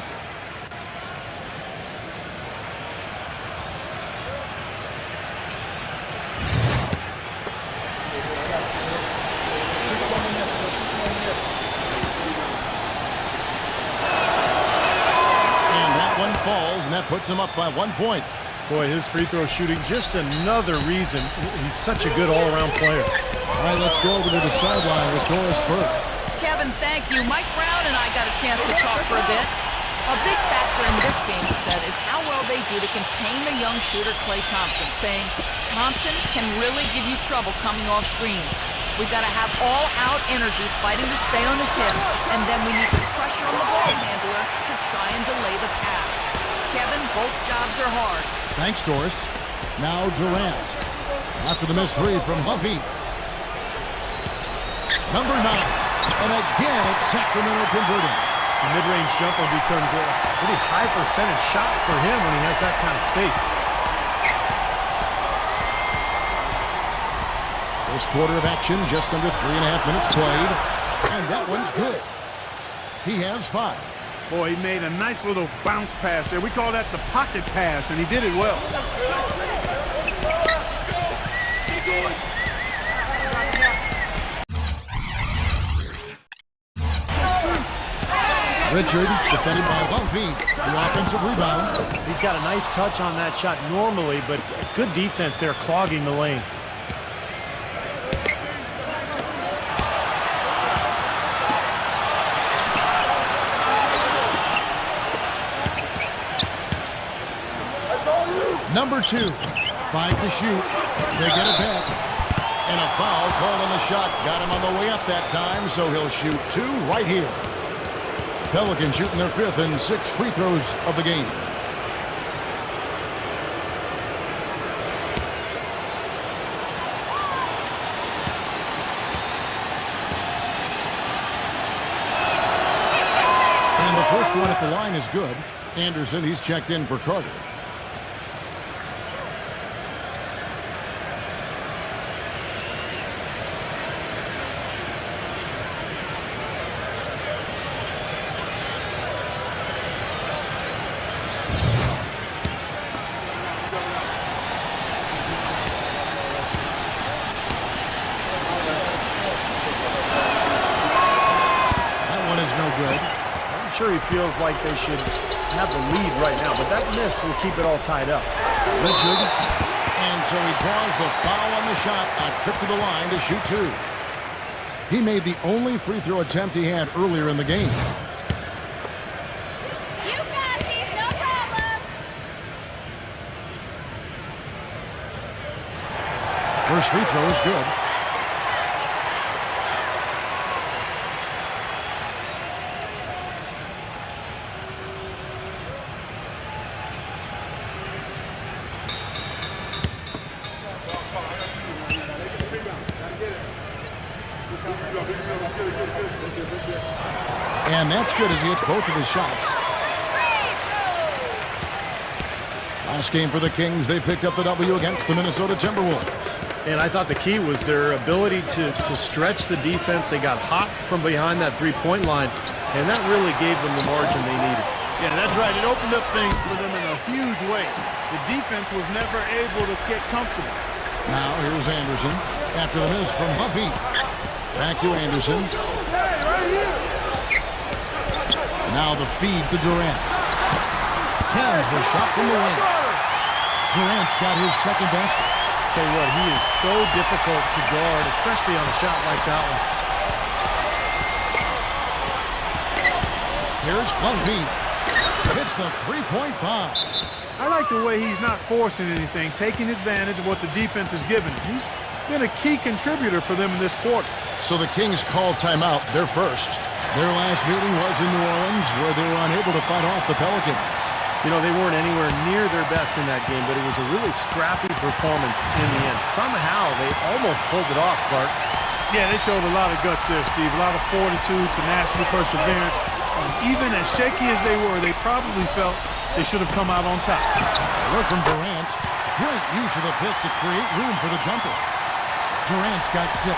Falls, and that puts him up by 1 point. Boy, his free throw shooting, just another reason he's such a good all-around player. All right, let's go over to the sideline with Doris Burke. Kevin, thank you. Mike Brown and I got a chance to talk for a bit. A big factor in this game, he said, is how well they do to contain the young shooter Klay Thompson, saying Thompson can really give you trouble coming off screens. We've got to have all-out energy fighting to stay on his hip, and then we need to pressure on the ball handler to try and delay the pass. Kevin, both jobs are hard. Thanks, Doris. Now Durant. After the missed 3 from Huffy. Number 9. And again, it's Sacramento converting. The mid-range jumper becomes a pretty high percentage shot for him when he has that kind of space. First quarter of action, just under 3.5 minutes played. And that one's good. He has 5. Boy, he made a nice little bounce pass there. We call that the pocket pass, and he did it well. Richard, defended by Buffy, the offensive rebound. He's got a nice touch on that shot normally, but good defense there clogging the lane. Number 2, 5 to shoot. They get it back. And a foul called on the shot. Got him on the way up that time, so he'll shoot 2 right here. Pelicans shooting their 5th and 6th free throws of the game. And the first one at the line is good. Anderson, he's checked in for Carter. I'm sure he feels like they should have the lead right now, but that miss will keep it all tied up. Richard. And so he draws the foul on the shot. A trip to the line to shoot 2. He made the only free throw attempt he had earlier in the game. You got these, no problem. First free throw is good. And that's good as he hits both of his shots. Last game for the Kings, they picked up the W against the Minnesota Timberwolves. And I thought the key was their ability to stretch the defense. They got hot from behind that three-point line, and that really gave them the margin they needed. Yeah, that's right. It opened up things for them in a huge way. The defense was never able to get comfortable. Now here's Anderson after the miss from Huffy. Back to Anderson. Now the feed to Durant. Cans the shot from the wing. Durant's got his second basket. Tell you what, he is so difficult to guard, especially on a shot like that one. Here's Huffy. Hits the three-point bomb. I like the way he's not forcing anything, taking advantage of what the defense is giving. He's been a key contributor for them in this quarter. So the Kings called timeout, their first. Their last meeting was in New Orleans, where they were unable to fight off the Pelicans. You know, they weren't anywhere near their best in that game, but it was a really scrappy performance in the end. Somehow, they almost pulled it off, Clark. Yeah, they showed a lot of guts there, Steve. A lot of fortitude, tenacity, perseverance. Even as shaky as they were, they probably felt they should have come out on top. Look from Durant. Great use of the pick to create room for the jumper. Durant's got 6.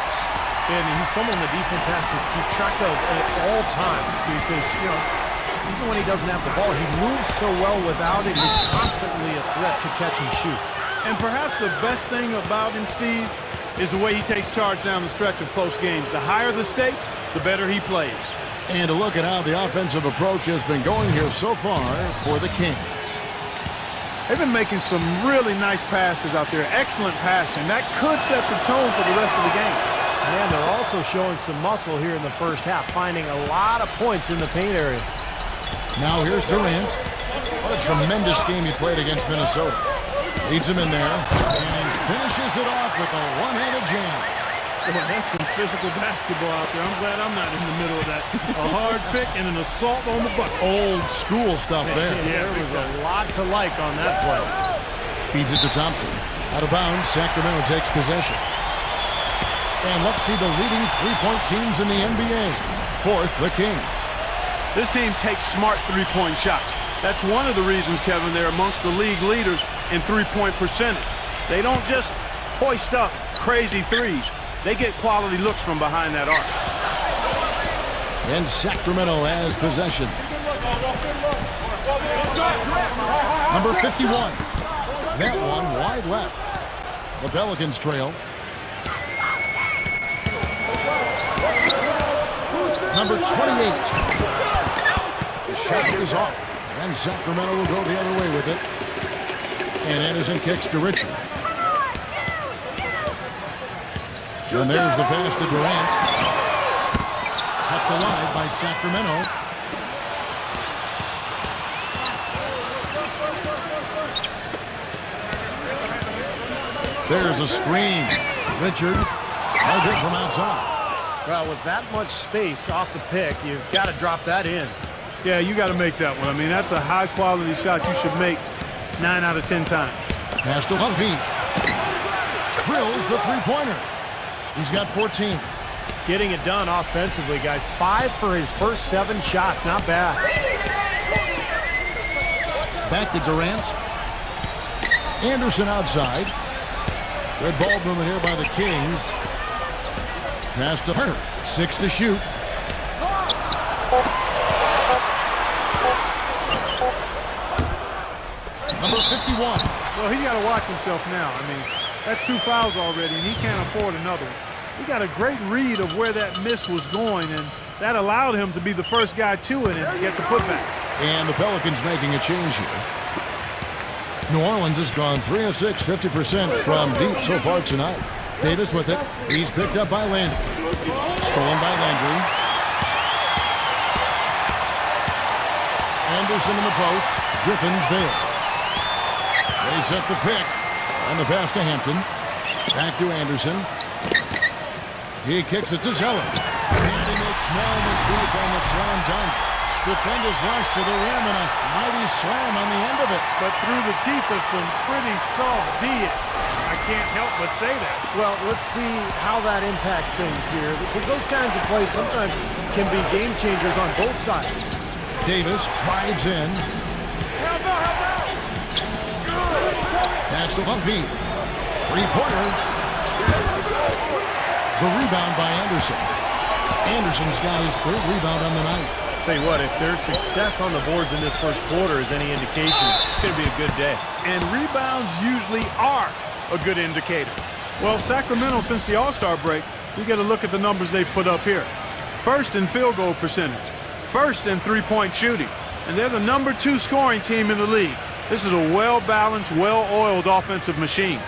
And he's someone the defense has to keep track of at all times because, you know, even when he doesn't have the ball, he moves so well without it. He's constantly a threat to catch and shoot. And perhaps the best thing about him, Steve, is the way he takes charge down the stretch of close games. The higher the stakes, the better he plays. And to look at how the offensive approach has been going here so far for the Kings. They've been making some really nice passes out there. Excellent passing. That could set the tone for the rest of the game. And they're also showing some muscle here in the first half, finding a lot of points in the paint area. Now here's Durant. What a tremendous game he played against Minnesota. Leads him in there and finishes it off with a one-handed jam. Boy, that's some physical basketball out there. I'm glad I'm not in the middle of that. A hard pick and an assault on the bucket. Old school stuff there. Yeah, there was a lot to like on that play. Feeds it to Thompson. Out of bounds, Sacramento takes possession. And let's see the leading three-point teams in the NBA. Fourth, the Kings. This team takes smart three-point shots. That's one of the reasons, Kevin, they're amongst the league leaders in three-point percentage. They don't just hoist up crazy threes. They get quality looks from behind that arc. And Sacramento has possession. Number 51. That one wide left. The Pelicans trail. Number 28. The shot is off. And Sacramento will go the other way with it. And Anderson kicks to Richard. And there's the pass to Durant. Kept alive by Sacramento. There's a screen. Richard No good from outside. Well, with that much space off the pick, you've got to drop that in. Yeah, you got to make that one. I mean, that's a high-quality shot you should make 9 out of 10 times. Pass to Humphrey. Drills the three-pointer. He's got 14. Getting it done offensively, guys. 5 for his first 7 shots. Not bad. Back to Durant. Anderson outside. Good ball movement here by the Kings. Pass to Hunter. 6 to shoot. Number 51. Well, he's got to watch himself now. I mean, that's 2 fouls already, and he can't afford another one. He got a great read of where that miss was going, and that allowed him to be the first guy to it and get the putback. And the Pelicans making a change here. New Orleans has gone 3 of 6, 50% from deep so far tonight. Davis with it. He's picked up by Landry. Stolen by Landry. Anderson in the post. Griffin's there. They set the pick. And the pass to Hampton. Back to Anderson. He kicks it to Zeller. And he makes no mistake on the slam dunk. Stupendous rush to the rim and a mighty slam on the end of it. But through the teeth of some pretty soft D. I can't help but say that. Well, let's see how that impacts things here, because those kinds of plays sometimes can be game changers on both sides. Davis drives in. Pass to Humphrey. Three-pointer. The rebound by Anderson. Anderson's got his 3rd rebound on the night. Tell you what, if their success on the boards in this first quarter is any indication, it's going to be a good day. And rebounds usually are a good indicator. Well, Sacramento, since the All-Star break, we get a look at the numbers they've put up here. 1st in field goal percentage, 1st in three-point shooting, and they're the number 2 scoring team in the league. This is a well-balanced, well-oiled offensive machine.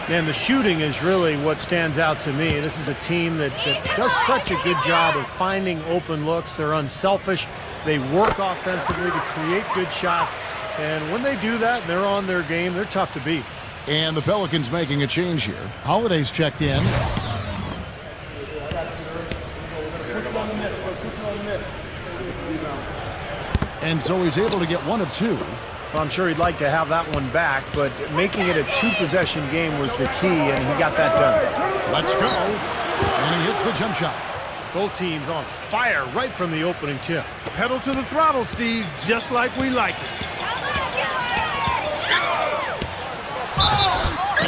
And the shooting is really what stands out to me. This is a team that does such a good job of finding open looks. They're unselfish. They work offensively to create good shots. And when they do that, they're on their game. They're tough to beat. And the Pelicans making a change here. Holiday's checked in. And so he's able to get 1 of 2. Well, I'm sure he'd like to have that one back, but making it a 2-possession game was the key, and he got that done. Let's go. And he hits the jump shot. Both teams on fire right from the opening tip. Pedal to the throttle, Steve, just like we like it.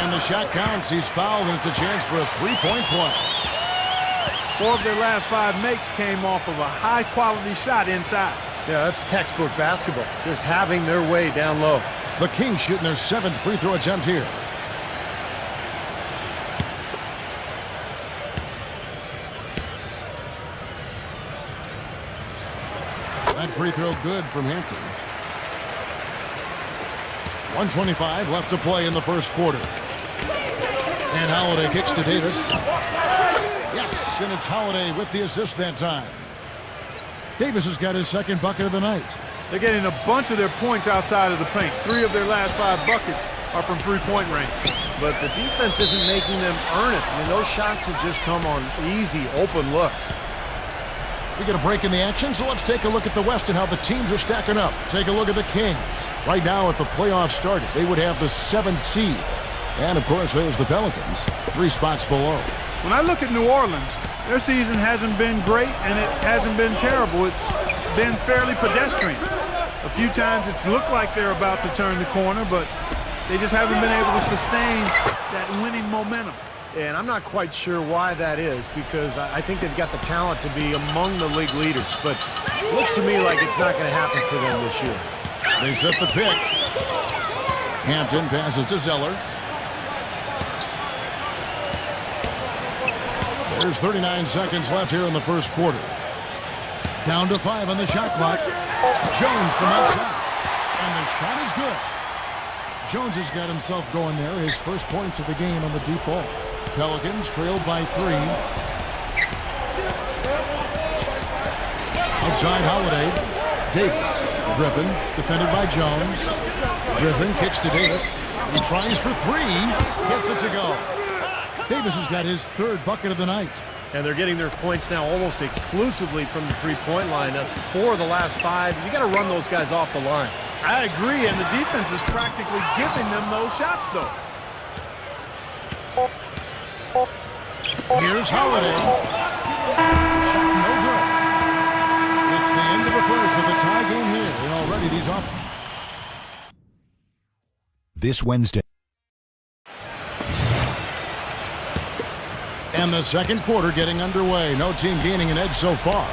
And the shot counts. He's fouled, and it's a chance for a 3-point play. 4 of their last 5 makes came off of a high-quality shot inside. Yeah, that's textbook basketball, just having their way down low. The Kings shooting their 7th free throw attempt here. That free throw good from Hampton. 1:25 left to play in the first quarter. And Holiday kicks to Davis. Yes, and it's Holiday with the assist that time. Davis has got his 2nd bucket of the night. They're getting a bunch of their points outside of the paint. 3 of their last 5 buckets are from three-point range. But the defense isn't making them earn it. I mean, those shots have just come on easy, open looks. We get a break in the action, so let's take a look at the West and how the teams are stacking up. Take a look at the Kings. Right now, if the playoffs started, they would have the 7th seed. And, of course, there's the Pelicans, 3 spots below. When I look at New Orleans, their season hasn't been great, and it hasn't been terrible. It's been fairly pedestrian. A few times it's looked like they're about to turn the corner, but they just haven't been able to sustain that winning momentum. And I'm not quite sure why that is, because I think they've got the talent to be among the league leaders. But it looks to me like it's not going to happen for them this year. They set the pick. Hampton passes to Zeller. There's 39 seconds left here in the first quarter. Down to 5 on the shot clock. Jones from outside. And the shot is good. Jones has got himself going there. His first points of the game on the deep ball. Pelicans trailed by 3. Outside Holiday. Davis. Griffin defended by Jones. Griffin kicks to Davis. He tries for 3. Gets it to go. Davis has got his third bucket of the night. And they're getting their points now almost exclusively from the three-point line. That's 4 of the last 5. You got to run those guys off the line. I agree, and the defense is practically giving them those shots, though. Here's Holiday. No good. It's the end of the first with a tie game here. And already these off. This Wednesday. And the second quarter getting underway. No team gaining an edge so far.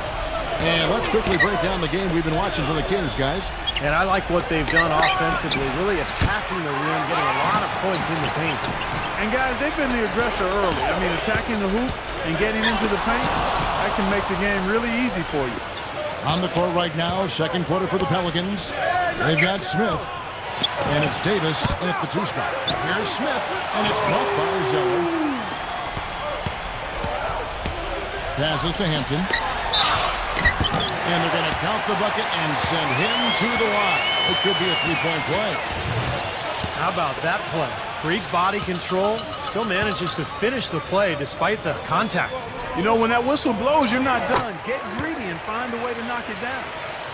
And let's quickly break down the game we've been watching for the Kings, guys. And I like what they've done offensively, really attacking the rim, getting a lot of points in the paint. And, guys, they've been the aggressor early. I mean, attacking the hoop and getting into the paint, that can make the game really easy for you. On the court right now, second quarter for the Pelicans. They've got Smith. And it's Davis at the 2 spot. Here's Smith, and it's blocked by Zeller. Passes to Hampton. And they're going to count the bucket and send him to the line. It could be a three-point play. How about that play? Great body control. Still manages to finish the play despite the contact. You know, when that whistle blows, you're not done. Get greedy and find a way to knock it down.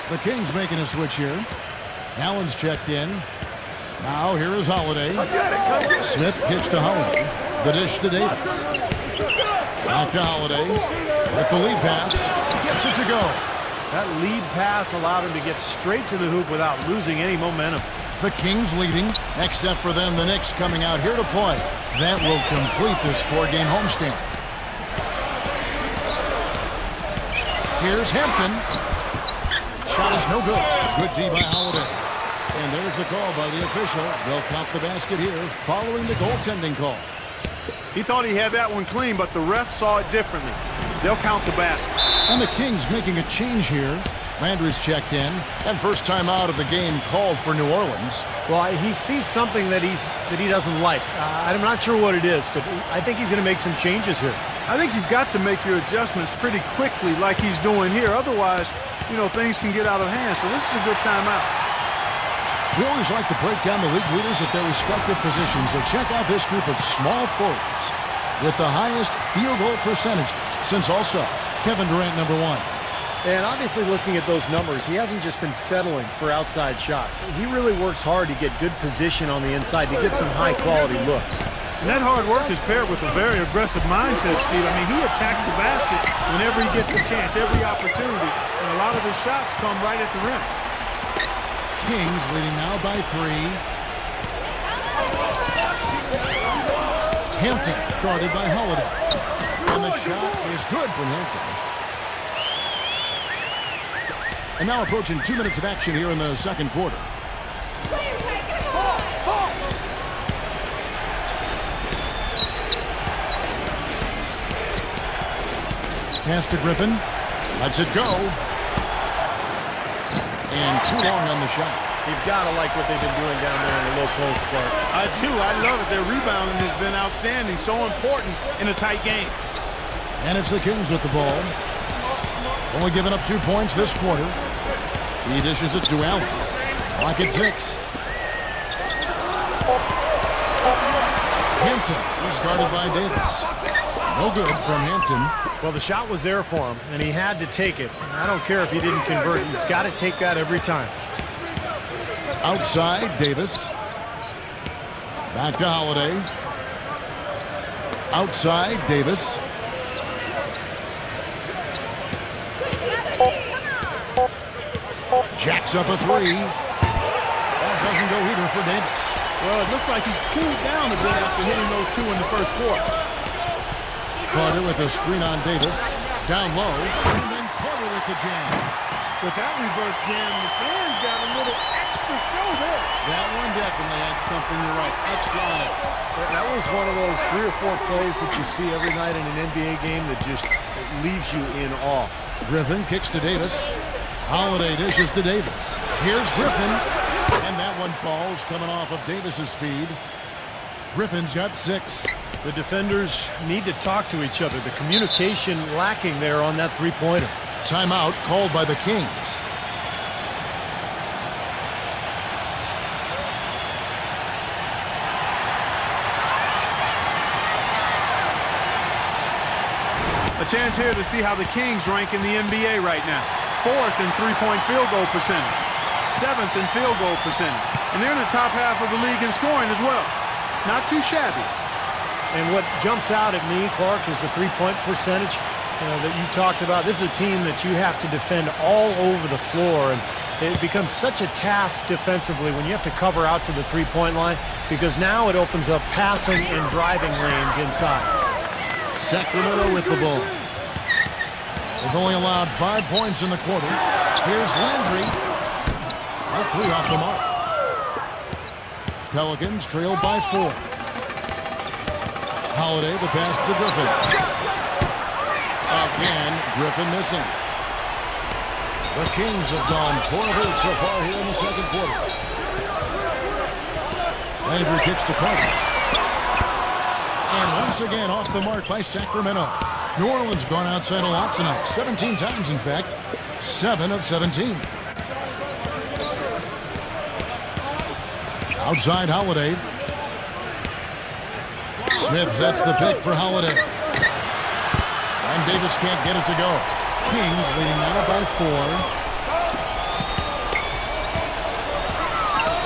The Kings making a switch here. Allen's checked in. Now here is Holiday. Smith kicks to Holiday. The dish to Davis. Back to Holiday. With the lead pass. Gets it to go. That lead pass allowed him to get straight to the hoop without losing any momentum. The Kings leading. Next up for them, the Knicks coming out here to play. That will complete this 4-game homestand. Here's Hampton. Shot is no good. Good D by Holiday. And there's the call by the official. They'll count the basket here following the goaltending call. He thought he had that one clean, but the ref saw it differently. They'll count the basket. And the Kings making a change here. Landry's checked in. And first time out of the game called for New Orleans. Well, he sees something that he doesn't like. I'm not sure what it is, but I think he's going to make some changes here. I think you've got to make your adjustments pretty quickly like he's doing here. Otherwise, you know, things can get out of hand. So this is a good timeout. We always like to break down the league leaders at their respective positions, so check out this group of small forwards with the highest field goal percentages since All-Star. Kevin Durant, number 1. And obviously looking at those numbers, he hasn't just been settling for outside shots. He really works hard to get good position on the inside to get some high-quality looks. And that hard work is paired with a very aggressive mindset, Steve. I mean, he attacks the basket whenever he gets the chance, every opportunity, and a lot of his shots come right at the rim. Kings leading now by 3. Hampton guarded by Holiday. And the shot is good from Hampton. And now approaching 2 minutes of action here in the second quarter. Pass to Griffin. Lets it go. And too long on the shot. You've got to like what they've been doing down there in the low post, Clark. I do. I love it. Their rebounding has been outstanding. So important in a tight game. And it's the Kings with the ball. Only giving up 2 points this quarter. He dishes it to Allen. Lock at 6. Hampton. He's guarded by Davis. No good from Hampton. Well, the shot was there for him, and he had to take it. I don't care if he didn't convert. He's got to take that every time. Outside, Davis. Back to Holiday. Outside, Davis. Jacks up a 3. That doesn't go either for Davis. Well, it looks like he's cooled down a bit after hitting those 2 in the first quarter. Carter with a screen on Davis. Down low. And then Carter with the jam. With that reverse jam, the fans got a little extra show there. That one definitely had something, you're right, extra on it. That was one of those 3 or 4 plays that you see every night in an NBA game that just leaves you in awe. Griffin kicks to Davis. Holiday dishes to Davis. Here's Griffin. And that one falls coming off of Davis's feed. Griffin's got 6. The defenders need to talk to each other. The communication lacking there on that three-pointer. Timeout called by the Kings. chance here to see how the Kings rank in the NBA right now. 4th in three-point field goal percentage. 7th in field goal percentage. And they're in the top half of the league in scoring as well. Not too shabby. And what jumps out at me, Clark, is the three-point percentage that you talked about. This is a team that you have to defend all over the floor, and it becomes such a task defensively when you have to cover out to the three-point line, because now it opens up passing and driving lanes inside. Sacramento with the ball. They've only allowed 5 points in the quarter. Here's Landry. All 3 off the mark. Pelicans trailed by 4. Holiday, the pass to Griffin. Again, Griffin missing. The Kings have gone 4 of 8 so far here in the second quarter. Landry kicks to Carter. And once again off the mark by Sacramento. New Orleans gone outside a lot tonight. 17 times, in fact. 7 of 17. Outside Holiday. Smith sets the pick for Holiday. And Davis can't get it to go. Kings leading now by 4.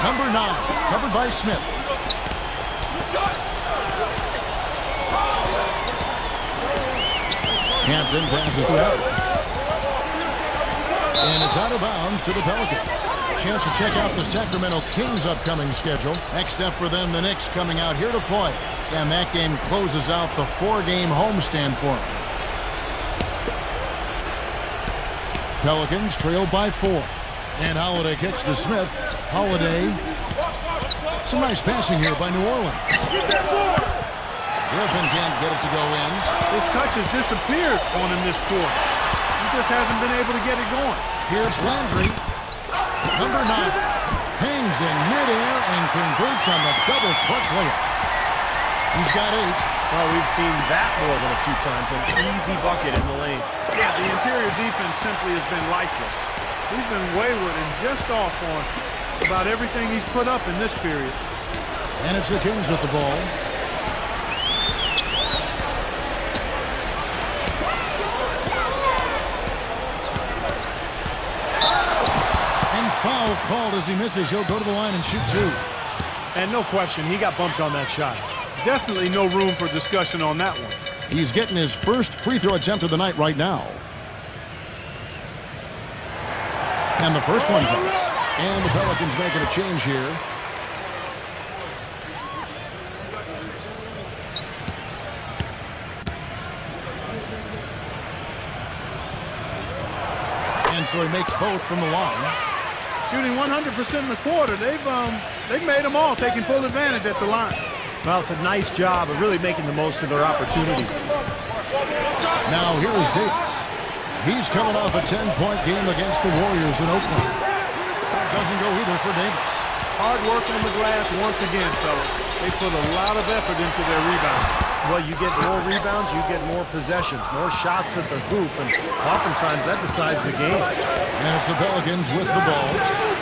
Number 9, covered by Smith. Hampton passes to Allen. And it's out of bounds to the Pelicans. Chance to check out the Sacramento Kings' upcoming schedule. Next up for them, the Knicks coming out here to play. And that game closes out the 4-game homestand for them. Pelicans trailed by 4. And Holiday kicks to Smith. Holiday. Some nice passing here by New Orleans. Griffin can't get it to go in. His touch has disappeared on him this quarter. He just hasn't been able to get it going. Here's Landry. Number 9. Hangs in midair and converts on the double clutch layup. He's got 8. Well, we've seen that more than a few times. An easy bucket in the lane. Yeah, the interior defense simply has been lifeless. He's been wayward and just off on about everything he's put up in this period. And it's the Kings with the ball. And foul called as he misses. He'll go to the line and shoot 2. And no question, he got bumped on that shot. Definitely no room for discussion on that one. He's getting his first free throw attempt of the night right now. And the first one drops. And the Pelicans making a change here. And so he makes both from the line. Shooting 100% in the quarter. They've made them all, taking full advantage at the line. Well, it's a nice job of really making the most of their opportunities. Now here is Davis. He's coming off a 10-point game against the Warriors in Oakland. That doesn't go either for Davis. Hard work on the glass once again, fellas. They put a lot of effort into their rebound. Well, you get more rebounds, you get more possessions, more shots at the hoop, and oftentimes that decides the game. And it's the Pelicans with the ball,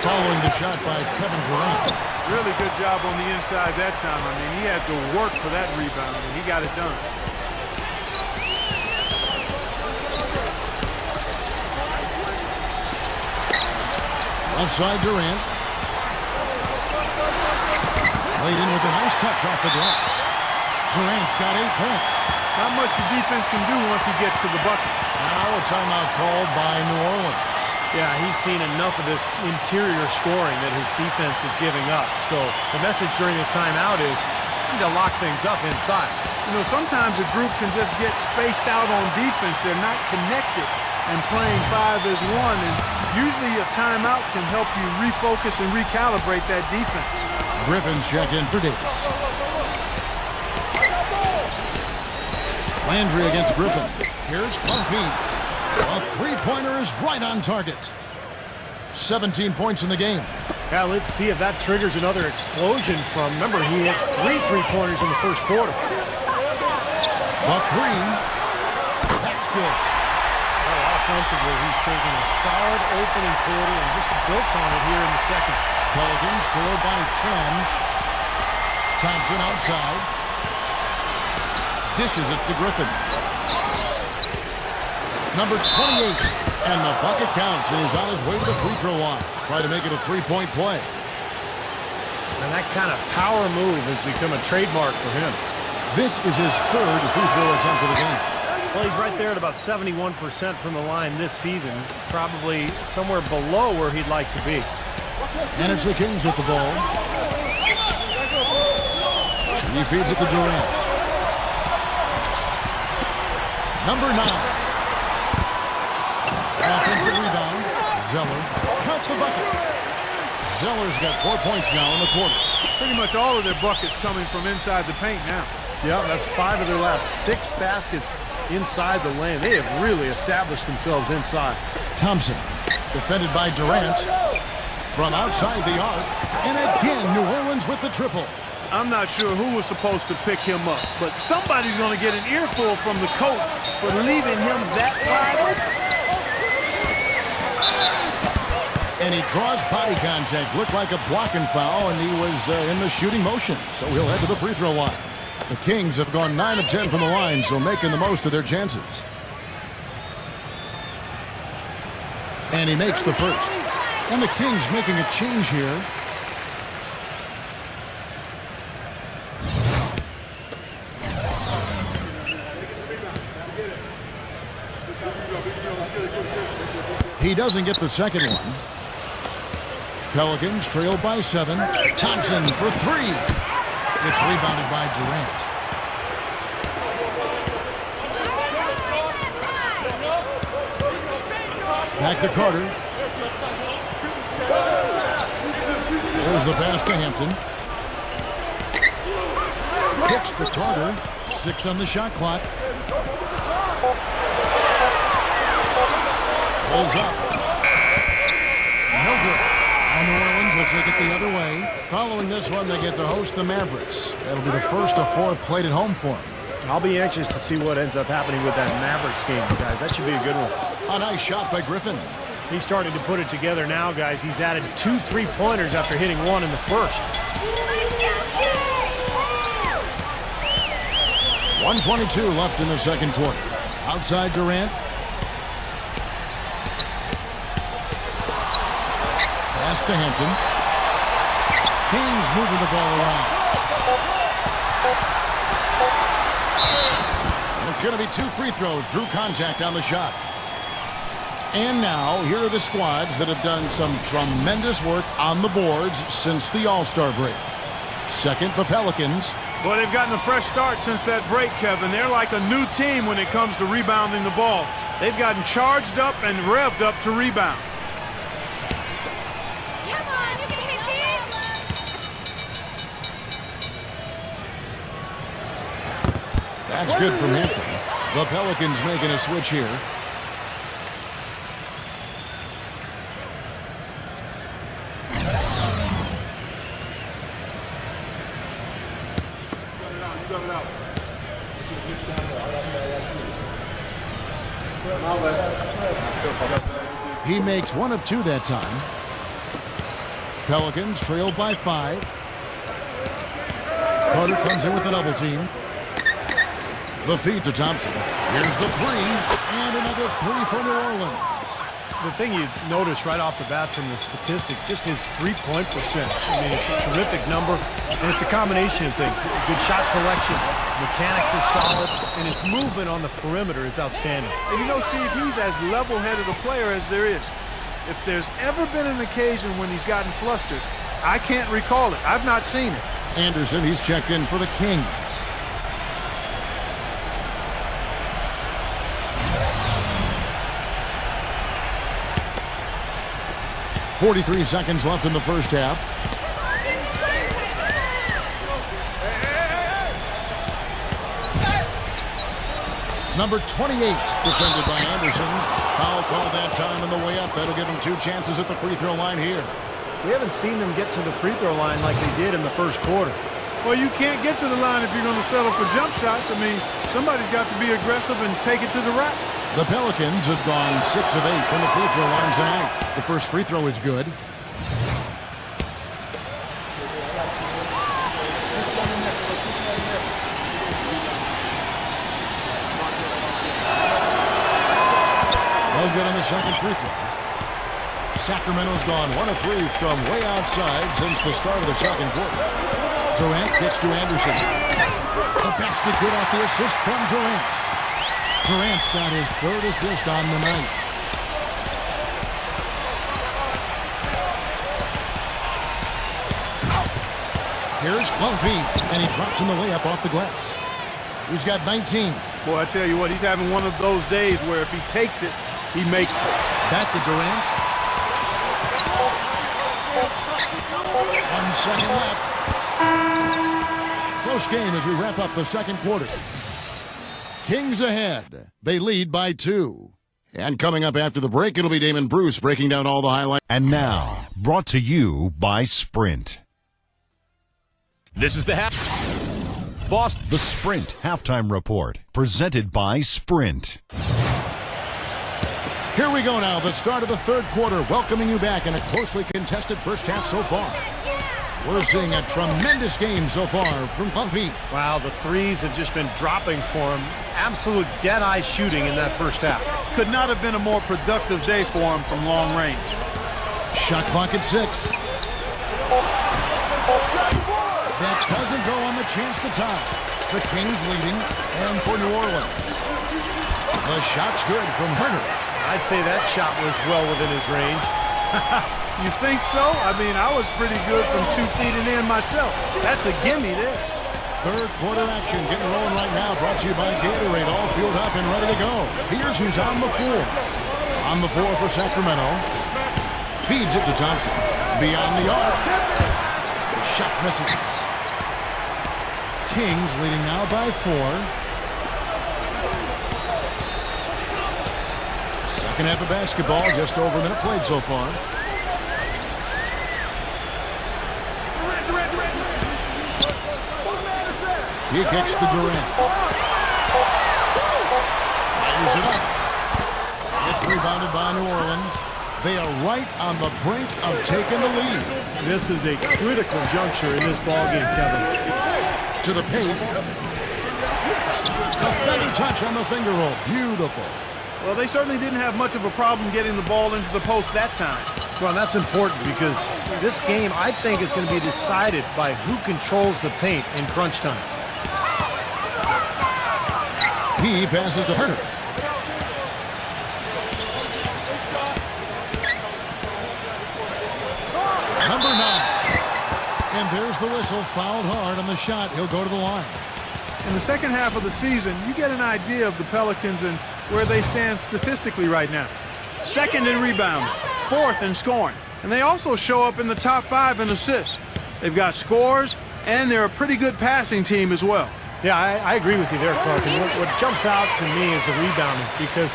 following the shot by Kevin Durant. Really good job on the inside that time. I mean, he had to work for that rebound, and he got it done. Outside Durant. Laid in with a nice touch off the glass. Durant's got 8 points. Not much the defense can do once he gets to the bucket. Now a timeout called by New Orleans. Yeah, he's seen enough of this interior scoring that his defense is giving up. So the message during this timeout is to lock things up inside. You know, sometimes a group can just get spaced out on defense. They're not connected and playing 5 as 1. And usually a timeout can help you refocus and recalibrate that defense. Griffin's check in for Davis. Landry against Griffin. Here's Pumpy. A three-pointer is right on target. 17 points in the game. Yeah, let's see if that triggers another explosion from. Remember, he hit 3 three-pointers in the first quarter. The 3. That's good. Well, offensively, he's taken a solid opening quarter and just built on it here in the second. Pelicans trail by 10. Thompson outside. Dishes it to Griffin. Number 28. And the bucket counts, and he's on his way to the free throw line. Try to make it a three-point play. And that kind of power move has become a trademark for him. This is his third free throw attempt of the game. Well, he's right there at about 71% from the line this season. Probably somewhere below where he'd like to be. And it's the Kings with the ball. He feeds it to Durant. Number 9. Offensive rebound. Zeller. Count the bucket. Zeller's got 4 points now in the quarter. Pretty much all of their buckets coming from inside the paint now. Yeah, that's 5 of their last 6 baskets inside the lane. They have really established themselves inside. Thompson, defended by Durant. From outside the arc. And again, New Orleans with the triple. I'm not sure who was supposed to pick him up, but somebody's going to get an earful from the coach for leaving him that wide open. And he draws body contact. Looked like a blocking foul, and he was in the shooting motion. So he'll head to the free throw line. The Kings have gone 9 of 10 from the line, so making the most of their chances. And he makes the first. And the Kings making a change here. He doesn't get the second one. Pelicans trail by 7. Thompson for 3. It's rebounded by Durant. Back to Carter. There's the pass to Hampton. Kicks to Carter. 6 on the shot clock. Pulls up. No good. Now New Orleans will take it the other way. Following this one, they get to host the Mavericks. That'll be the first of 4 played at home for them. I'll be anxious to see what ends up happening with that Mavericks game, guys. That should be a good one. A nice shot by Griffin. He's starting to put it together now, guys. He's added 2 3-pointers after hitting 1 in the first. 1:22 left in the second quarter. Outside Durant. Pass to Hampton. Kings moving the ball around. And it's going to be 2 free throws. Drew contact on the shot. And now, here are the squads that have done some tremendous work on the boards since the All-Star break. Second, the Pelicans. Boy, they've gotten a fresh start since that break, Kevin. They're like a new team when it comes to rebounding the ball. They've gotten charged up and revved up to rebound. Come on, you can hit this. That's good from Hampton. The Pelicans making a switch here. He makes 1 of 2 that time. Pelicans trail by 5. Carter comes in with a double team. The feed to Thompson. Here's the 3. And another 3 for New Orleans. The thing you notice right off the bat from the statistics, just his 3-point percentage. I mean, it's a terrific number, and it's a combination of things. Good shot selection, his mechanics are solid, and his movement on the perimeter is outstanding. And you know, Steve, he's as level-headed a player as there is. If there's ever been an occasion when he's gotten flustered, I can't recall it. I've not seen it. Anderson, he's checked in for the Kings. .43 seconds left in the first half. Number 28, defended by Anderson. Foul called that time on the way up. That'll give him 2 chances at the free throw line here. We haven't seen them get to the free throw line like they did in the first quarter. Well, you can't get to the line if you're going to settle for jump shots. I mean, somebody's got to be aggressive and take it to the rack. The Pelicans have gone 6 of 8 from the free throw line tonight. The first free throw is good. good on the second free throw. Sacramento's gone 1 of 3 from way outside since the start of the second quarter. Durant kicks to Anderson. The basket good off the assist from Durant. Durant's got his 3rd assist on the night. Here's Buffy, and he drops in the layup off the glass. He's got 19. Boy, I tell you what, he's having one of those days where if he takes it, he makes it. Back to Durant. 1 second left. Close game as we wrap up the second quarter. Kings ahead. They lead by 2. And coming up after the break, it'll be Damon Bruce breaking down all the highlights. And now, brought to you by Sprint. This is the Boston. The Sprint Halftime Report, presented by Sprint. Here we go now, the start of the third quarter, welcoming you back in a closely contested first half so far. We're seeing a tremendous game so far from Buffy. Wow, the threes have just been dropping for him. Absolute dead-eye shooting in that first half. Could not have been a more productive day for him from long range. Shot clock at 6. That doesn't go on the chance to tie. The Kings leading, and for New Orleans. The shot's good from Herter. I'd say that shot was well within his range. You think so? I mean, I was pretty good from 2 feet and in myself. That's a gimme there. Third quarter action getting rolling right now, brought to you by Gatorade, all fueled up and ready to go. Here's who's on the floor. On the floor for Sacramento. Feeds it to Thompson. Beyond the arc. The shot misses. Kings leading now by 4. Second half of basketball, just over a minute played so far. He kicks to Durant. Fires it up. It's rebounded by New Orleans. They are right on the brink of taking the lead. This is a critical juncture in this ballgame, Kevin. To the paint. A feather touch on the finger roll. Beautiful. Well, they certainly didn't have much of a problem getting the ball into the post that time. Well, that's important because this game, I think, is going to be decided by who controls the paint in crunch time. He passes to Herter. Number 9. And there's the whistle. Fouled hard on the shot. He'll go to the line. In the second half of the season, you get an idea of the Pelicans and where they stand statistically right now. Second in rebounding, 4th in scoring. And they also show up in the top 5 in assists. They've got scores, and they're a pretty good passing team as well. Yeah, I agree with you there, Clark. And what jumps out to me is the rebounding, because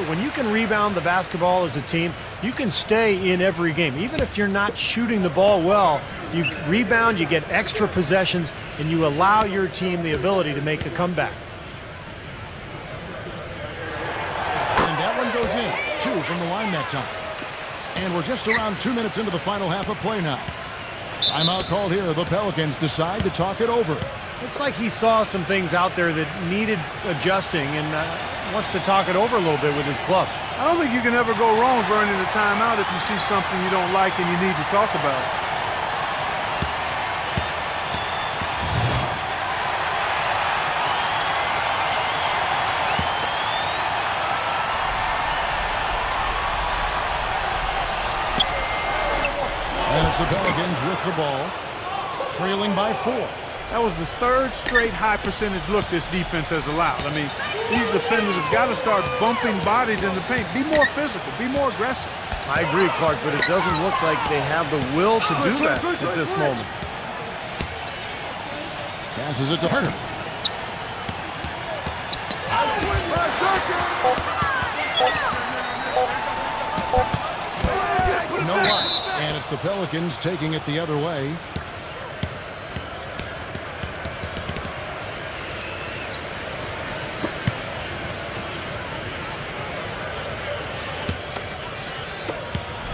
when you can rebound the basketball as a team, you can stay in every game. Even if you're not shooting the ball well, you rebound, you get extra possessions, and you allow your team the ability to make a comeback. And that one goes in. 2 from the line that time. And we're just around 2 minutes into the final half of play now. Timeout called here. The Pelicans decide to talk it over. Looks like he saw some things out there that needed adjusting and wants to talk it over a little bit with his club. I don't think you can ever go wrong burning a timeout if you see something you don't like and you need to talk about it. And it's the Pelicans with the ball, trailing by 4. That was the 3rd straight high percentage look this defense has allowed. I mean, these defenders have got to start bumping bodies in the paint. Be more physical. Be more aggressive. I agree, Clark, but it doesn't look like they have the will to do that at this moment. Passes it to Herter. No luck. And it's the Pelicans taking it the other way.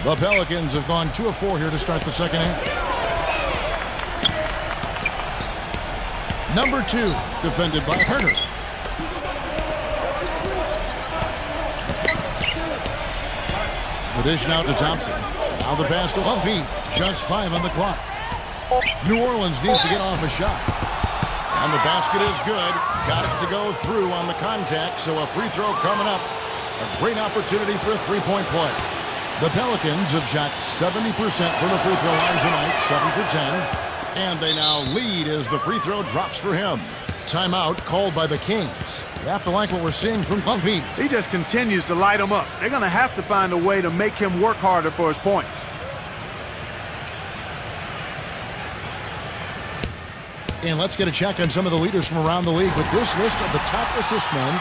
The Pelicans have gone 2 of 4 here to start the second half. Number 2, defended by Herter. The dish now to Thompson. Now the pass to Humphrey. Just 5 on the clock. New Orleans needs to get off a shot. And the basket is good. Got it to go through on the contact, so a free throw coming up. A great opportunity for a three-point play. The Pelicans have shot 70% from the free throw line tonight, 7 for 10. And they now lead as the free throw drops for him. Timeout called by the Kings. You have to like what we're seeing from Buffy. He just continues to light them up. They're going to have to find a way to make him work harder for his points. And let's get a check on some of the leaders from around the league with this list of the top assist men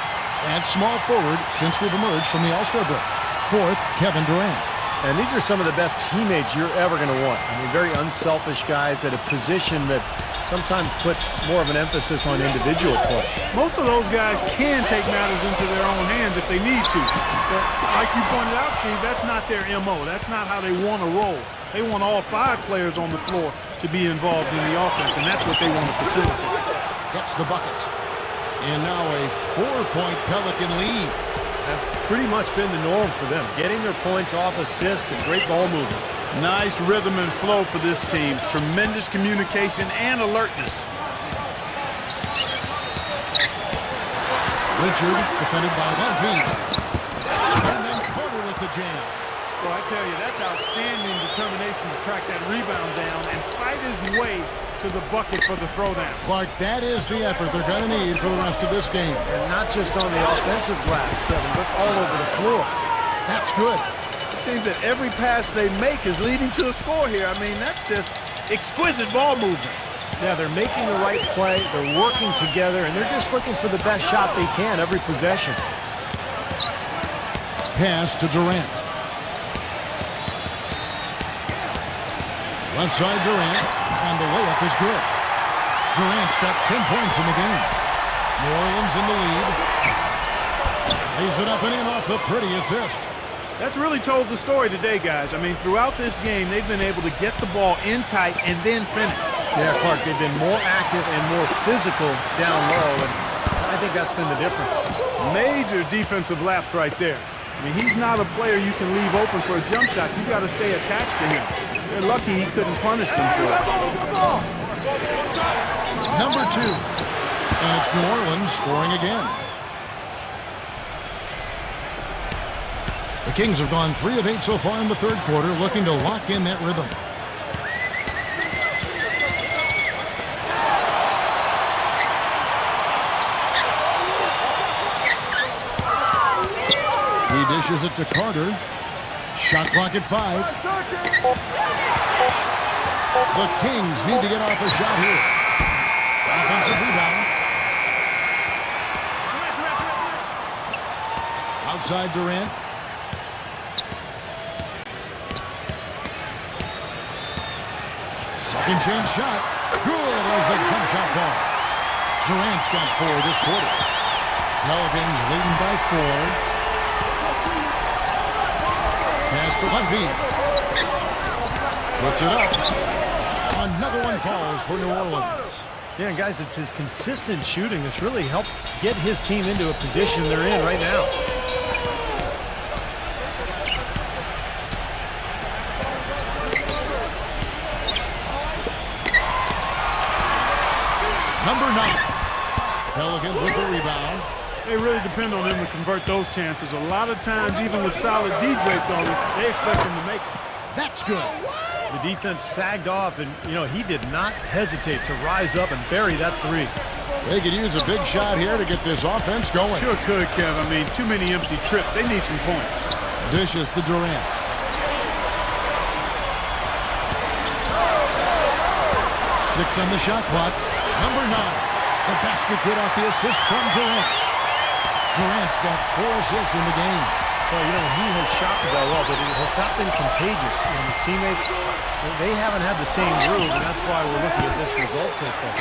and small forward since we've emerged from the All-Star break. Fourth, Kevin Durant. And these are some of the best teammates you're ever going to want. I mean, very unselfish guys at a position that sometimes puts more of an emphasis on individual play. Most of those guys can take matters into their own hands if they need to. But like you pointed out, Steve, that's not their MO. That's not how they want to roll. They want all 5 players on the floor to be involved in the offense, and that's what they want to facilitate. Gets the bucket. And now a 4-point Pelican lead. That's pretty much been the norm for them, getting their points off assists and great ball movement. Nice rhythm and flow for this team. Tremendous communication and alertness. Richard defended by Buffy. And then Carter with the jam. Well, I tell you, that's outstanding determination to track that rebound down and fight his way to the bucket for the throwdown. Clark, that is the effort they're going to need for the rest of this game. And not just on the offensive glass, Kevin, but all over the floor. That's good. It seems that every pass they make is leading to a score here. I mean, that's just exquisite ball movement. Yeah, they're making the right play, they're working together, and they're just looking for the best shot they can every possession. Pass to Durant. Left side Durant, and the layup is good. Durant's got 10 points in the game. New Orleans in the lead. Lays it up and in off the pretty assist. That's really told the story today, guys. I mean, throughout this game, they've been able to get the ball in tight and then finish. Yeah, Clark, they've been more active and more physical down low, and I think that's been the difference. Major defensive lapse right there. I mean, he's not a player you can leave open for a jump shot. You got to stay attached to him. They're lucky he couldn't punish them for it. Number 2. And it's New Orleans scoring again. The Kings have gone 3 of 8 so far in the third quarter, looking to lock in that rhythm. He dishes it to Carter. Shot clock at 5. The Kings need to get off a shot here. Offensive rebound. Outside Durant. Second chance shot. Good as the jump shot falls. Durant's got 4 this quarter. Pelicans leading by 4. Pass to Humphrey. Puts it up. Another one falls for New Orleans. Yeah, guys, it's his consistent shooting that's really helped get his team into a position they're in right now. Number 9. Pelicans with the rebound. They really depend on him to convert those chances. A lot of times, even with solid D draped on him, they expect him to make it. That's good. The defense sagged off, and, he did not hesitate to rise up and bury that 3. They could use a big shot here to get this offense going. Sure could, Kev. I mean, too many empty trips. They need some points. Dishes to Durant. Six on the shot clock. Number 9. The basket good off the assist from Durant. Durant's got 4 assists in the game. Well, he has shot the ball well, but it has not been contagious. And his teammates, they haven't had the same groove, and that's why we're looking at this result so far.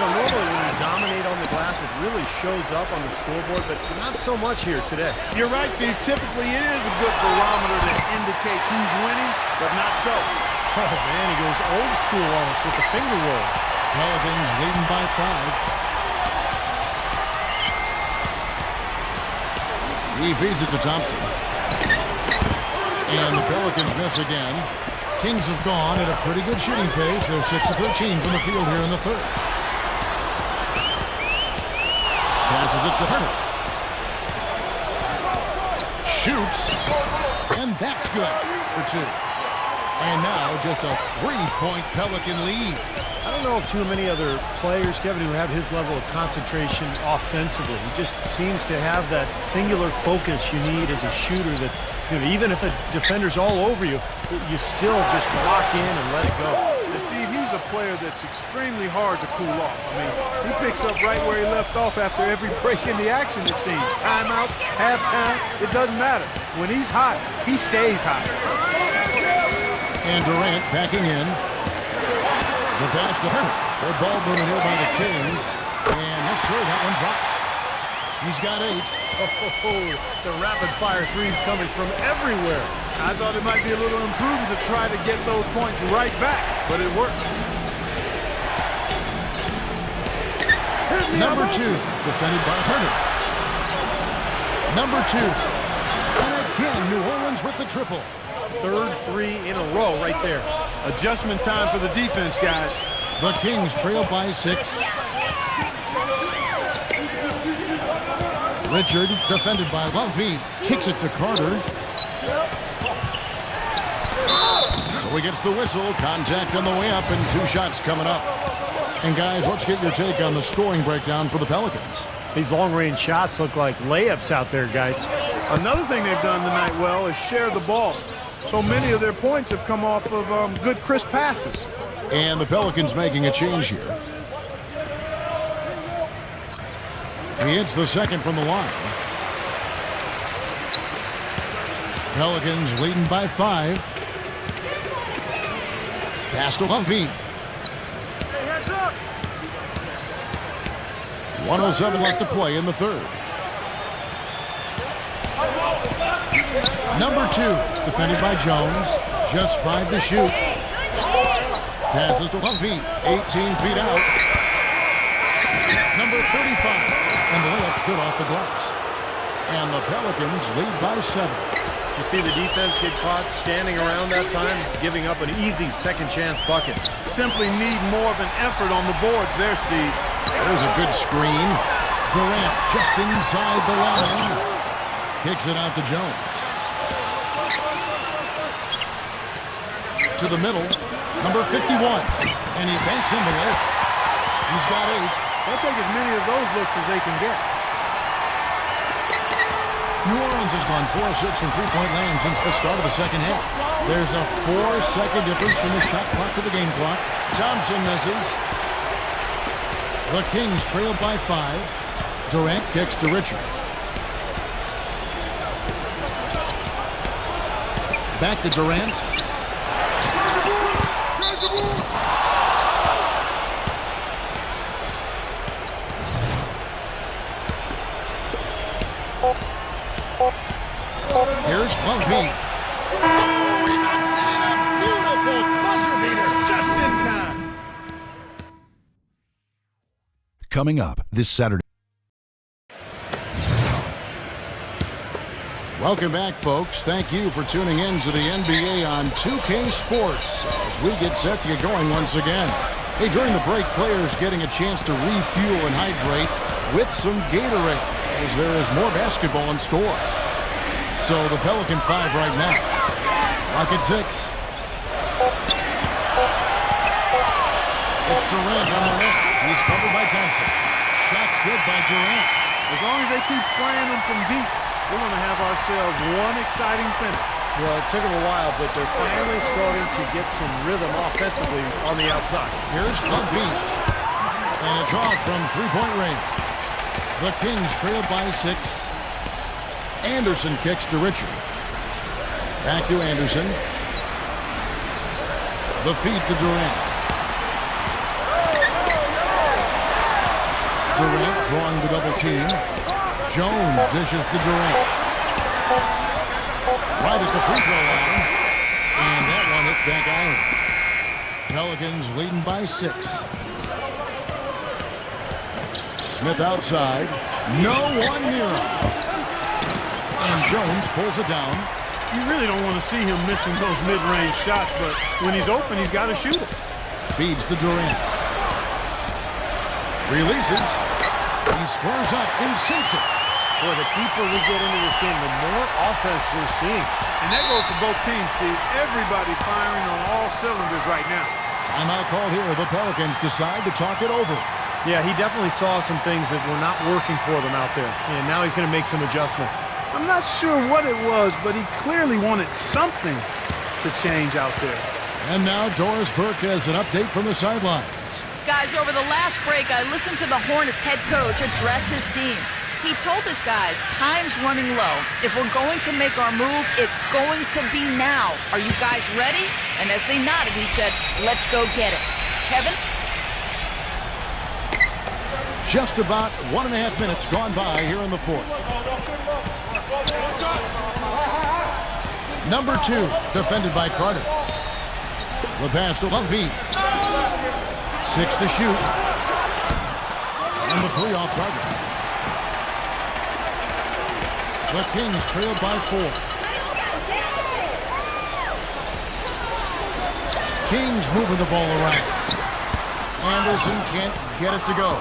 Normally when you dominate on the glass, it really shows up on the scoreboard, but not so much here today. You're right, Steve. Typically, it is a good barometer that indicates who's winning, but not so. Oh, man, he goes old school on us with the finger roll. Pelicans leading by 5. He feeds it to Thompson. And the Pelicans miss again. Kings have gone at a pretty good shooting pace. They're 6 of 13 from the field here in the third. Passes it to Hunter. Shoots. And that's good for 2. And now just a 3-point Pelican lead. I don't know of too many other players, Kevin, who have his level of concentration offensively. He just seems to have that singular focus you need as a shooter that, you know, even if a defender's all over you, you still just lock in and let it go. And Steve, he's a player that's extremely hard to cool off. I mean, he picks up right where he left off after every break in the action, it seems. Timeout, halftime, it doesn't matter. When he's hot, he stays hot. And Durant backing in. The pass to Hunter. Good ball moving here by the Kings. And yes, sir, that one drops. He's got 8. Oh, the rapid-fire threes coming from everywhere. I thought it might be a little imprudent to try to get those points right back, but it worked. Number 2, defended by Hunter. Number 2. And again, New Orleans with the triple. Third 3 in a row right there. Adjustment time for the defense, guys. The Kings trail by 6. Richard, defended by Lovey, kicks it to Carter. So he gets the whistle. Contact on the way up and 2 shots coming up. And guys, let's get your take on the scoring breakdown for the Pelicans. These long-range shots look like layups out there, guys. Another thing they've done tonight well is share the ball. So many of their points have come off of good, crisp passes. And the Pelicans making a change here. He hits the second from the line. Pelicans leading by 5. Pass to Lovey. 1:07 left to play in the third. Number 2, defended by Jones. Just 5 to shoot. Passes to Lovey, 18 feet out. Number 35, and the layup's good off the glass. And the Pelicans lead by 7. You see the defense get caught standing around that time, giving up an easy second-chance bucket. Simply need more of an effort on the boards there, Steve. There's a good screen. Durant just inside the line. Kicks it out to Jones. To the middle, number 51. And he banks in the layup. He's got 8. They'll take as many of those looks as they can get. New Orleans has gone 4 of 6 from three-point land since the start of the second half. There's a 4-second difference from the shot clock to the game clock. Thompson misses. The Kings trail by 5. Durant kicks to Richard. Back to Durant. Here's Lovey. Oh, he knocks it in. A beautiful buzzer beater just in time. Coming up this Saturday. Welcome back, folks. Thank you for tuning in to the NBA on 2K Sports as we get set to get going once again. Hey, during the break, players getting a chance to refuel and hydrate with some Gatorade as there is more basketball in store. So the Pelican 5 right now. Rocket 6. It's Durant on the left. He's covered by Thompson. Shots good by Durant. As long as they keep spraying them from deep, we're going to have ourselves one exciting finish. Well, it took them a while, but they're finally starting to get some rhythm offensively on the outside. Here's Lovey. And it's off from three-point range. The Kings trail by 6. Anderson kicks to Richard. Back to Anderson. The feed to Durant. Durant drawing the double team. Jones dishes to Durant. Right at the free throw line. And that one hits back iron. Pelicans leading by 6. Smith outside. No one near him. And Jones pulls it down. You really don't want to see him missing those mid-range shots, but when he's open, he's got to shoot it. Feeds to Durant. Releases. He squares up and sinks it. Boy, the deeper we get into this game, the more offense we're seeing. And that goes for both teams, Steve. Everybody firing on all cylinders right now. Timeout called here. The Pelicans decide to talk it over. Yeah, he definitely saw some things that were not working for them out there. And now he's going to make some adjustments. I'm not sure what it was, but he clearly wanted something to change out there. And now Doris Burke has an update from the sidelines. Guys, over the last break, I listened to the Hornets head coach address his team. He told his guys, time's running low. If we're going to make our move, it's going to be now. Are you guys ready? And as they nodded, he said, let's go get it. Kevin? Just about 1.5 minutes gone by here in the fourth. Number 2, defended by Carter. The pass to Levine. 6 to shoot. And the 3 off target. The Kings trailed by 4. Kings moving the ball around. Anderson can't get it to go.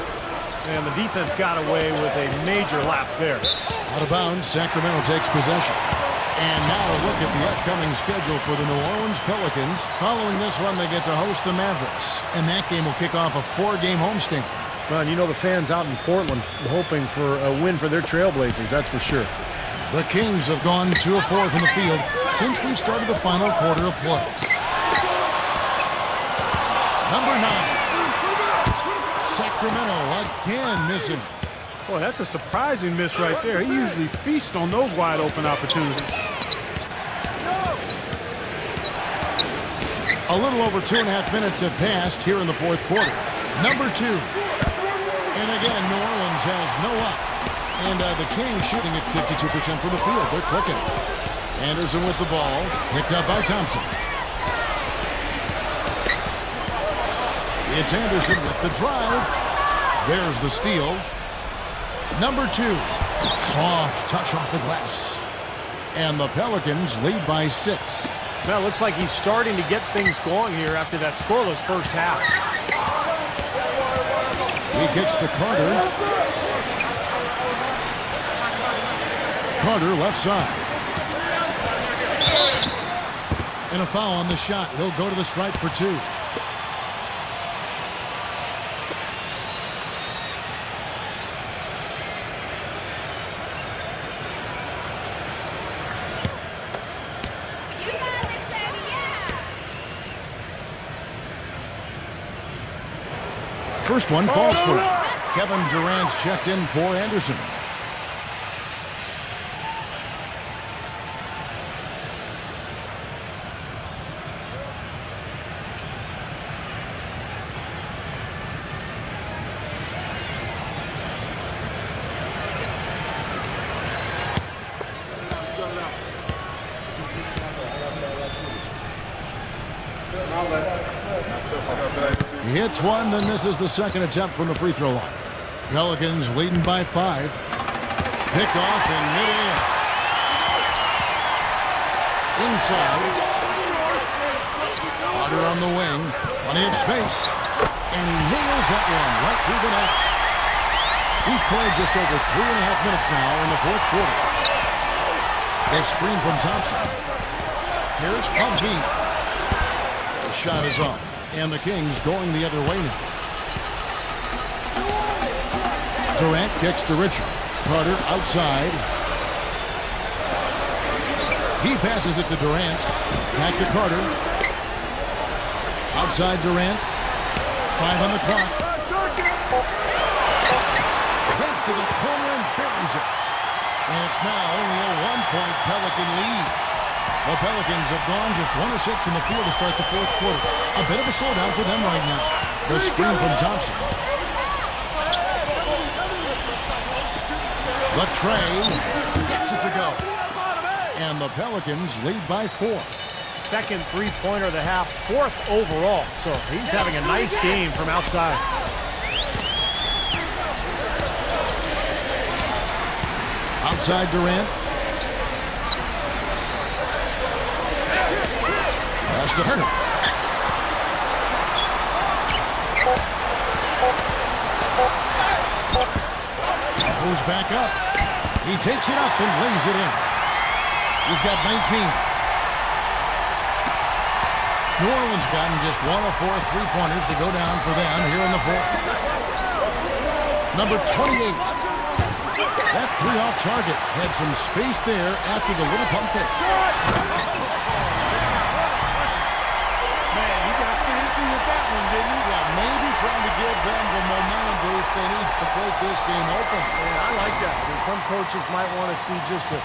And the defense got away with a major lapse there. Out of bounds, Sacramento takes possession. And now a look at the upcoming schedule for the New Orleans Pelicans. Following this one, they get to host the Mavericks. And that game will kick off a 4-game homestand. Well, and you know the fans out in Portland are hoping for a win for their Trailblazers, that's for sure. The Kings have gone 2 of 4 from the field since we started the final quarter of play. Number 9. Sacramento again missing. Boy, that's a surprising miss right there. He usually feasts on those wide open opportunities. A little over 2.5 minutes have passed here in the fourth quarter. Number 2. And again, New Orleans has no up. And the Kings shooting at 52% from the field. They're clicking. Anderson with the ball. Picked up by Thompson. It's Anderson with the drive. There's the steal. Number 2. Soft touch off the glass. And the Pelicans lead by 6. Well, it looks like he's starting to get things going here after that scoreless first half. He kicks to Carter. Carter left side. And a foul on the shot. He'll go to the stripe for 2. First one falls for it. Kevin Durant's checked in for Anderson. He hits one, then misses the second attempt from the free throw line. Pelicans leading by 5. Picked off in midair. Inside. Carter on the wing. Plenty of space. And he nails that one right through the net. He played just over 3.5 minutes now in the fourth quarter. The screen from Thompson. Here's Pumpy. The shot is off. And the Kings going the other way now. Durant kicks to Richard. Carter outside. He passes it to Durant. Back to Carter. Outside Durant. 5 on the clock. Gets to the corner and buries it. And it's now only a 1-point Pelican lead. The Pelicans have gone just 1 of 6 in the field to start the fourth quarter. A bit of a slowdown for them right now. The screen from Thompson. The tray gets it to go. And the Pelicans lead by 4. Second three-pointer of the half, 4th overall. So he's having a nice game from outside. Outside Durant. pass to Herner. Goes back up. He takes it up and lays it in. He's got 19. New Orleans gotten just 1 of 4 3-pointers to go down for them here in the fourth. Number 28. That three off target had some space there after the little pump fake. Man, he got fancy with that one, didn't he? Yeah, maybe trying to give them the momentum boost they need to break this game open. Yeah, I like that. And some coaches might want to see just a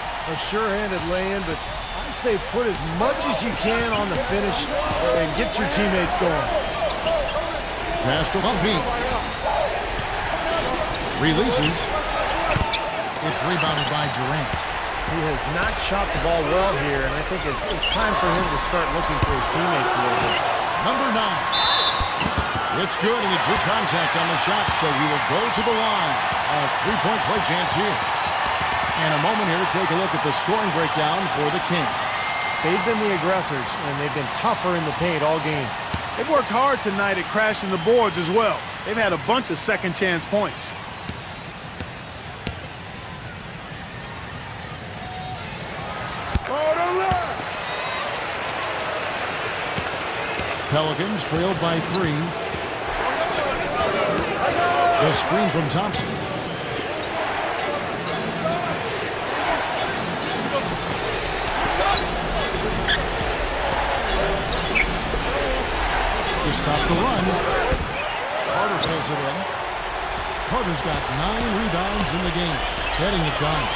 sure-handed lay-in, but I say put as much as you can on the finish and get your teammates going. Pass to Bumpy. Releases. It's rebounded by Durant. He has not shot the ball well here, and I think it's time for him to start looking for his teammates a little bit. Number 9. It's good, and he drew contact on the shot, so he will go to the line. A three-point play chance here. And a moment here to take a look at the scoring breakdown for the Kings. They've been the aggressors, and they've been tougher in the paint all game. They've worked hard tonight at crashing the boards as well. They've had a bunch of second-chance points. Pelicans trailed by 3. The screen from Thompson. To stop the run. Carter fills it in. Carter's got 9 rebounds in the game, getting it done.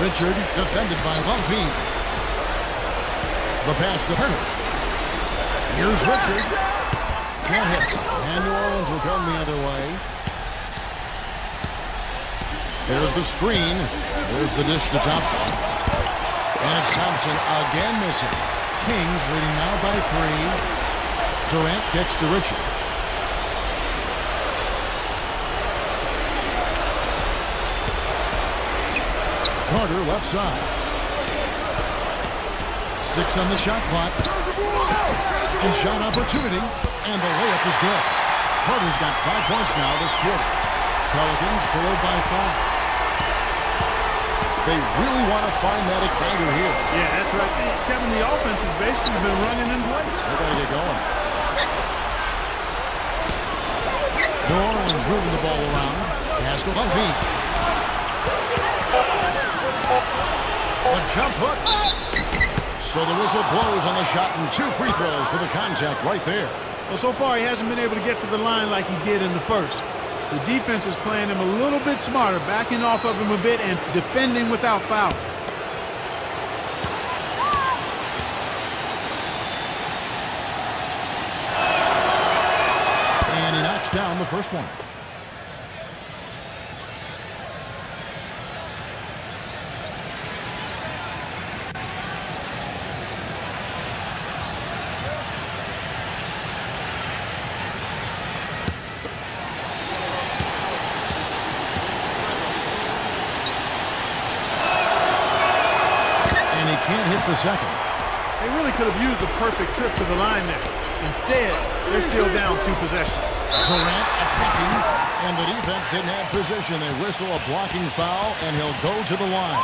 Richard defended by Bumpy. The pass to Herner. Here's Richard. Can't hit. And New Orleans will come the other way. There's the screen. There's the dish to Thompson. And it's Thompson again missing. Kings leading now by 3. Durant kicks to Richard. Carter left side. 6 on the shot clock. And shot opportunity. And the layup is good. Carter's got 5 points now this quarter. Pelicans trailed by 5. They really want to find that igniter here. Yeah, that's right. Kevin, the offense has basically been running in place. They got to get going. New Orleans moving the ball around. Pass to Bumpy. The jump hook. So the whistle blows on the shot and 2 free throws for the contact right there. Well, so far he hasn't been able to get to the line like he did in the first. The defense is playing him a little bit smarter, backing off of him a bit and defending without foul. And he knocks down the first one. Can't hit the second. They really could have used a perfect trip to the line there. Instead, they're still down 2 possessions. Durant attacking, and the defense didn't have position. They whistle a blocking foul, and he'll go to the line.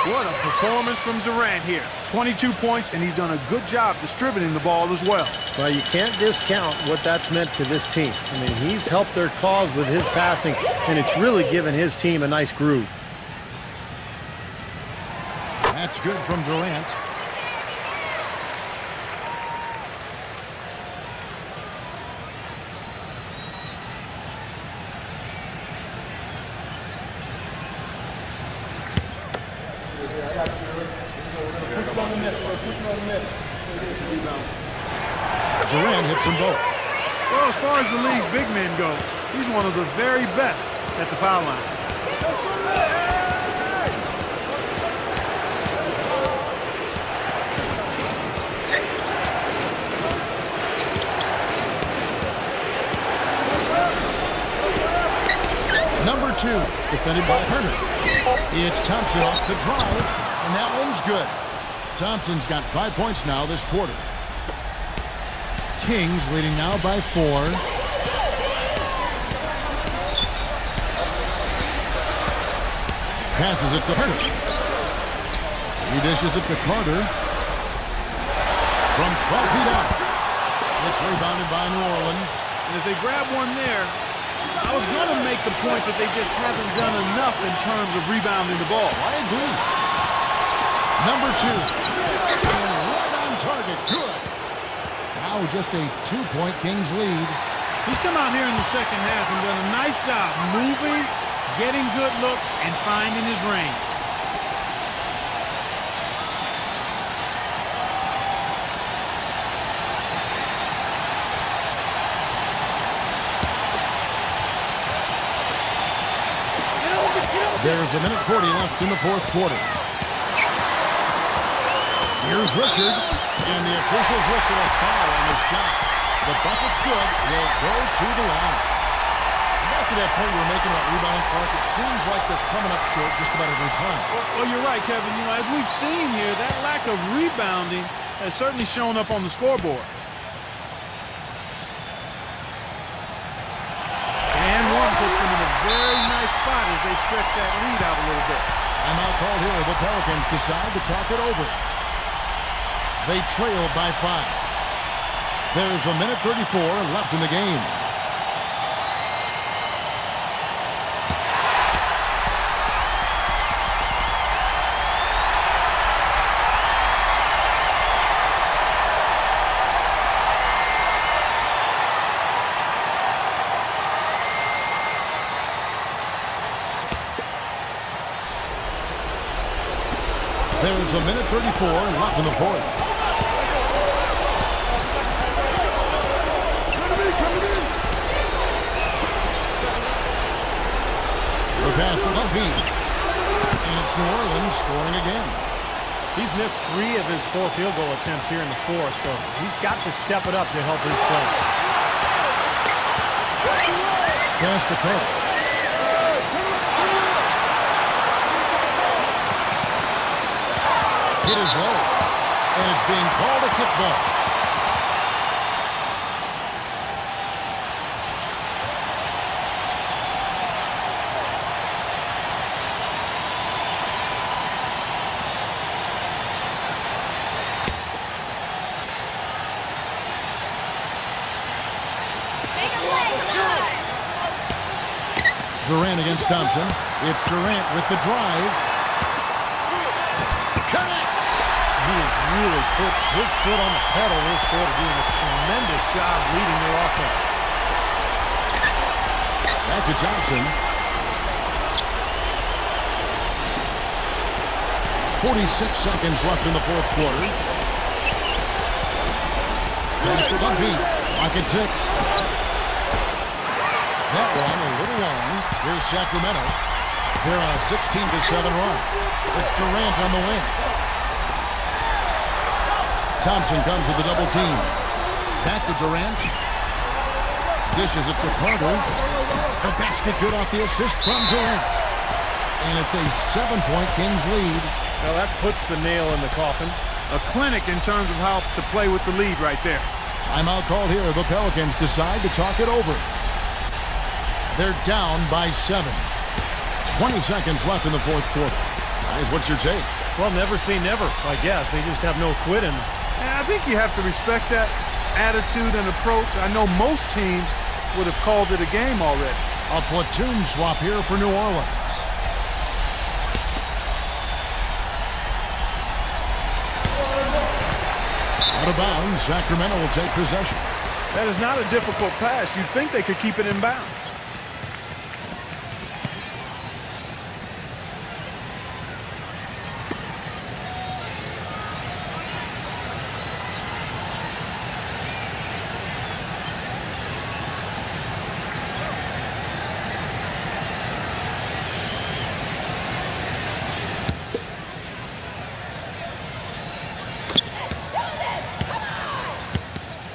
What a performance from Durant here. 22 points, and he's done a good job distributing the ball as well. Well, you can't discount what that's meant to this team. I mean, he's helped their cause with his passing, and it's really given his team a nice groove. That's good from Durant. Durant hits them both. Well, as far as the league's big men go, he's one of the very best at the foul line. Number 2, defended by Herner. It's Thompson off the drive, and that one's good. Thompson's got 5 points now this quarter. Kings leading now by 4. Passes it to Carter. He dishes it to Carter. From 12 feet out. It's rebounded by New Orleans. And if they grab one there, I was going to make the point that they just haven't done enough in terms of rebounding the ball. I agree. Number 2. And right on target. Good. Now just a 2-point Kings lead. He's come out here in the second half and done a nice job moving, getting good looks, and finding his range. There's a minute 40 left in the fourth quarter. Here's Richard, and the officials whistle a foul on the shot. The bucket's good. He'll go to the line. Back to that point you were making about rebounding, Clark, it seems like they're coming up short just about every time. Well, you're right, Kevin. You know, as we've seen here, that lack of rebounding has certainly shown up on the scoreboard. And one puts them in a very nice spot as they stretch that lead out a little bit. Timeout called here. The Pelicans decide to talk it over. They trail by 5. There's a minute 34 left in the game. There's a minute 34 left in the fourth. The pass to Humphrey. And it's New Orleans scoring again. He's missed 3 of his 4 field goal attempts here in the fourth, so he's got to step it up to help his play. Pass to Carter. Hit is low, and it's being called a kickball. Durant against Thompson. It's Durant with the drive. Connects. He has really put his foot on the pedal this quarter, doing a tremendous job leading their offense. Back to Thompson. 46 seconds left in the fourth quarter. Pass to Bumpy. Clock at 6. That one a little long. Here's Sacramento. They're on a 16-7 run. It's Durant on the wing. Thompson comes with a double team. Back to Durant. Dishes it to Carter. The basket good off the assist from Durant. And it's a 7-point Kings lead. Well, that puts the nail in the coffin. A clinic in terms of how to play with the lead right there. Timeout called here. The Pelicans decide to talk it over. They're down by 7. 20 seconds left in the fourth quarter. Guys, what's your take? Well, never say never, I guess. They just have no quit in them. And I think you have to respect that attitude and approach. I know most teams would have called it a game already. A platoon swap here for New Orleans. Out of bounds, Sacramento will take possession. That is not a difficult pass. You'd think they could keep it in bounds.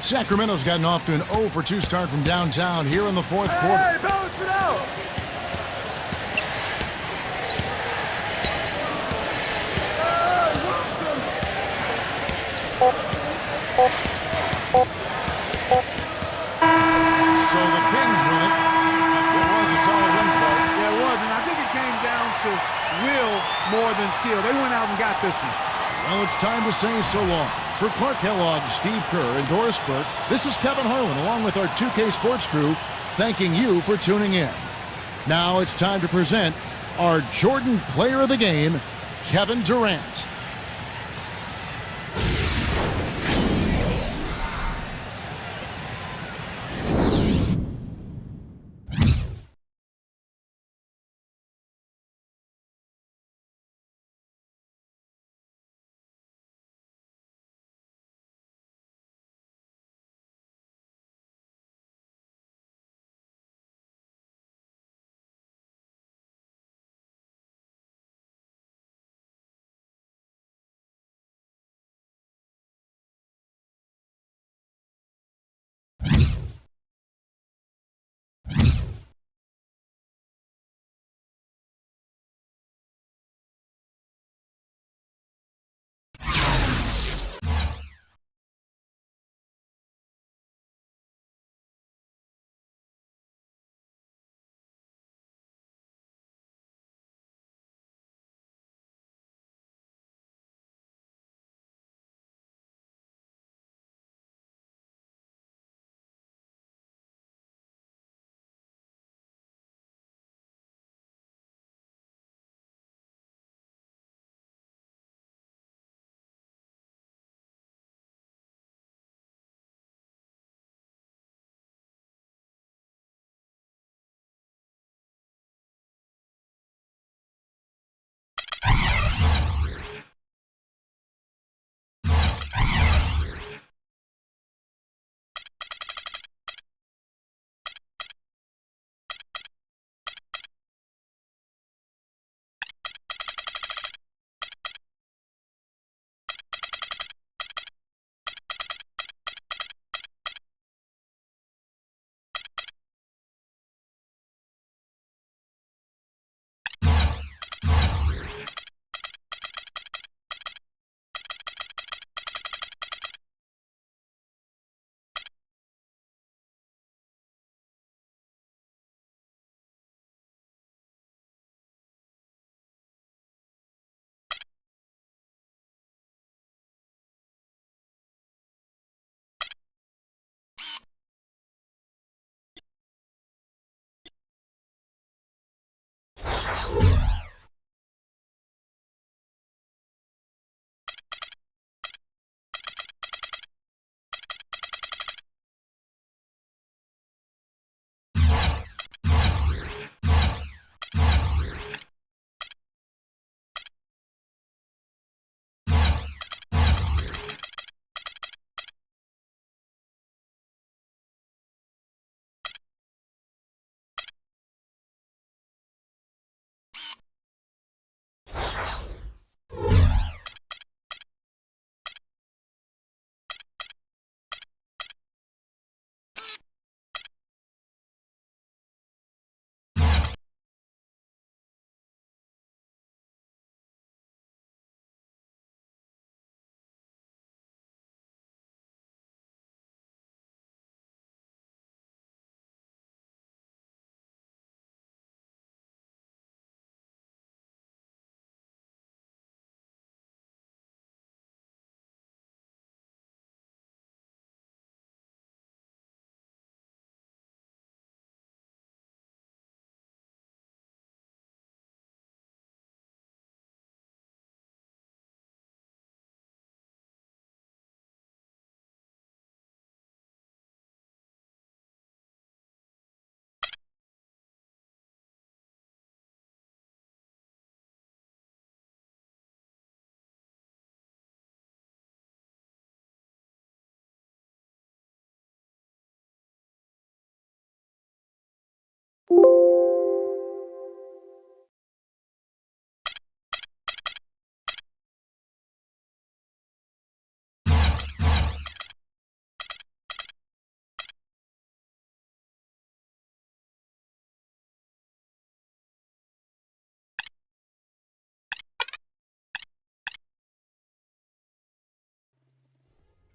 Sacramento's gotten off to an 0 for 2 start from downtown here in the fourth quarter. Hey, balance it out. So the Kings win it. It was a solid win, Clark. Yeah, it was, and I think it came down to will more than skill. They went out and got this one. Well, it's time to say so long. For Clark Kellogg, Steve Kerr, and Doris Burke, this is Kevin Harlan along with our 2K Sports crew thanking you for tuning in. Now it's time to present our Jordan Player of the Game, Kevin Durant.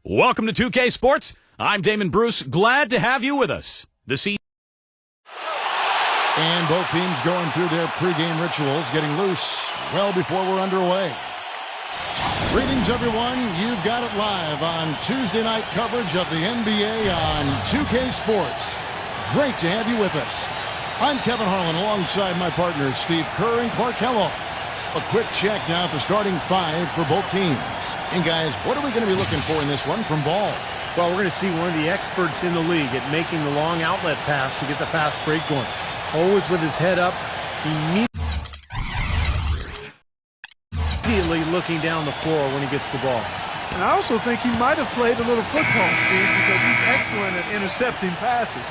Welcome to 2K Sports. I'm Damon Bruce. Glad to have you with us. The season. And both teams going through their pregame rituals, getting loose well before we're underway. Greetings, everyone. You've got it live on Tuesday night coverage of the NBA on 2K Sports. Great to have you with us. I'm Kevin Harlan alongside my partners Steve Kerr and Clark Kellogg. A quick check now at the starting five for both teams. And guys, what are we going to be looking for in this one from Ball? Well, we're going to see one of the experts in the league at making the long outlet pass to get the fast break going. Always with his head up, immediately looking down the floor when he gets the ball. And I also think he might have played a little football, Steve, because he's excellent at intercepting passes.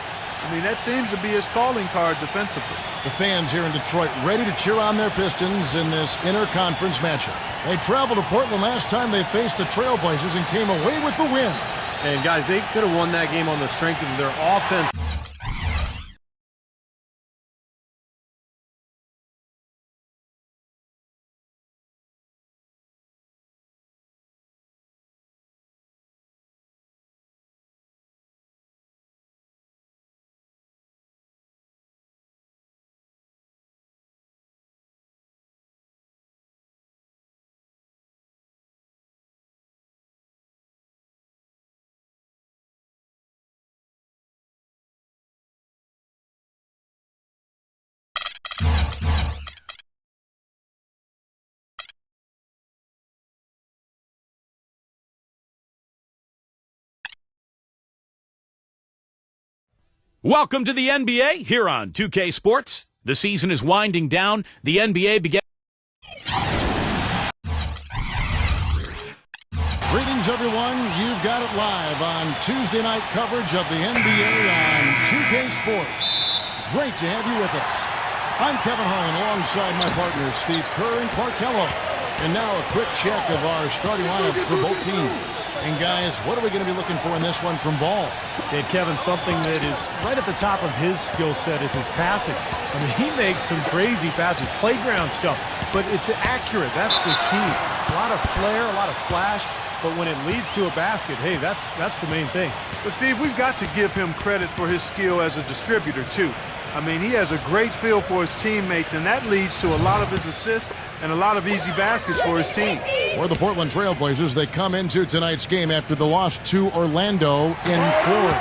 I mean, that seems to be his calling card defensively. The fans here in Detroit ready to cheer on their Pistons in this interconference matchup. They traveled to Portland last time they faced the Trailblazers and came away with the win. And guys, they could have won that game on the strength of their offense. Welcome to the NBA here on 2K Sports. The season is winding down. The NBA began. Greetings, everyone. You've got it live on Tuesday night coverage of the NBA on 2K Sports. Great to have you with us. I'm Kevin Harlan alongside my partners Steve Kerr and Clark Kellogg. And now a quick check of our starting lineups for both teams. And guys, what are we going to be looking for in this one from Ball? And Kevin, something that is right at the top of his skill set is his passing. I mean, he makes some crazy passes, playground stuff, but it's accurate. That's the key. A lot of flair, a lot of flash, but when it leads to a basket, hey, that's the main thing. But, Steve, we've got to give him credit for his skill as a distributor, too. I mean, he has a great feel for his teammates, and that leads to a lot of his assists and a lot of easy baskets for his team. For the Portland Trailblazers, they come into tonight's game after the loss to Orlando in Florida.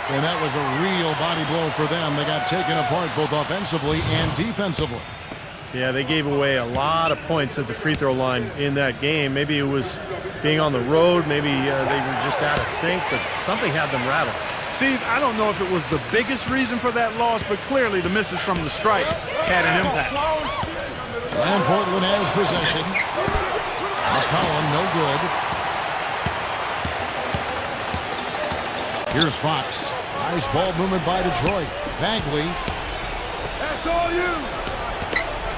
And that was a real body blow for them. They got taken apart both offensively and defensively. Yeah, they gave away a lot of points at the free throw line in that game. Maybe it was being on the road. Maybe they were just out of sync, but something had them rattled. Steve, I don't know if it was the biggest reason for that loss, but clearly the misses from the stripe had an impact. And Portland has possession. McCollum, no good. Here's Fox. Nice ball movement by Detroit. Bagley. That's all you.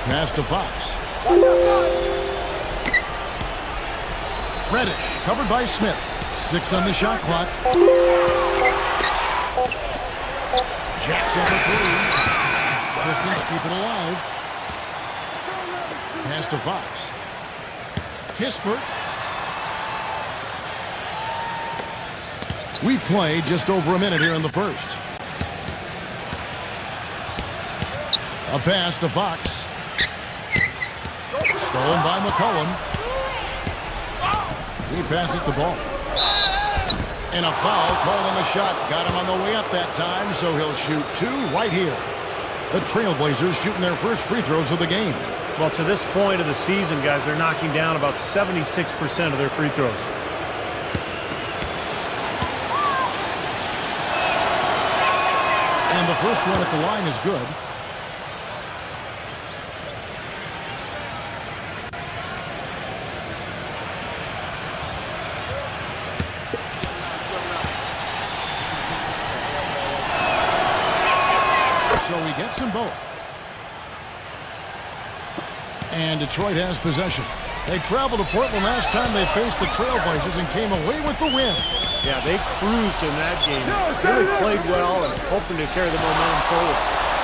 Pass to Fox. Reddish, covered by Smith. 6 on the shot clock. Jackson for 3. Pistons keep it alive. Pass to Fox. Kispert. We've played just over a minute here in the first. A pass to Fox. Stolen by McCollum. He passes the ball. And a foul called on the shot. Got him on the way up that time, so he'll shoot 2 right here. The Trailblazers shooting their first free throws of the game. Well, to this point of the season, guys, they're knocking down about 76% of their free throws. And the first one at the line is good. So he gets them both. And Detroit has possession. They traveled to Portland last time they faced the Trailblazers and came away with the win. Yeah, they cruised in that game. Really played well and hoping to carry the momentum forward.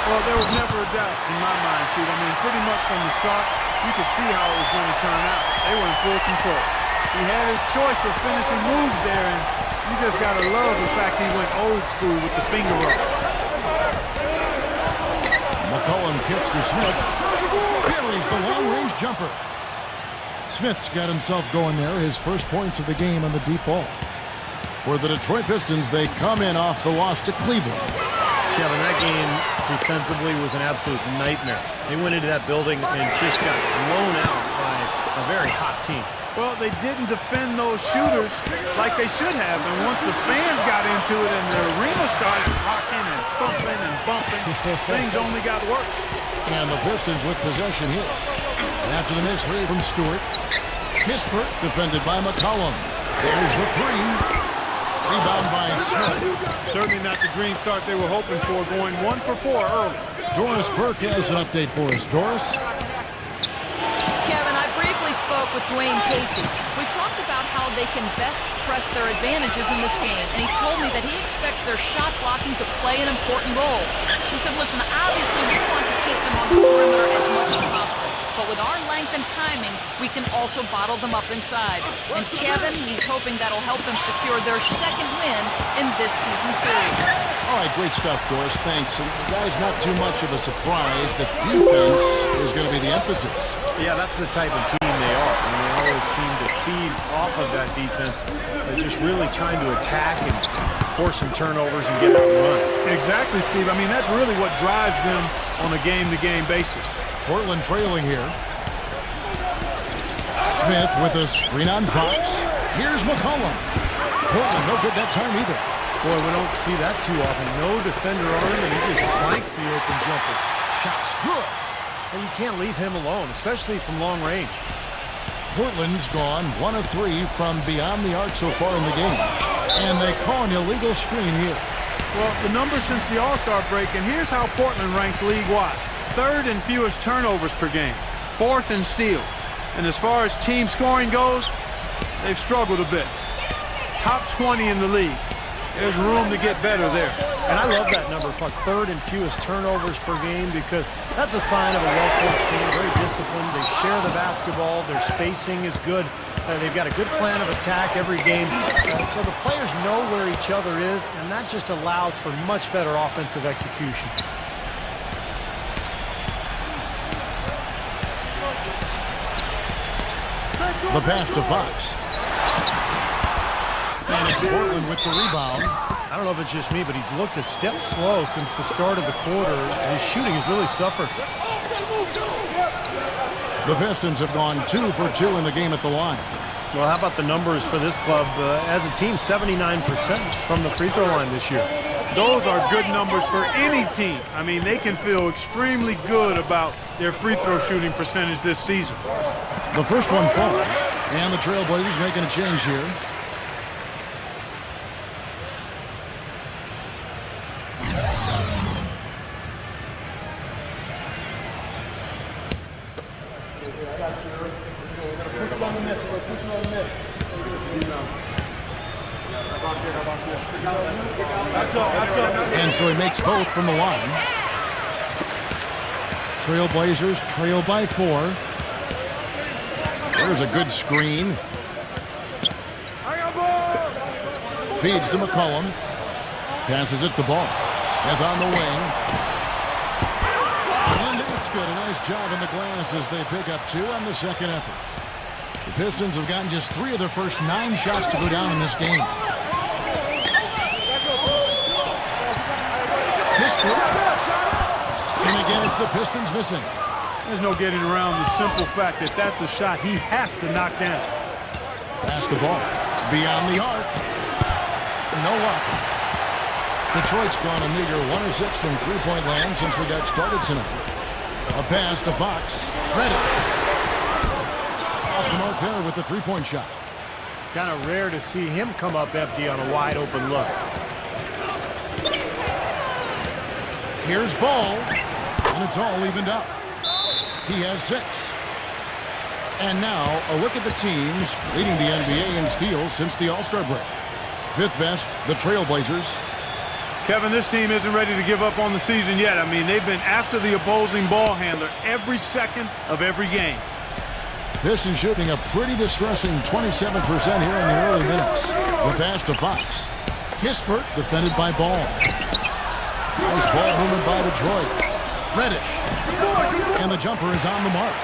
Well, there was never a doubt in my mind, Steve. I mean, pretty much from the start, you could see how it was going to turn out. They were in full control. He had his choice of finishing moves there, and You just got to love the fact he went old school with the finger up. McCollum kicks to Smith. Buries the long-range jumper. Smith's got himself going there. His first points of the game on the deep ball. For the Detroit Pistons, they come in off the loss to Cleveland. Kevin, that game defensively was an absolute nightmare. They went into that building and just got blown out by a very hot team. Well, they didn't defend those shooters like they should have. And once the fans got into it and the arena started rocking and thumping and bumping, things only got worse. And the Pistons with possession here. After the missed three from Stewart, Kispert defended by McCollum. There's the three. Rebound by Smith. Certainly not the dream start they were hoping for, going 1 for 4 early. Doris Burke has an update for us. Doris? Kevin, I briefly spoke with Dwayne Casey. We talked about how they can best press their advantages in this game, and he told me that he expects their shot blocking to play an important role. He said, listen, obviously we want to keep them on the perimeter as much as possible, but with our length and timing, we can also bottle them up inside. And Kevin, he's hoping that'll help them secure their second win in this season series. All right, great stuff, Doris. Thanks. And guys, not too much of a surprise that defense is going to be the emphasis. Yeah, that's the type of team they are. I mean, they always seem to feed off of that defense. They're just really trying to attack and force some turnovers and get out and run. Exactly, Steve. I mean, that's really what drives them on a game-to-game basis. Portland trailing here. Smith with a screen on Fox. Here's McCollum. Portland no good that time either. Boy, we don't see that too often. No defender on him, and he just planks the open jumper. Shot's good. And you can't leave him alone, especially from long range. Portland's gone 1 of 3 from beyond the arc so far in the game. And they call an illegal screen here. Well, the numbers since the All-Star break, and here's how Portland ranks league-wide. 3rd in fewest turnovers per game. 4th in steals. And as far as team scoring goes, they've struggled a bit. Top 20 in the league. There's room to get better there. And I love that number, Puck. 3rd in fewest turnovers per game, because that's a sign of a well-coached team, very disciplined. They share the basketball. Their spacing is good. They've got a good plan of attack every game. So the players know where each other is, and that just allows for much better offensive execution. The pass to Fox. And it's Portland with the rebound. I don't know if it's just me, but he's looked a step slow since the start of the quarter. His shooting has really suffered. The Pistons have gone 2 for 2 in the game at the line. Well, how about the numbers for this club? As a team, 79% from the free throw line this year. Those are good numbers for any team. I mean, they can feel extremely good about their free throw shooting percentage this season. The first one falls, and the Trailblazers making a change here. And so he makes both from the line. Trailblazers trail by 4. There's a good screen. Feeds to McCollum. Passes it to Ball. Smith on the wing. And it's good. A nice job in the glass as they pick up 2 on the second effort. The Pistons have gotten just 3 of their first 9 shots to go down in this game. And again, it's the Pistons missing. There's no getting around the simple fact that that's a shot he has to knock down. Pass the ball. Beyond the arc. No luck. Detroit's gone a meager 1 of 6 from three-point land since we got started tonight. A pass to Fox. Ready. Off the mark there with the three-point shot. Kind of rare to see him come up empty on a wide-open look. Here's Ball, and it's all evened up. He has 6. And now, a look at the teams leading the NBA in steals since the All-Star break. 5th best, the Trailblazers. Kevin, this team isn't ready to give up on the season yet. I mean, they've been after the opposing ball handler every second of every game. Pistons shooting a pretty distressing 27% here in the early minutes. The pass to Fox. Kispert defended by Ball. Nice ball movement by Detroit. Reddish. And the jumper is on the mark.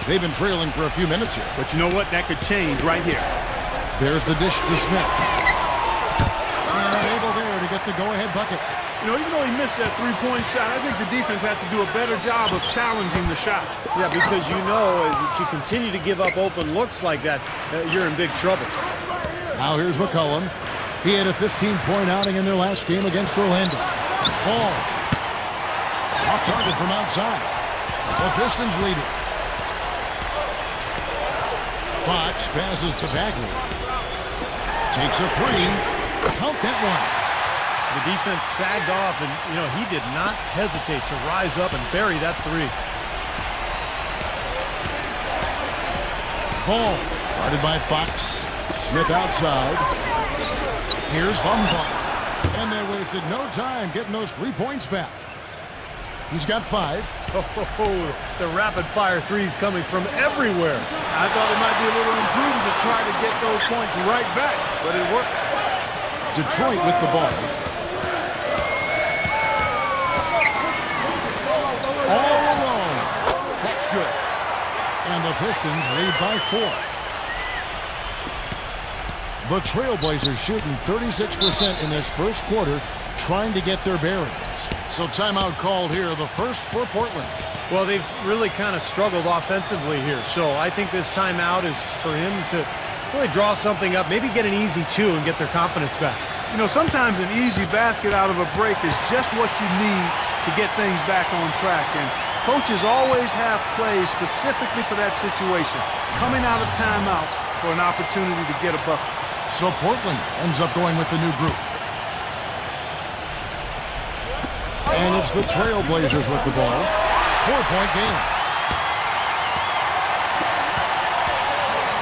They've been trailing for a few minutes here. But you know what? That could change right here. There's the dish to Smith. And unable there to get the go-ahead bucket. You know, even though he missed that three-point shot, I think the defense has to do a better job of challenging the shot. Yeah, because you know if you continue to give up open looks like that, you're in big trouble. Now here's McCollum. He had a 15-point outing in their last game against Orlando. Ball. Off target from outside. The Pistons lead it. Fox passes to Bagley. Takes a three. Count that one. The defense sagged off, and, you know, he did not hesitate to rise up and bury that three. Ball. Guarded by Fox. Smith outside. Here's Humboldt. And they wasted no time getting those 3 points back. He's got 5. Oh, the rapid-fire threes coming from everywhere. I thought it might be a little imprudent to try to get those points right back, but it worked. Detroit with the ball. All alone. That's good. And the Pistons lead by 4. The Trailblazers shooting 36% in this first quarter, trying to get their bearings. So timeout called here, the first for Portland. Well, they've really kind of struggled offensively here, so I think this timeout is for him to really draw something up, maybe get an easy 2 and get their confidence back. You know, sometimes an easy basket out of a break is just what you need to get things back on track. And coaches always have plays specifically for that situation, coming out of timeouts for an opportunity to get a bucket. So Portland ends up going with the new group. And it's the Trailblazers with the ball. 4-point game.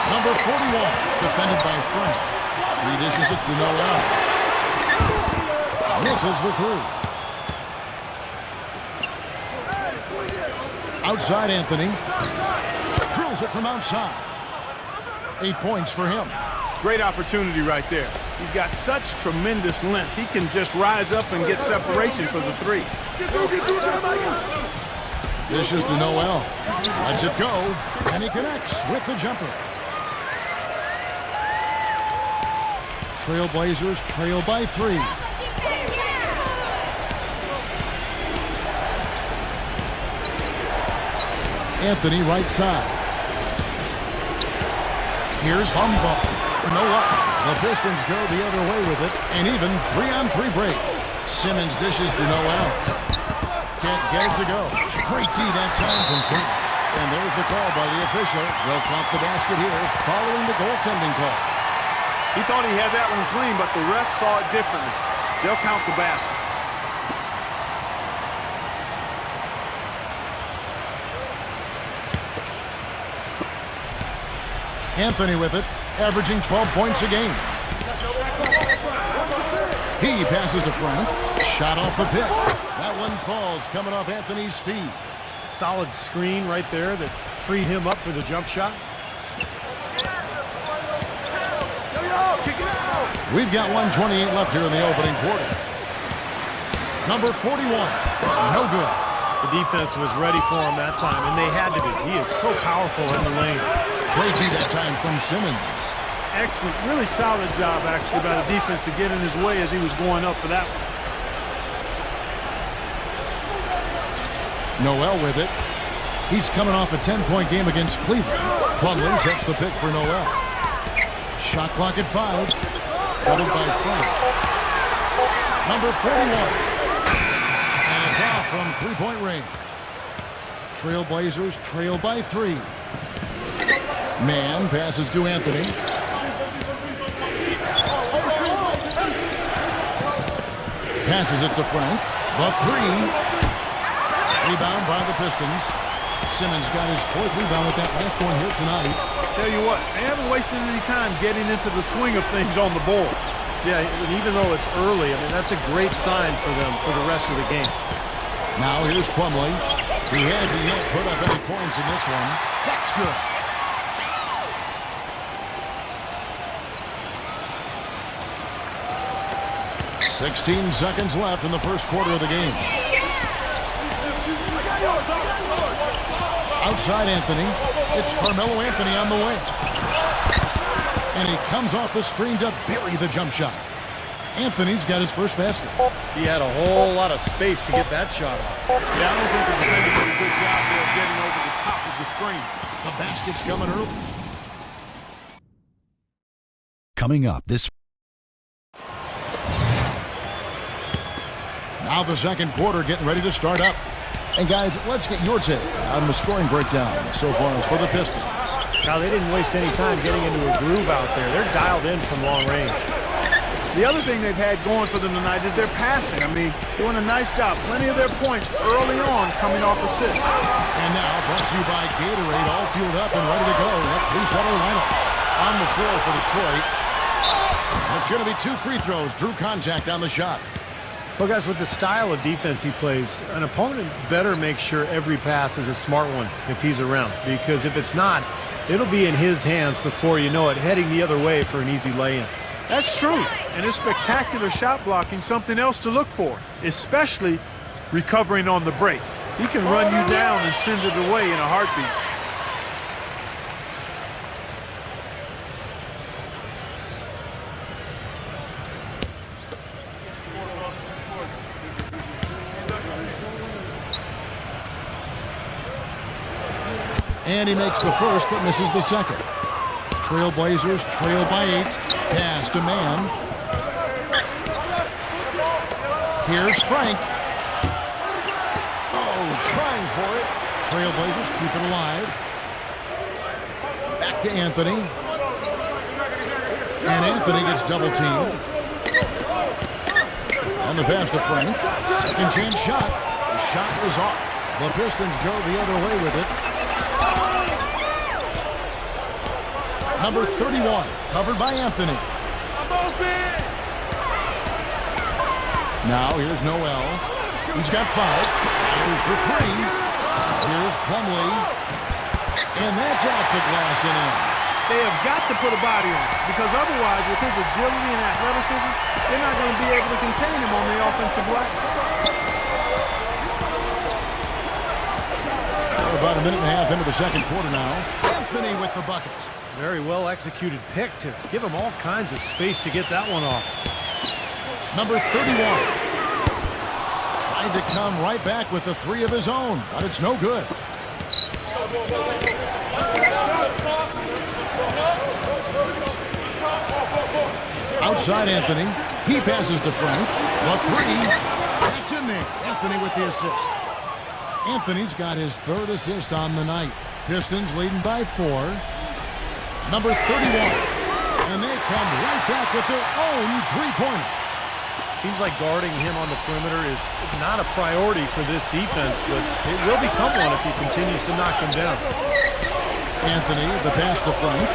Number 41, defended by Frank. He dishes it to Noel. Misses the 3. Outside Anthony. Drills it from outside. 8 points for him. Great opportunity right there. He's got such tremendous length. He can just rise up and get separation for the 3. Dishes to Noel. Lets it go. And he connects with the jumper. Trailblazers trail by 3. Anthony right side. Here's Humboldt. You know what? The Pistons go the other way with it. And even 3-on-3 break. Simmons dishes to Noel. Can't get it to go. Great D that time from Frank. And there's the call by the official. They'll count the basket here following the goaltending call. He thought he had that one clean, but the ref saw it differently. They'll count the basket. Anthony with it, averaging 12 points a game. He passes to Frank. Shot off the pick. That one falls coming off Anthony's feet. Solid screen right there that freed him up for the jump shot. We've got 1:28 left here in the opening quarter. Number 41, no good. The defense was ready for him that time, and they had to be. He is so powerful in the lane. Great D that time from Simmons. Excellent. Really solid job, actually, by the defense to get in his way as he was going up for that one. Noel with it. He's coming off a 10-point game against Cleveland. Plumlee sets the pick for Noel. Shot clock at 5. Doubled by Frank. Number 41. And a foul from three-point range. Trailblazers trail by 3. Man passes to Anthony. Passes it to Frank. The 3. Rebound by the Pistons. Simmons got his 4th rebound with that last one here tonight. Tell you what, they haven't wasted any time getting into the swing of things on the boards. Yeah, and even though it's early, I mean, that's a great sign for them for the rest of the game. Now here's Plumlee. He hasn't yet put up any points in this one. That's good. "16 seconds left in the first quarter of the game. Outside Anthony. It's Carmelo Anthony on the wing. And he comes off the screen to bury the jump shot. Anthony's got his first basket. He had a whole lot of space to get that shot off. Yeah, I don't think the defender did a good job there of getting over the top of the screen. The basket's coming early. Coming up this Now the second quarter getting ready to start up. And guys, let's get your take on the scoring breakdown so far for the Pistons. Now, they didn't waste any time getting into a groove out there. They're dialed in from long range. The other thing they've had going for them tonight is their passing. I mean, doing a nice job. Plenty of their points early on coming off assists. And now, brought to you by Gatorade, all fueled up and ready to go. Let's reset our lineups. On the floor for Detroit. And it's going to be 2 free throws. Drew contact on the shot. Well, guys, with the style of defense he plays, an opponent better make sure every pass is a smart one if he's around. Because if it's not, it'll be in his hands before you know it, heading the other way for an easy lay-in. That's true. And it's spectacular shot blocking, something else to look for, especially recovering on the break. He can run you down and send it away in a heartbeat. And he makes the first, but misses the second. Trailblazers trail by 8. Pass to Mann. Here's Frank. Oh, trying for it. Trailblazers keep it alive. Back to Anthony. And Anthony gets double teamed. On the pass to Frank. Second chance shot. The shot is off. The Pistons go the other way with it. Number 31, covered by Anthony. Now here's Noel. He's got 5. Fires for 3. Here's Plumlee. And that's off the glass and in. They have got to put a body on it, because otherwise, with his agility and athleticism, they're not going to be able to contain him on the offensive glass. About a minute and a half into the second quarter now. Anthony with the bucket. Very well executed pick to give him all kinds of space to get that one off. Number 31. Tried to come right back with a 3 of his own, but it's no good. Outside Anthony. He passes to Frank. The 3. That's in there. Anthony with the assist. Anthony's got his 3rd assist on the night. Pistons leading by 4. Number 31. And they come right back with their own 3-pointer. Seems like guarding him on the perimeter is not a priority for this defense, but it will become one if he continues to knock them down. Anthony, the pass to Frank.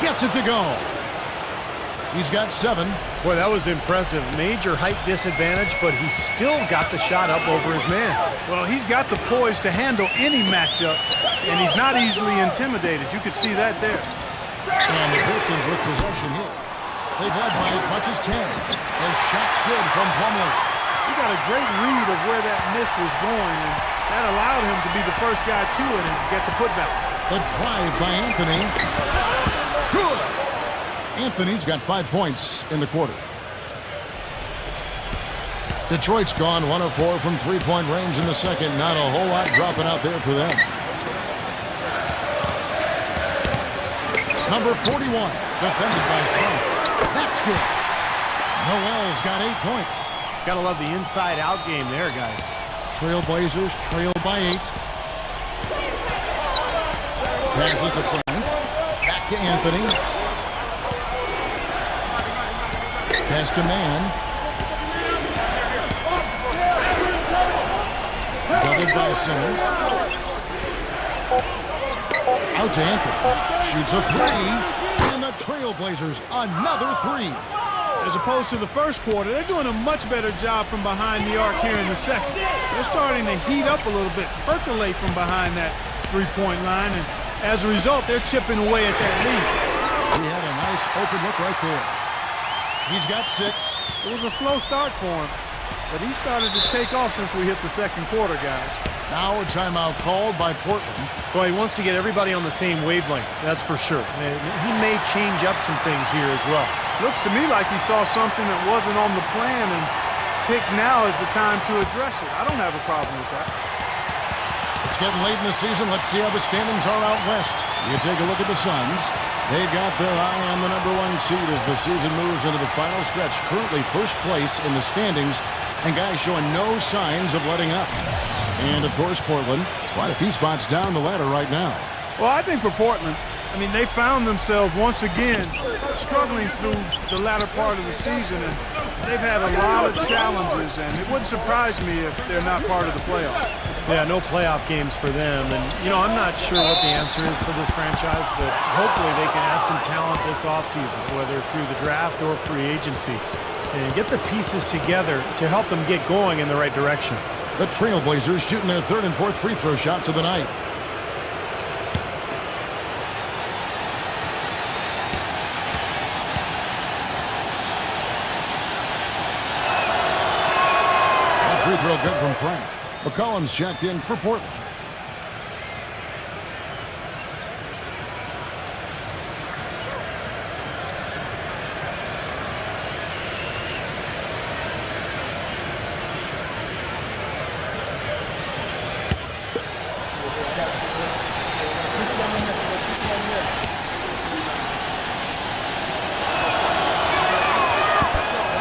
Gets it to go. He's got 7. Boy, that was impressive. Major height disadvantage, but he still got the shot up over his man. Well, he's got the poise to handle any matchup, and he's not easily intimidated. You could see that there. And the Pistons with possession here. They've led by as much as 10. The shot's good from Plumlee. He got a great read of where that miss was going, and that allowed him to be the first guy to it and get the putback. The drive by Anthony. Good. Anthony's got 5 points in the quarter. Detroit's gone 1 of 4 from 3-point range in the second. Not a whole lot dropping out there for them. Number 41, defended by Frank. That's good. Noel's got 8 points. Gotta love the inside-out game there, guys. Trailblazers trail by 8. Passes to Frank. Back to Anthony. Pass to Mann. Doubled by Simmons. Out to Anthony. Shoots a 3. And the Trailblazers another 3. As opposed to the first quarter, they're doing a much better job from behind the arc here in the second. They're starting to heat up a little bit, percolate from behind that three-point line, and as a result, they're chipping away at that lead. He had a nice open look right there. He's got 6. It was a slow start for him, but he started to take off since we hit the second quarter, guys. Now a timeout called by Portland. Boy, he wants to get everybody on the same wavelength, that's for sure. He may change up some things here as well. Looks to me like he saw something that wasn't on the plan and picked now as the time to address it. I don't have a problem with that. It's getting late in the season. Let's see how the standings are out west. You take a look at the Suns. They've got their eye on the #1 seed as the season moves into the final stretch. Currently first place in the standings, and guys showing no signs of letting up. And, of course, Portland, quite a few spots down the ladder right now. Well, I think for Portland, I mean, they found themselves once again struggling through the latter part of the season, and they've had a lot of challenges, and it wouldn't surprise me if they're not part of the playoffs. Yeah, no playoff games for them. And, you know, I'm not sure what the answer is for this franchise, but hopefully they can add some talent this offseason, whether through the draft or free agency, and get the pieces together to help them get going in the right direction. The Trailblazers shooting their 3rd and 4th free throw shots of the night. That free throw good from Frank. McCollum's checked in for Portland.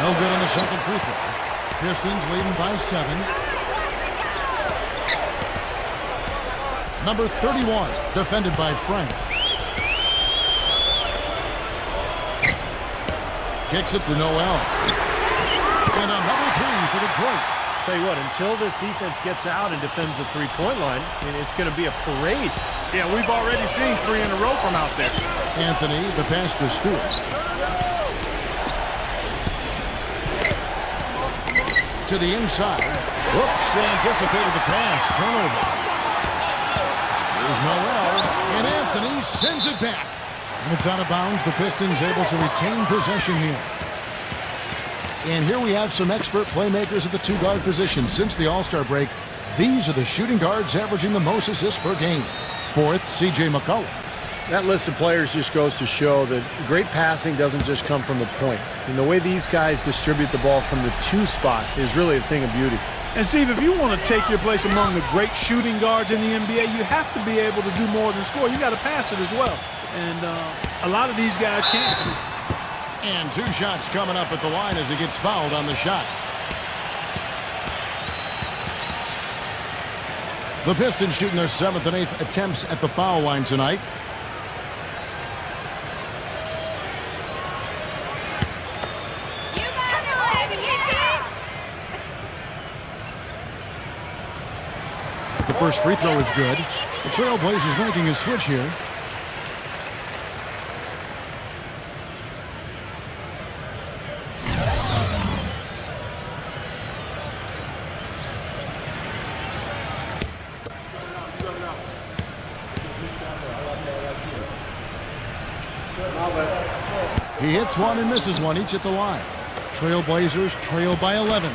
No good on the second free throw. Pistons leading by 7. Number 31, defended by Frank. Kicks it to Noel. And another 3 for Detroit. Tell you what, until this defense gets out and defends the three-point line, I mean, it's going to be a parade. Yeah, we've already seen 3 in a row from out there. Anthony, the pass to Stewart. To the inside. Whoops, anticipated the pass. Turnover. Here's Noel, and Anthony sends it back. And it's out of bounds. The Pistons able to retain possession here. And here we have some expert playmakers at the 2-guard position. Since the All-Star break, these are the shooting guards averaging the most assists per game. 4th, C.J. McCollum. That list of players just goes to show that great passing doesn't just come from the point. And the way these guys distribute the ball from the 2 spot is really a thing of beauty. And, Steve, if you want to take your place among the great shooting guards in the NBA, you have to be able to do more than score. You got to pass it as well. And a lot of these guys can't. And 2 shots coming up at the line as he gets fouled on the shot. The Pistons shooting their 7th and 8th attempts at the foul line tonight. The first free throw is good. The Trailblazers making a switch here. He hits one and misses one, each at the line. Trailblazers trail by 11.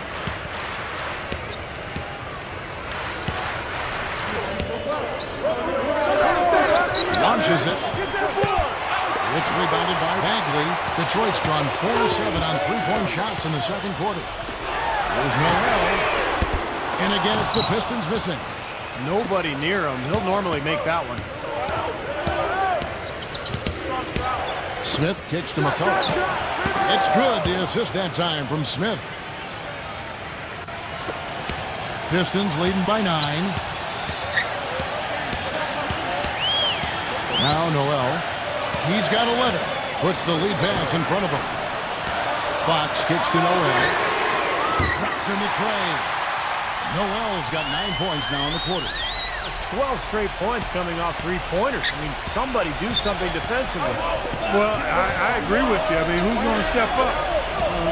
Launches it. It's rebounded by Bagley. Detroit's gone 4-7 on 3-point shots in the second quarter. There's Noel. And again, it's the Pistons missing. Nobody near him. He'll normally make that one. Smith kicks to McCollum. It's good. The assist that time from Smith. Pistons leading by 9. Now Noel. He's got 11. Puts the lead pass in front of him. Fox kicks to Noel. Drops in the tray. Noel's got 9 points now in the quarter. That's 12 straight points coming off 3-pointers. I mean, somebody do something defensively. Well, I agree with you. I mean, who's going to step up?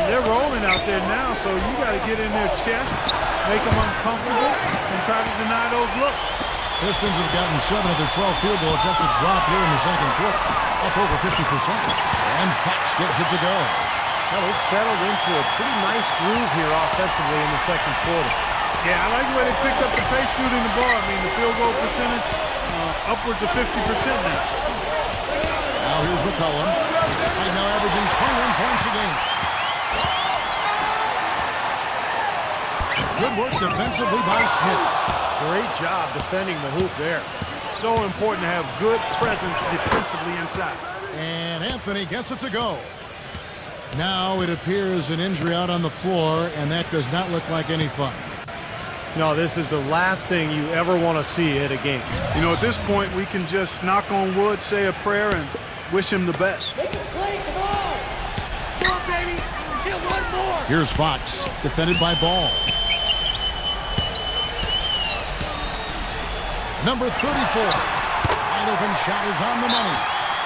They're rolling out there now, so you got to get in their chest, make them uncomfortable, and try to deny those looks. Pistons have gotten 7 of their 12 field goal attempts to drop here in the second quarter, up over 50%. And Fox gets it to go. Well, they've settled into a pretty nice groove here offensively in the second quarter. Yeah, I like the way they picked up the pace shooting the ball. I mean, the field goal percentage upwards of 50% now. Now here's McCollum. Right now averaging 21 points a game. Good work defensively by Smith. Great job defending the hoop there. So important to have good presence defensively inside. And Anthony gets it to go. Now it appears an injury out on the floor, and that does not look like any fun. No, this is the last thing you ever want to see at a game. You know, at this point, we can just knock on wood, say a prayer, and wish him the best. Here's Fox, defended by Ball. Number 34. Wide open shot is on the money.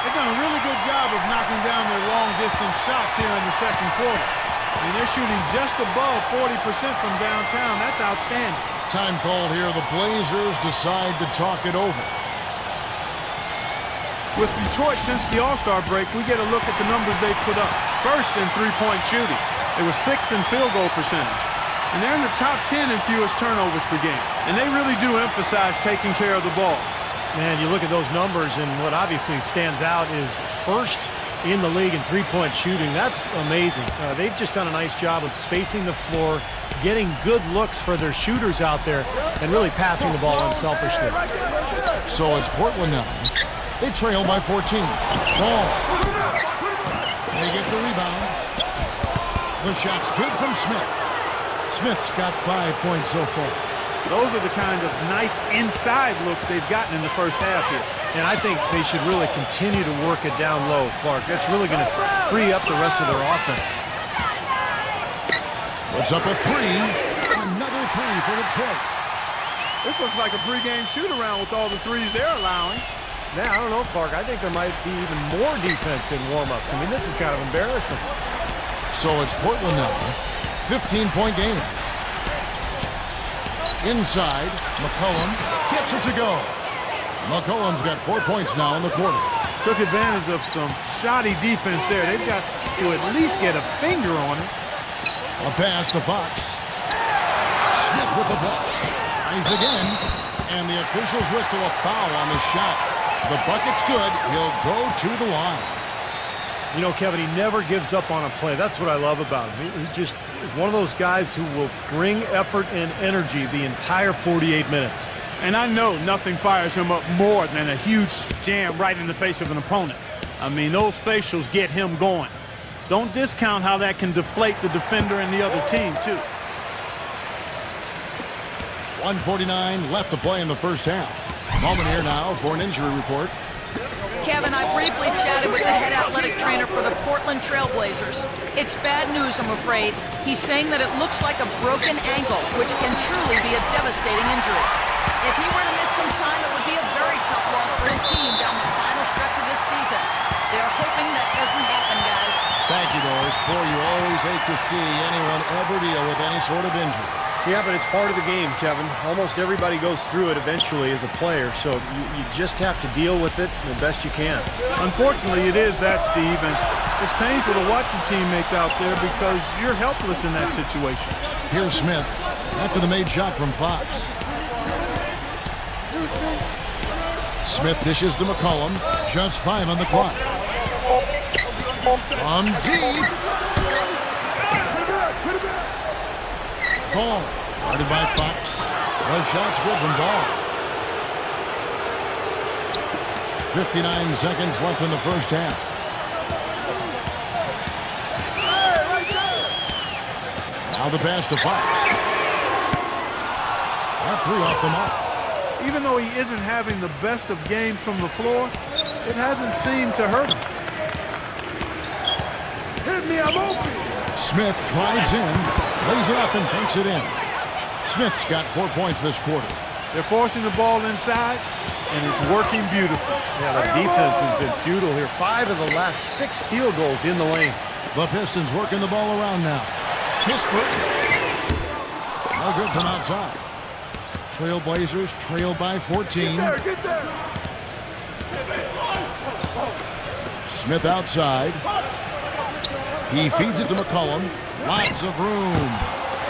They've done a really good job of knocking down their long-distance shots here in the second quarter. I mean, they're shooting just above 40% from downtown. That's outstanding. Time called here. The Blazers decide to talk it over. With Detroit, since the All-Star break, we get a look at the numbers they put up. First in three-point shooting. They were 6th in field goal percentage. And they're in the top 10 in fewest turnovers per game. And they really do emphasize taking care of the ball. Man, you look at those numbers, and what obviously stands out is first in the league in three-point shooting. That's amazing. They've just done a nice job of spacing the floor, getting good looks for their shooters out there, and really passing the ball unselfishly. So it's Portland now. They trail by 14. Ball. They get the rebound. The shot's good from Smith. Smith's got 5 points so far. Those are the kind of nice inside looks they've gotten in the first half here. And I think they should really continue to work it down low, Clark. That's really going to free up the rest of their offense. Puts up a three. Another three for Detroit. This looks like a pregame shoot-around with all the threes they're allowing. Yeah, I don't know, Clark. I think there might be even more defense in warm-ups. I mean, this is kind of embarrassing. So it's Portland now. 15-point game. Inside, McCollum gets it to go. McCollum's got 4 points now in the quarter. Took advantage of some shoddy defense there. They've got to at least get a finger on it. A pass to Fox. Smith with the ball. Tries again. And the officials whistle a foul on the shot. The bucket's good. He'll go to the line. You know, Kevin, he never gives up on a play. That's what I love about him. He just is one of those guys who will bring effort and energy the entire 48 minutes. And I know nothing fires him up more than a huge jam right in the face of an opponent. I mean, those facials get him going. Don't discount how that can deflate the defender and the other team, too. 1:49 left to play in the first half. Moment here now for an injury report. Kevin, I briefly chatted with the head athletic trainer for the Portland Trail Blazers. It's bad news, I'm afraid. He's saying that it looks like a broken ankle, which can truly be a devastating injury. If he were to miss some time, it would be a very tough loss for his team down the final stretch of this season. They are hoping that doesn't happen, guys. Thank you, Doris. Boy, you always hate to see anyone ever deal with any sort of injury. Yeah, but it's part of the game, Kevin. Almost everybody goes through it eventually as a player, so you just have to deal with it the best you can. Unfortunately, it is that, Steve, and it's painful to watch your teammates out there because you're helpless in that situation. Here's Smith after the made shot from Fox. Smith dishes to McCollum. Just 5 on the clock. From deep. Ball. Guarded by Fox. The shot's good from Ball. 59 seconds left in the first half. Now the pass to Fox. That three off the mark. Even though he isn't having the best of games from the floor, it hasn't seemed to hurt him. Hit me, I'm open. Smith drives in, lays it up and banks it in. Smith's got 4 points this quarter. They're forcing the ball inside, and it's working beautifully. Yeah, the defense has been futile here. 5 of the last 6 field goals in the lane. The Pistons working the ball around now. His foot. No good from outside. Trailblazers trail by 14. Get there. Smith outside. He feeds it to McCollum. Lots of room.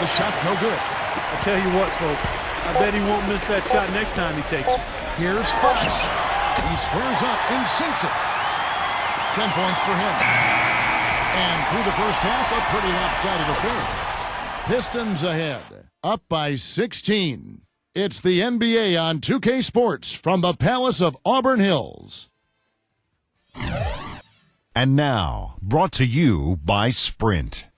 The shot no good. I tell you what, folks. I bet he won't miss that shot next time he takes it. Here's Fox. He squares up and sinks it. 10 points for him. And through the first half, a pretty lopsided affair. Pistons ahead, up by 16. It's the NBA on 2K Sports from the Palace of Auburn Hills. And now, brought to you by Sprint.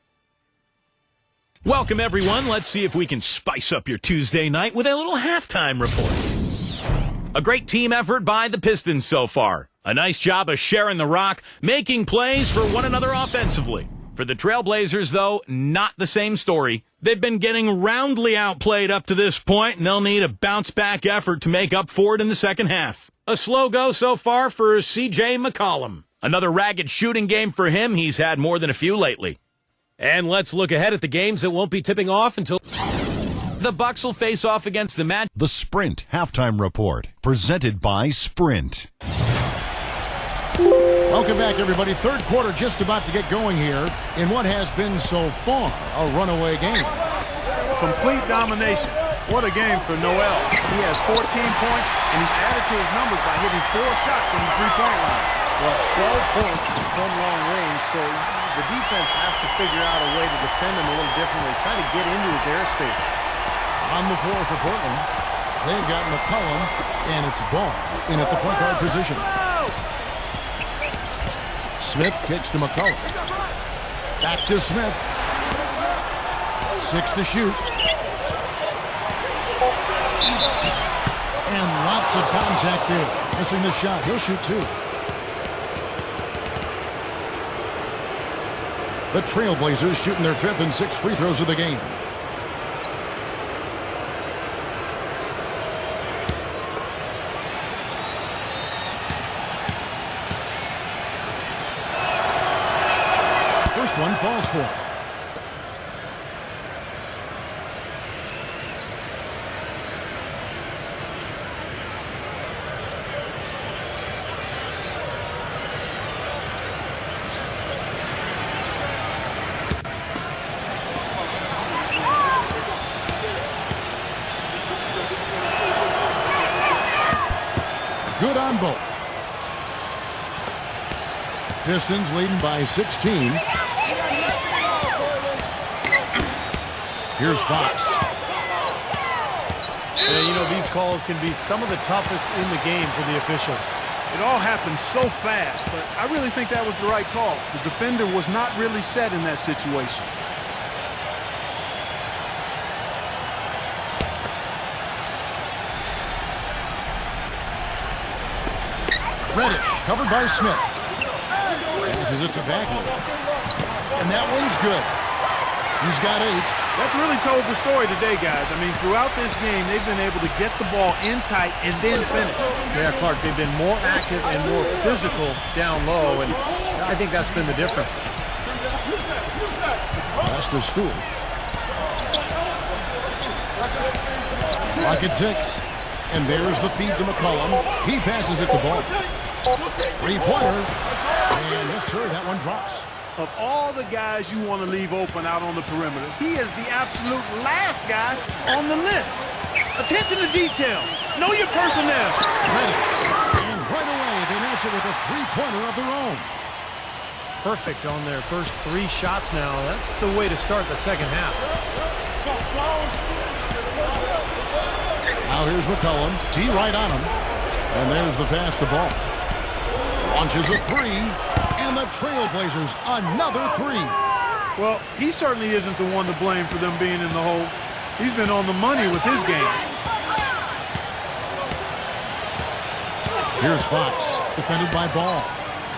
Welcome, everyone. Let's see if we can spice up your Tuesday night with a little halftime report. A great team effort by the Pistons so far. A nice job of sharing the rock, making plays for one another offensively. For the Trailblazers, though, not the same story. They've been getting roundly outplayed up to this point, and they'll need a bounce-back effort to make up for it in the second half. A slow go so far for C.J. McCollum. Another ragged shooting game for him. He's had more than a few lately. And let's look ahead at the games that won't be tipping off until the Bucks will face off against the Magic. The Sprint Halftime Report, presented by Sprint. Welcome back, everybody. Third quarter just about to get going here in what has been so far a runaway game. Complete domination. What a game for Noel. He has 14 points, and he's added to his numbers by hitting 4 shots from the three-point line. Well, 12 points from long range, so the defense has to figure out a way to defend him a little differently, try to get into his airspace. On the floor for Portland, they've got McCollum, and it's Ball in at the point guard position. Smith kicks to McCollum. Back to Smith. 6 to shoot. And lots of contact there. Missing the shot. He'll shoot 2. The Trailblazers shooting their 5th and 6th free throws of the game. First one falls for him. Good on both. Pistons leading by 16. Here's Fox. Yeah, you know, these calls can be some of the toughest in the game for the officials. It all happened so fast, but I really think that was the right call. The defender was not really set in that situation. Reddish covered by Smith. Passes it to Bagley. And that one's good. He's got 8. That's really told the story today, guys. I mean, throughout this game, they've been able to get the ball in tight and then finish. Yeah, Clark, they've been more active and more physical down low, and I think that's been the difference. Pass to Stewart. Clock at 6. And there's the feed to McCollum. He passes it to Ball. Three-pointer. And yes, sir, that one drops. Of all the guys you want to leave open out on the perimeter, he is the absolute last guy on the list. Attention to detail. Know your personnel. Ready. And right away, they match it with a three-pointer of their own. Perfect on their first 3 shots now. That's the way to start the second half. Now here's McCollum. T right on him. And there's the pass to Ball. Launches a 3. And the Trailblazers another 3. Well, he certainly isn't the one to blame for them being in the hole. He's been on the money with his game. Here's Fox, defended by Ball.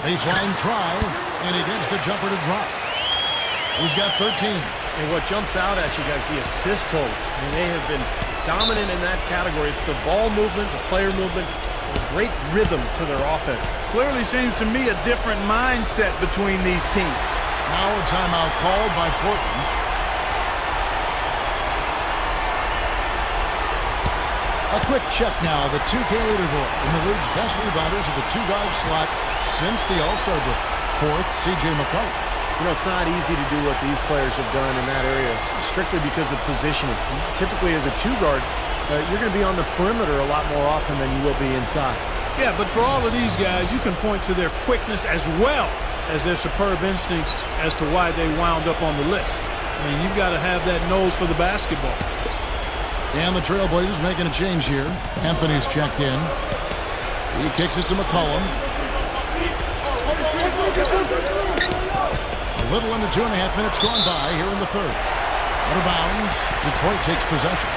Baseline try, and he gets the jumper to drop. He's got 13. And what jumps out at you guys, the assist totals. I mean, they have been dominant in that category. It's the ball movement, the player movement, a great rhythm to their offense. Clearly seems to me a different mindset between these teams. Now a timeout called by Portland. A quick check now. The 2K leaderboard in the league's best rebounders at the two-guard slot since the All-Star break. Fourth, C.J. McCollum. You know, it's not easy to do what these players have done in that area, strictly because of positioning. Typically, as a two-guard, you're going to be on the perimeter a lot more often than you will be inside. Yeah, but for all of these guys, you can point to their quickness as well as their superb instincts as to why they wound up on the list. I mean, you've got to have that nose for the basketball. And the Trailblazers making a change here. Anthony's checked in. He kicks it to McCollum. A little under 2.5 minutes gone by here in the third. Out of bounds. Detroit takes possession.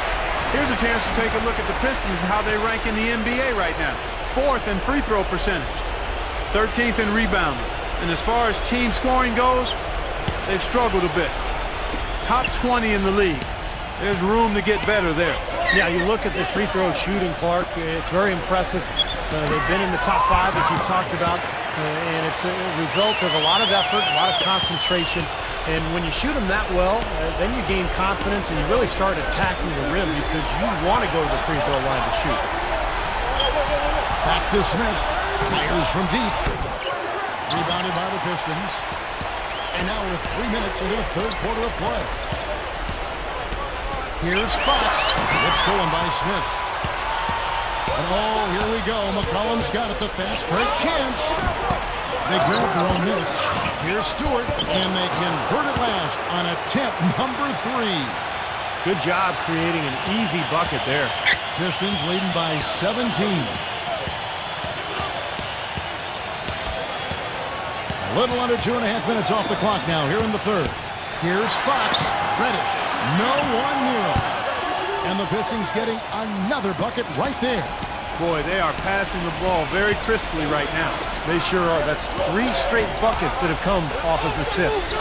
Here's a chance to take a look at the Pistons and how they rank in the NBA right now. 4th in free throw percentage. 13th in rebounding. And as far as team scoring goes, they've struggled a bit. Top 20 in the league. There's room to get better there. Yeah, you look at the free throw shooting, Clark. It's very impressive. They've been in the top 5, as you talked about, and it's a result of a lot of effort, a lot of concentration. And when you shoot them that well, then you gain confidence and you really start attacking the rim because you want to go to the free throw line to shoot. Back to Smith. Fires from deep. Rebounded by the Pistons. And now we're 3 minutes into the third quarter of play. Here's Fox. It's stolen by Smith. And oh, here we go. McCollum's got it. The fast break chance. They grab their own miss. Here's Stewart. And they convert it last on attempt number 3. Good job creating an easy bucket there. Pistons leading by 17. A little under 2.5 minutes off the clock now here in the third. Here's Fox. Reddish. No one near him. And the Pistons getting another bucket right there. Boy, they are passing the ball very crisply right now. They sure are. That's 3 straight buckets that have come off of assists.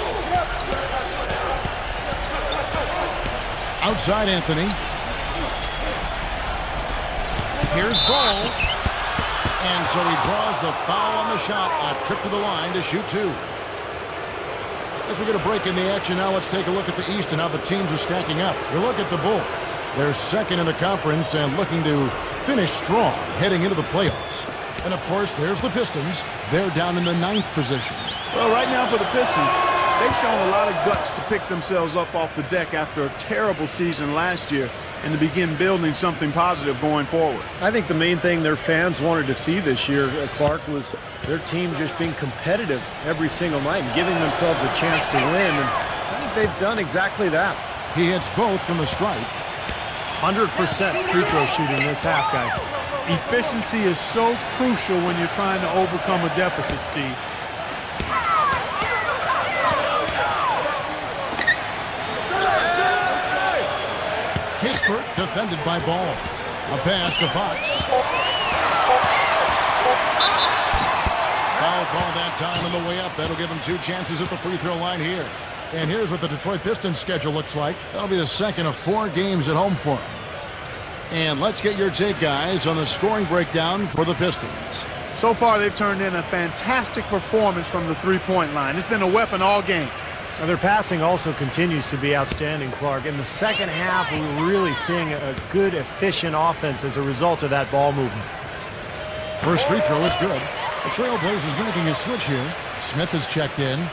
Outside Anthony. Here's Ball. And so he draws the foul on the shot. A trip to the line to shoot 2. As we get a break in the action now, let's take a look at the East and how the teams are stacking up. You look at the Bulls. They're second in the conference and looking to finish strong heading into the playoffs. And, of course, there's the Pistons. They're down in the 9th position. Well, right now for the Pistons, they've shown a lot of guts to pick themselves up off the deck after a terrible season last year and to begin building something positive going forward. I think the main thing their fans wanted to see this year, Clark, was their team just being competitive every single night and giving themselves a chance to win. And I think they've done exactly that. He hits both from the stripe. 100% free throw shooting this half, guys. Efficiency is so crucial when you're trying to overcome a deficit, Steve. Kispert defended by Ball. A pass to Fox. Foul call that time on the way up. That'll give him 2 chances at the free throw line here. And here's what the Detroit Pistons schedule looks like. That'll be the second of 4 games at home for them. And let's get your take, guys, on the scoring breakdown for the Pistons. So far, they've turned in a fantastic performance from the three-point line. It's been a weapon all game. Now, their passing also continues to be outstanding, Clark. In the second half, we're really seeing a good, efficient offense as a result of that ball movement. First free throw is good. The Trailblazers making a switch here. Smith is checked in.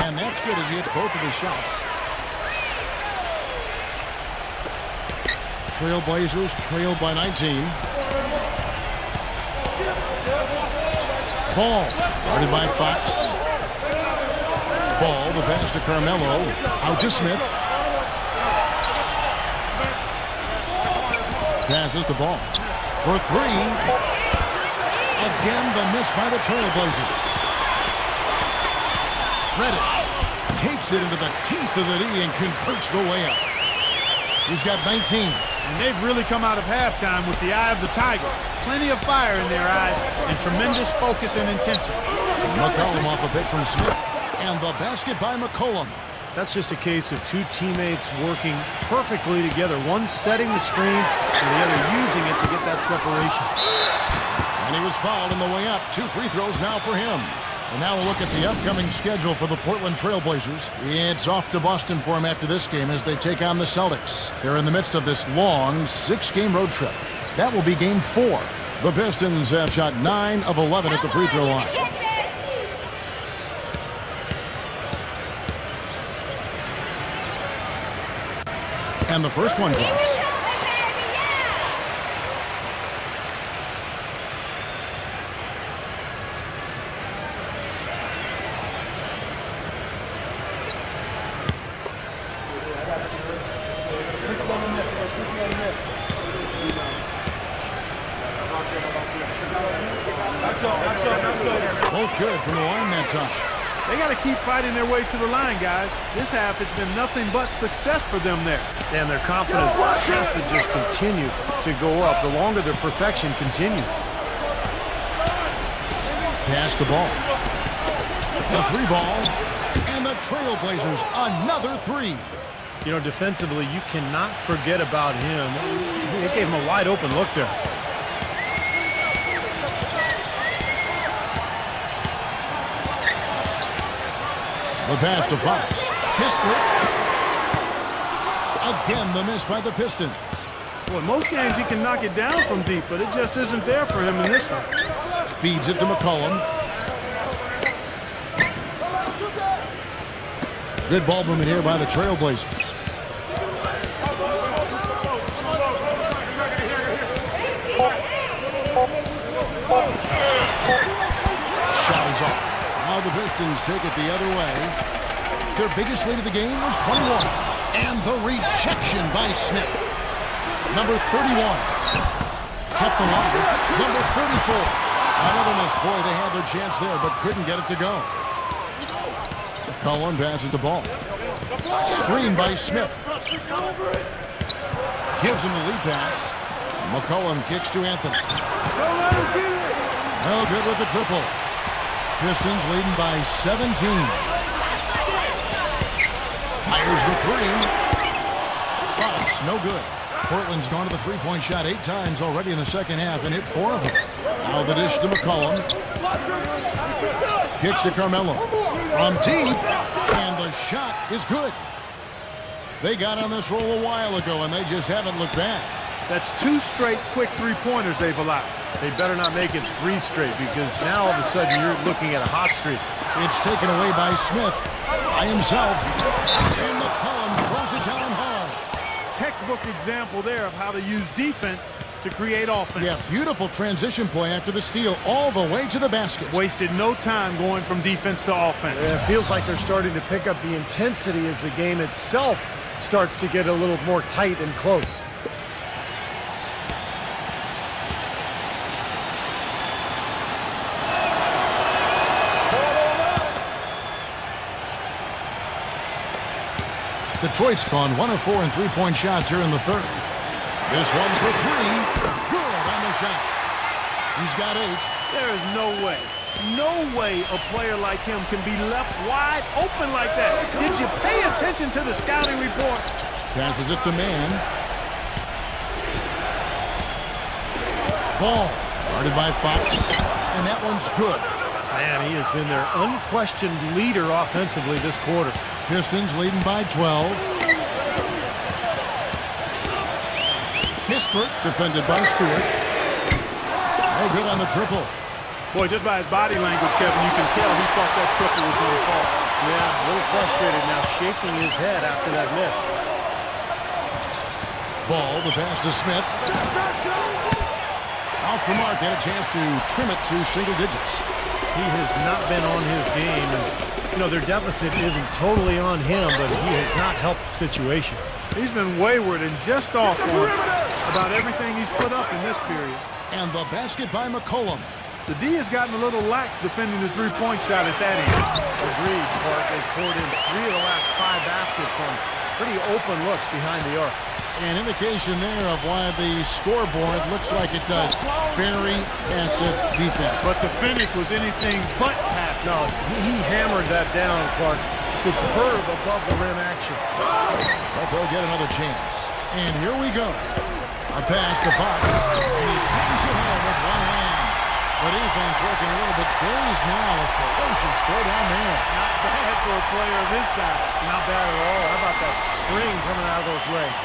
And that's good as he hits both of his shots. Trailblazers trailed by 19. Ball guarded by Fox. Ball, the pass to Carmelo. Out to Smith. Passes the ball for 3. Again, the miss by the Trailblazers. Reddish takes it into the teeth of the D and converts the way up. He's got 19. And they've really come out of halftime with the eye of the tiger. Plenty of fire in their eyes and tremendous focus and intensity. McCollum off a pick from Smith. And the basket by McCollum. That's just a case of two teammates working perfectly together. One setting the screen and the other using it to get that separation. And he was fouled on the way up. 2 free throws now for him. And now we'll look at the upcoming schedule for the Portland Trail Blazers. It's off to Boston for them after this game as they take on the Celtics. They're in the midst of this long 6-game road trip. That will be game 4. The Pistons have shot 9 of 11 at the free throw line. And the first one drops. Both good from the line that time. They got to keep fighting their way to the line, guys. This half, it's been nothing but success for them there. And their confidence has to just continue to go up the longer their perfection continues. Pass the ball. The 3 ball. And the Trailblazers, another 3. You know, defensively, you cannot forget about him. They gave him a wide open look there. The pass to Fox. Kispert. Again, the miss by the Pistons. Boy, most games he can knock it down from deep, but it just isn't there for him in this one. Feeds it to McCollum. Good ball movement here by the Trailblazers. Shot is off. Now the Pistons take it the other way. Their biggest lead of the game was 21. And the rejection by Smith. Number 31. Kept alive. Number 34. Another miss. Boy, they had their chance there, but couldn't get it to go. Cullen passes the ball. Screen by Smith. Gives him the lead pass. McCollum kicks to Anthony. No good with the triple. Pistons leading by 17. Fires the 3. Fox, no good. Portland's gone to the three-point shot 8 times already in the second half and hit 4 of them. Now the dish to McCollum. Kicks to Carmelo. From deep. And the shot is good. They got on this roll a while ago, and they just haven't looked back. That's 2 straight quick 3-pointers they've allowed. They better not make it 3 straight, because now all of a sudden you're looking at a hot streak. It's taken away by Smith by himself. And McCollum throws it down hard. Textbook example there of how to use defense to create offense. Yeah, beautiful transition play after the steal all the way to the basket. Wasted no time going from defense to offense. Yeah, it feels like they're starting to pick up the intensity as the game itself starts to get a little more tight and close. Detroit's gone 1 of 4 in three-point shots here in the third. This one for 3. Good on the shot. He's got 8. There is no way a player like him can be left wide open like that. Did you pay attention to the scouting report? Passes it to Mann. Ball guarded by Fox. And that one's good. Man, he has been their unquestioned leader offensively this quarter. Pistons leading by 12. Kispert defended by Stewart. No good on the triple. Boy, just by his body language, Kevin, you can tell he thought that triple was going to fall. Yeah, a little frustrated now, shaking his head after that miss. Ball, the pass to Smith. Off the mark, had a chance to trim it to single digits. He has not been on his game. And, you know, their deficit isn't totally on him, but he has not helped the situation. He's been wayward and just off on about everything he's put up in this period. And the basket by McCollum. The D has gotten a little lax defending the three-point shot at that end. Agreed, Clark. They poured in 3 of the last 5 baskets on pretty open looks behind the arc. An indication there of why the scoreboard looks like it does. Very passive defense. But the finish was anything but passive. No, he hammered that down, Clark. Superb above the rim action. But they'll get another chance. And here we go. A pass to Fox. And he punches it home with one hand. The defense looking a little bit dazed now. A ferocious throw down there. Not bad for a player of his size. Not bad at all. How about that spring coming out of those legs?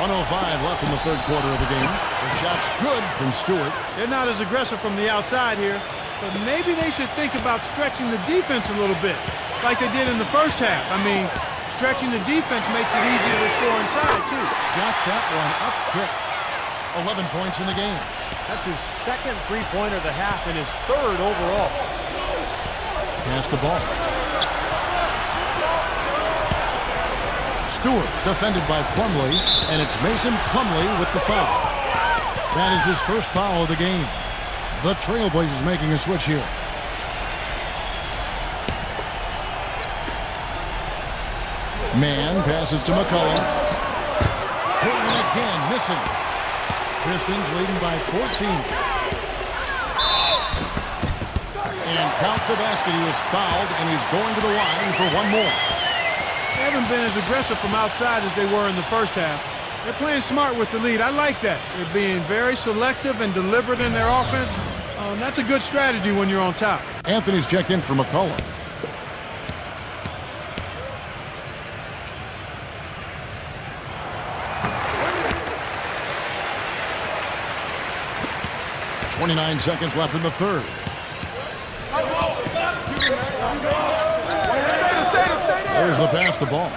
1:05 left in the third quarter of the game. The shot's good from Stewart. They're not as aggressive from the outside here, but maybe they should think about stretching the defense a little bit, like they did in the first half. I mean, stretching the defense makes it easier to score inside, too. Got that one up quick. 11 points in the game. That's his second three-pointer of the half and his third overall. Pass the ball. Stewart defended by Plumlee, and it's Mason Plumlee with the foul. That is his first foul of the game. The Trailblazers making a switch here. Man passes to McCollum. Portland again missing. Pistons leading by 14. And count the basket. He was fouled, and he's going to the line for one more. They haven't been as aggressive from outside as they were in the first half. They're playing smart with the lead. I like that. They're being very selective and deliberate in their offense. That's a good strategy when you're on top. Anthony's checked in for McCollum. .29 seconds left in the third. There's the pass to ball.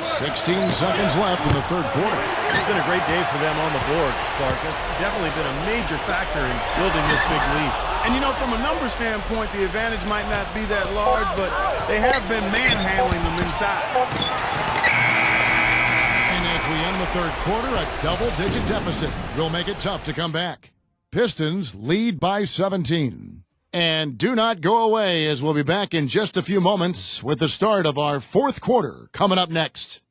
16 seconds left in the third quarter. It's been a great day for them on the boards, Clark. That's definitely been a major factor in building this big lead. And, you know, from a number standpoint, the advantage might not be that large, but they have been manhandling them inside. And as we end the third quarter, a double-digit deficit will make it tough to come back. Pistons lead by 17. And do not go away, as we'll be back in just a few moments with the start of our fourth quarter coming up next.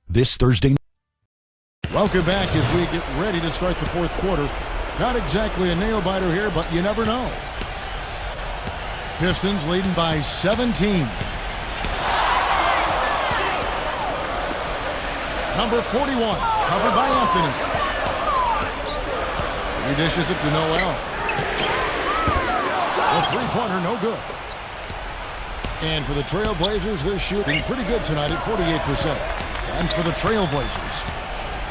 This Thursday. Welcome back as we get ready to start the fourth quarter. Not exactly a nail-biter here, but you never know. Pistons leading by 17. Number 41, covered by Anthony. He dishes it to Noel. The three-pointer, no good. And for the Trailblazers, they're shooting pretty good tonight at 48%. And for the Trailblazers,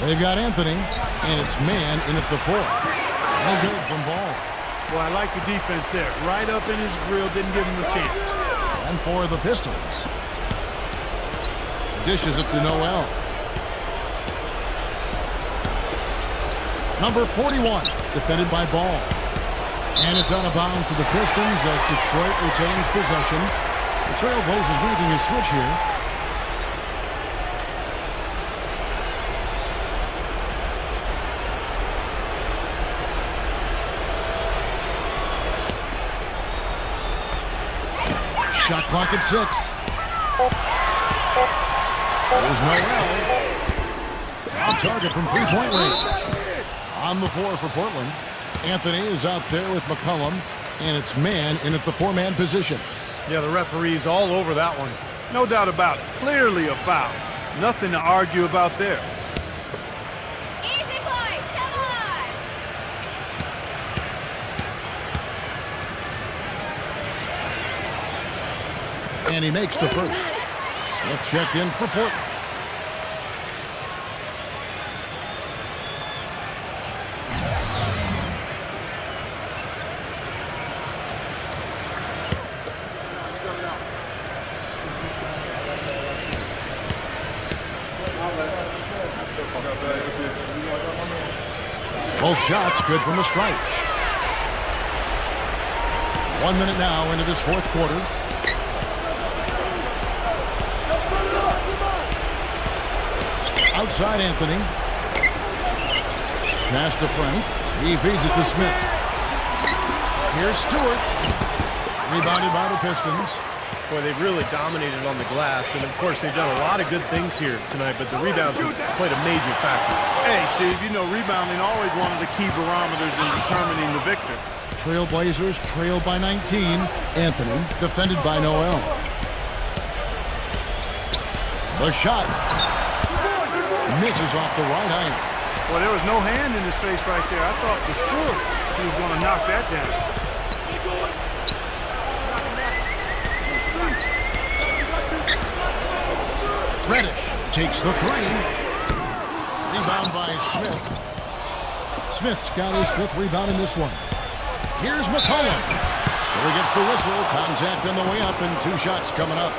they've got Anthony, and it's man in at the four. No good from Ball. Well, I like the defense there. Right up in his grill, didn't give him a chance. And for the Pistons, dishes it to Noel. Number 41, defended by Ball. And it's out of bounds to the Pistons as Detroit retains possession. The Trailblazers making a switch here. Shot clock at 6. There's Noel. On target from three-point range. On the floor for Portland. Anthony is out there with McCollum, and it's man in at the four-man position. Yeah, the referee's all over that one. No doubt about it. Clearly a foul. Nothing to argue about there. Easy boys, come on! And he makes the first. Smith checked in for Portland. Both shots good from the stripe. 1 minute now into this fourth quarter. Outside Anthony. Pass to Frank. He feeds it to Smith. Here's Stewart. Rebounded by the Pistons. Boy, they've really dominated on the glass, and of course they've done a lot of good things here tonight, but the rebounds have played a major factor. Hey, Steve, you know rebounding always one of the key barometers in determining the victor. Trailblazers trail by 19. Anthony defended by Noel. The shot misses off the right iron. Well, there was no hand in his face right there. I thought for sure he was going to knock that down. Reddish takes the three. Rebound by Smith. Smith's got his 5th rebound in this one. Here's McCollum. So he gets the whistle. Contact on the way up and 2 shots coming up.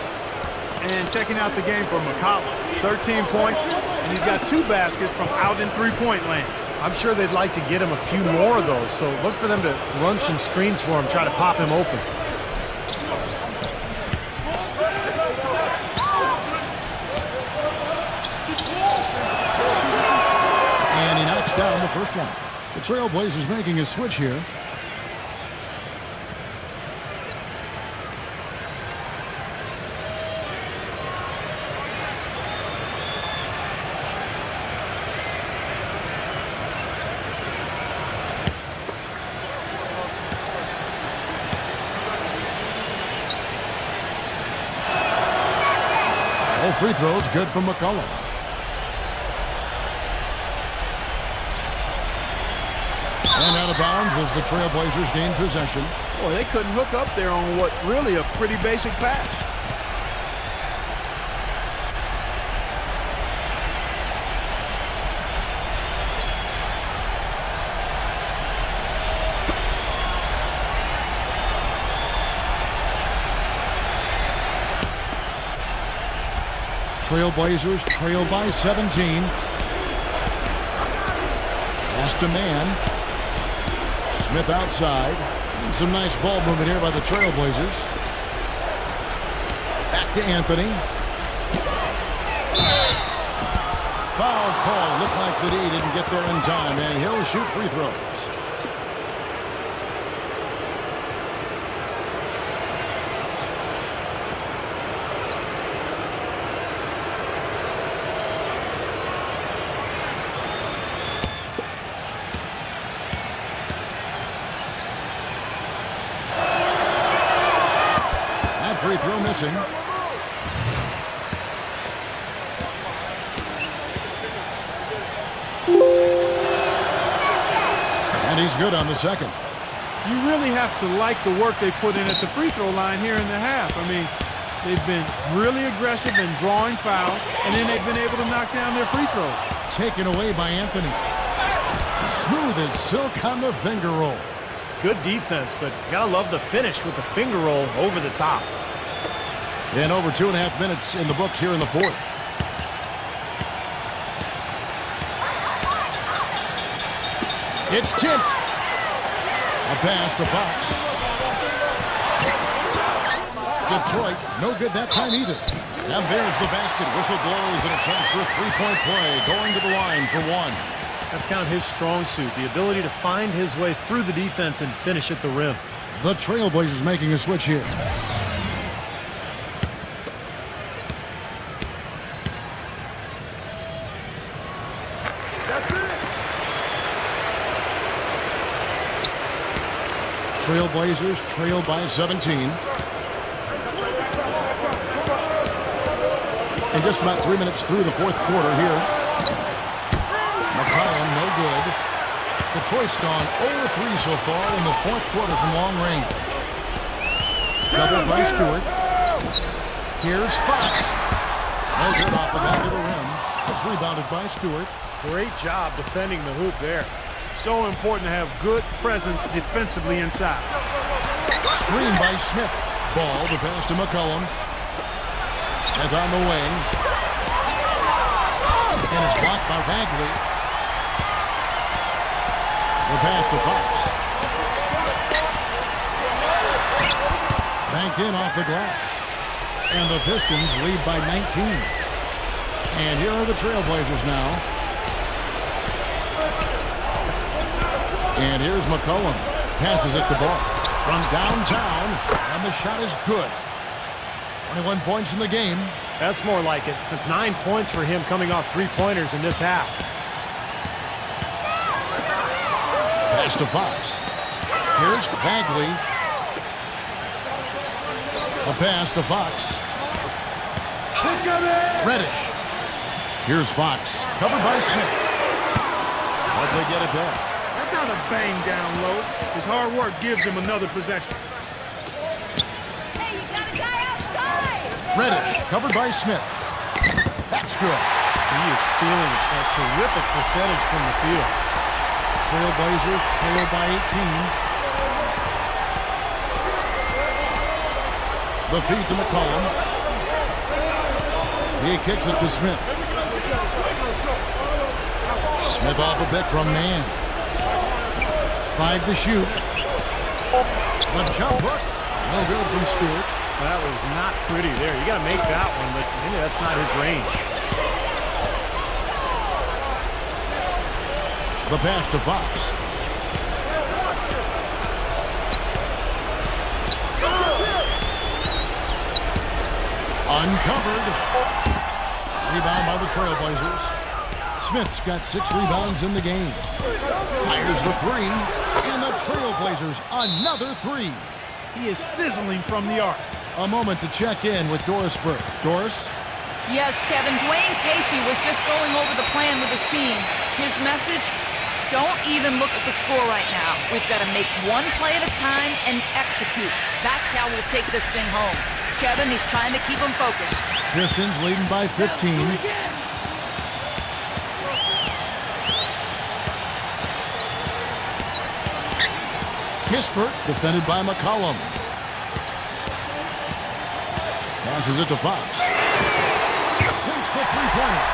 And checking out the game for McCollum. 13 points, and he's got 2 baskets from out in three-point land. I'm sure they'd like to get him a few more of those, so look for them to run some screens for him, try to pop him open. And he knocks down the first one. The Trailblazers making a switch here. All free throws good from McCollum. And out of bounds as the Trailblazers gain possession. Boy, they couldn't hook up there on what's really a pretty basic pass. Trailblazers trail by 17. Pass to Man. Smith outside. And some nice ball movement here by the Trailblazers. Back to Anthony. Foul call. Looked like the D didn't get there in time, and he'll shoot free throws. Free throw missing. And he's good on the second. You really have to like the work they put in at the free throw line here in the half. I mean, they've been really aggressive in drawing foul, and then they've been able to knock down their free throws. Taken away by Anthony. Smooth as silk on the finger roll. Good defense, but gotta love the finish with the finger roll over the top. And over 2.5 minutes in the books here in the 4th. It's tipped. A pass to Fox. Detroit, no good that time either. And there's the basket. Whistle blows and a chance for a 3-point play. Going to the line for 1. That's kind of his strong suit, the ability to find his way through the defense and finish at the rim. The Trailblazers making a switch here. Trailblazers trail by 17. And just about 3 minutes through the 4th quarter here. McCollum, no good. Detroit's gone 0-3 so far in the 4th quarter from long range. Doubled by Stewart. Here's Fox. No good off the back of the rim. It's rebounded by Stewart. Great job defending the hoop there. So important to have good presence defensively inside. Screen by Smith. Ball to pass to McCollum. Smith on the wing. And it's blocked by Bagley. The pass to Fox. Banked in off the glass. And the Pistons lead by 19. And here are the Trailblazers now. And here's McCollum. Passes it the ball from downtown, and the shot is good. 21 points in the game. That's more like it. That's 9 points for him coming off three-pointers in this half. Pass to Fox. Here's Bagley. A pass to Fox. Reddish. Here's Fox. Covered by Smith. But they get it back. That's not a bang down low. His hard work gives him another possession. Hey, you got a guy outside! Reddish. Covered by Smith. That's good. He is feeling a terrific percentage from the field. Trailblazers trail by 18. The feed to McCollum. He kicks it to Smith. Smith off a bit from man. 5 to shoot. The jump hook. No good from Stewart. That was not pretty there. You got to make that one, but maybe that's not his range. The pass to Fox. Uncovered. Rebound by the Trailblazers. Smith's got 6 rebounds in the game. Fires the 3. And the Trailblazers another 3. He is sizzling from the arc. A moment to check in with Doris Burke. Doris? Yes, Kevin, Dwayne Casey was just going over the plan with his team. His message, don't even look at the score right now. We've got to make one play at a time and execute. That's how we'll take this thing home. Kevin, he's trying to keep them focused. Pistons leading by 15. Kispert defended by McCollum. Passes it to Fox. Sinks the three-pointer.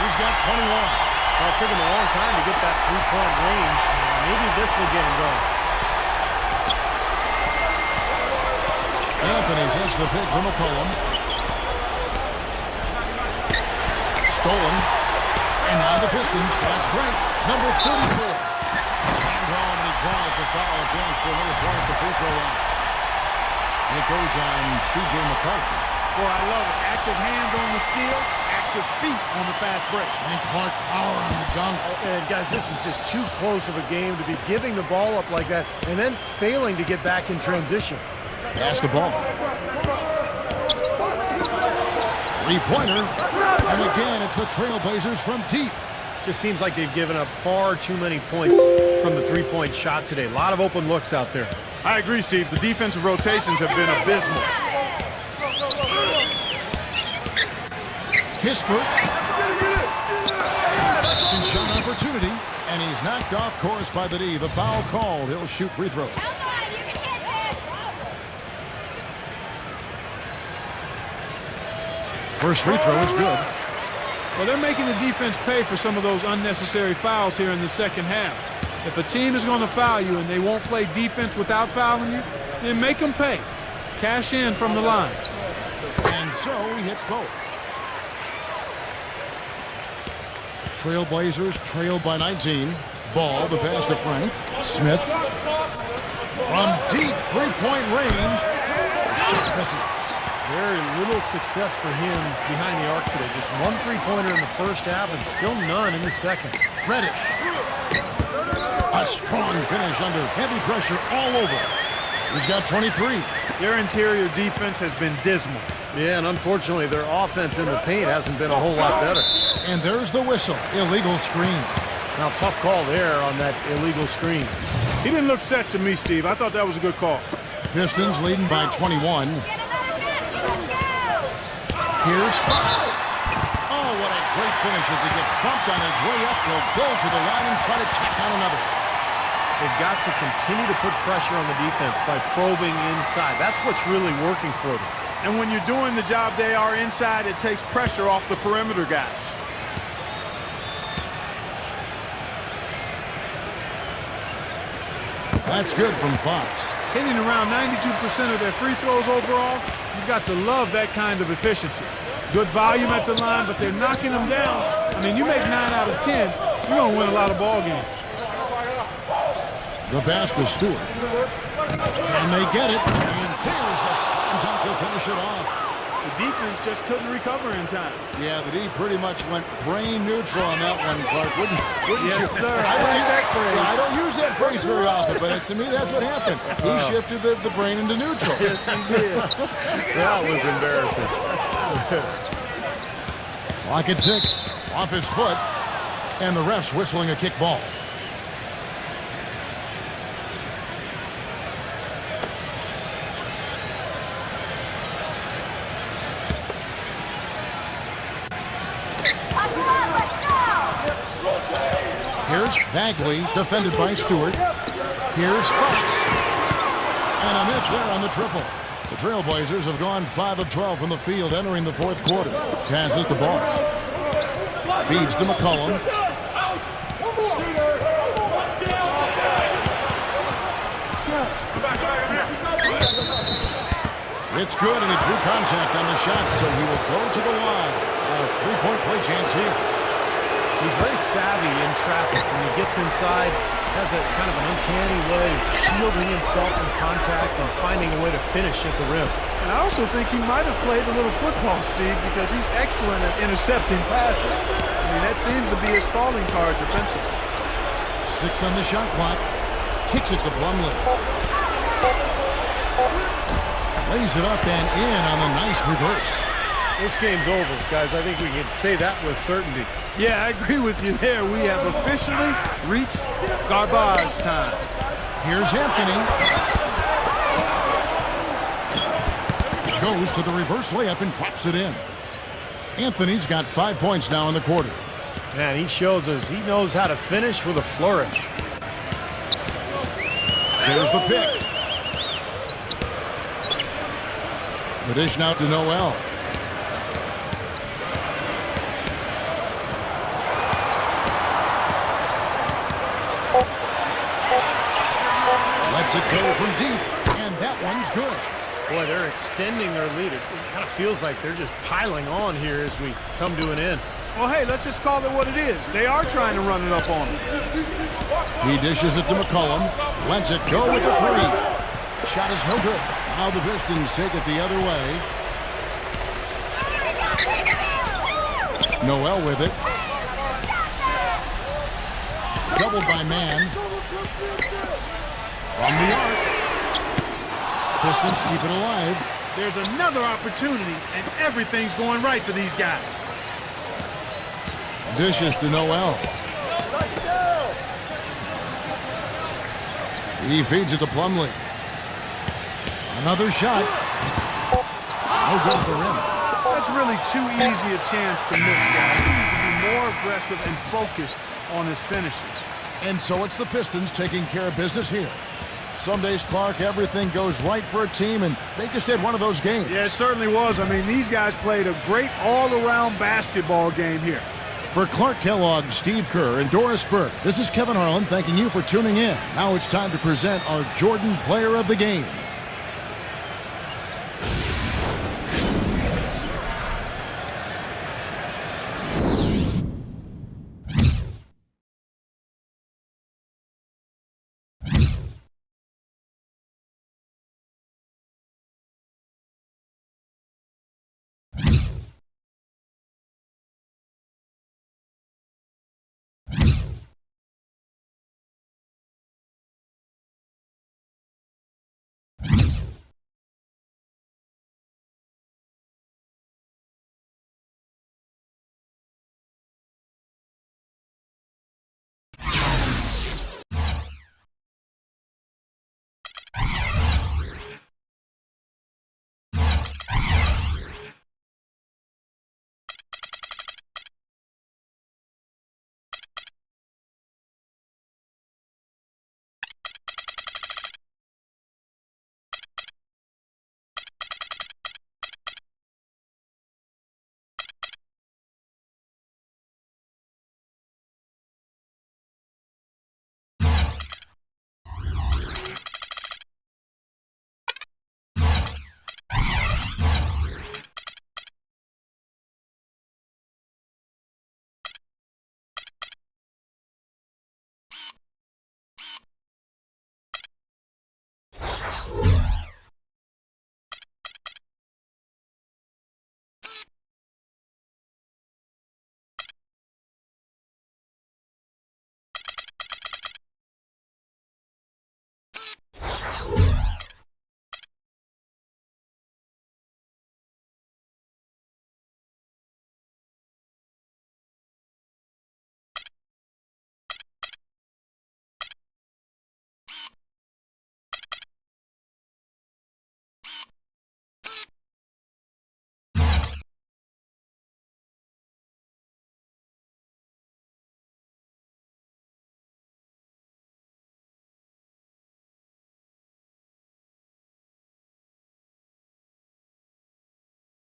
He's got 21. Well, it took him a long time to get that three-point range. Maybe this will get him going. Anthony sends the pick to McCollum. Stolen. And now the Pistons. Fast break. Number 34. Slammed home, and he draws the foul. Chance for another point at the free throw line. And it goes on C.J. McCollum. Boy, I love it. Active hands on the steal, active feet on the fast break. And Clark power on the dunk. And guys, this is just too close of a game to be giving the ball up like that and then failing to get back in transition. Pass the ball. Three-pointer. And again, it's the Trailblazers from deep. Just seems like they've given up far too many points from the three-point shot today. A lot of open looks out there. I agree, Steve. The defensive rotations have been abysmal. Kispert. Second shot opportunity. And he's knocked off course by the D. The foul called. He'll shoot free throws. First free throw is good. Well, they're making the defense pay for some of those unnecessary fouls here in the second half. If a team is going to foul you and they won't play defense without fouling you, then make them pay. Cash in from the line. And so he hits both. Trailblazers trailed by 19. Ball, the pass to Frank. Smith. From deep three-point range. Shot misses. Very little success for him behind the arc today. Just one three-pointer in the first half and still none in the second. Reddish. A strong finish under heavy pressure all over. He's got 23. Their interior defense has been dismal. Yeah, and unfortunately their offense in the paint hasn't been a whole lot better. And there's the whistle. Illegal screen. Now, tough call there on that illegal screen. He didn't look set to me, Steve. I thought that was a good call. Pistons leading by 21. Here's Fox. Oh, what a great finish as he gets bumped on his way up. He'll go to the line and try to check out another. They've got to continue to put pressure on the defense by probing inside. That's what's really working for them. And when you're doing the job they are inside, it takes pressure off the perimeter guys. That's good from Fox. Hitting around 92% of their free throws overall, you've got to love that kind of efficiency. Good volume at the line, but they're knocking them down. I mean, you make 9 out of 10, you're going to win a lot of ball games. The pass to Stewart. And they get it. And there's the slam dunk to finish it off. The defense just couldn't recover in time. Yeah, the D pretty much went brain neutral on that one, Clark. Wouldn't Yes, you? sir. I like that phrase. Yeah, I don't use that phrase very often, but to me, that's what happened. He shifted the brain into neutral. Yes, he did. That was embarrassing. Clock at 6. Off his foot. And the ref's whistling a kick ball. Here's Bagley, defended by Stewart. Here's Fox. And a miss there on the triple. The Trailblazers have gone 5 of 12 from the field entering the fourth quarter. Passes the ball. Feeds to McCollum. It's good, and he drew contact on the shot, so he will go to the line. A three-point play chance here. He's very savvy in traffic. When he gets inside, has a kind of an uncanny way of shielding himself from contact and finding a way to finish at the rim. And I also think he might have played a little football, Steve, because he's excellent at intercepting passes. I mean, that seems to be his calling card defensively. 6 on the shot clock. Kicks it to Plumlee. Lays it up and in on the nice reverse. This game's over, guys. I think we can say that with certainty. Yeah, I agree with you there. We have officially reached garbage time. Here's Anthony. Goes to the reverse layup and drops it in. Anthony's got 5 points now in the quarter. Man, he shows us he knows how to finish with a flourish. There's the pick. The dish now to Noel. Lets it go from deep, and that one's good. Boy, they're extending their lead. It kind of feels like they're just piling on here as we come to an end. Well, hey, let's just call it what it is. They are trying to run it up on him. He dishes it to McCollum. Lets it go with the three. Shot is no good. Now the Pistons take it the other way. Noel with it. Doubled by Mann. From the arc. Pistons keep it alive. There's another opportunity, and everything's going right for these guys. Dishes to Noel. He feeds it to Plumlee. Another shot. No good at the rim. That's really too easy a chance to miss, guys. He needs to be more aggressive and focused on his finishes. And so it's the Pistons taking care of business here. Some days, Clark, everything goes right for a team, and they just had one of those games. Yeah, it certainly was. I mean, these guys played a great all-around basketball game here. For Clark Kellogg, Steve Kerr, and Doris Burke, this is Kevin Harlan thanking you for tuning in. Now it's time to present our Jordan Player of the Game. Bye.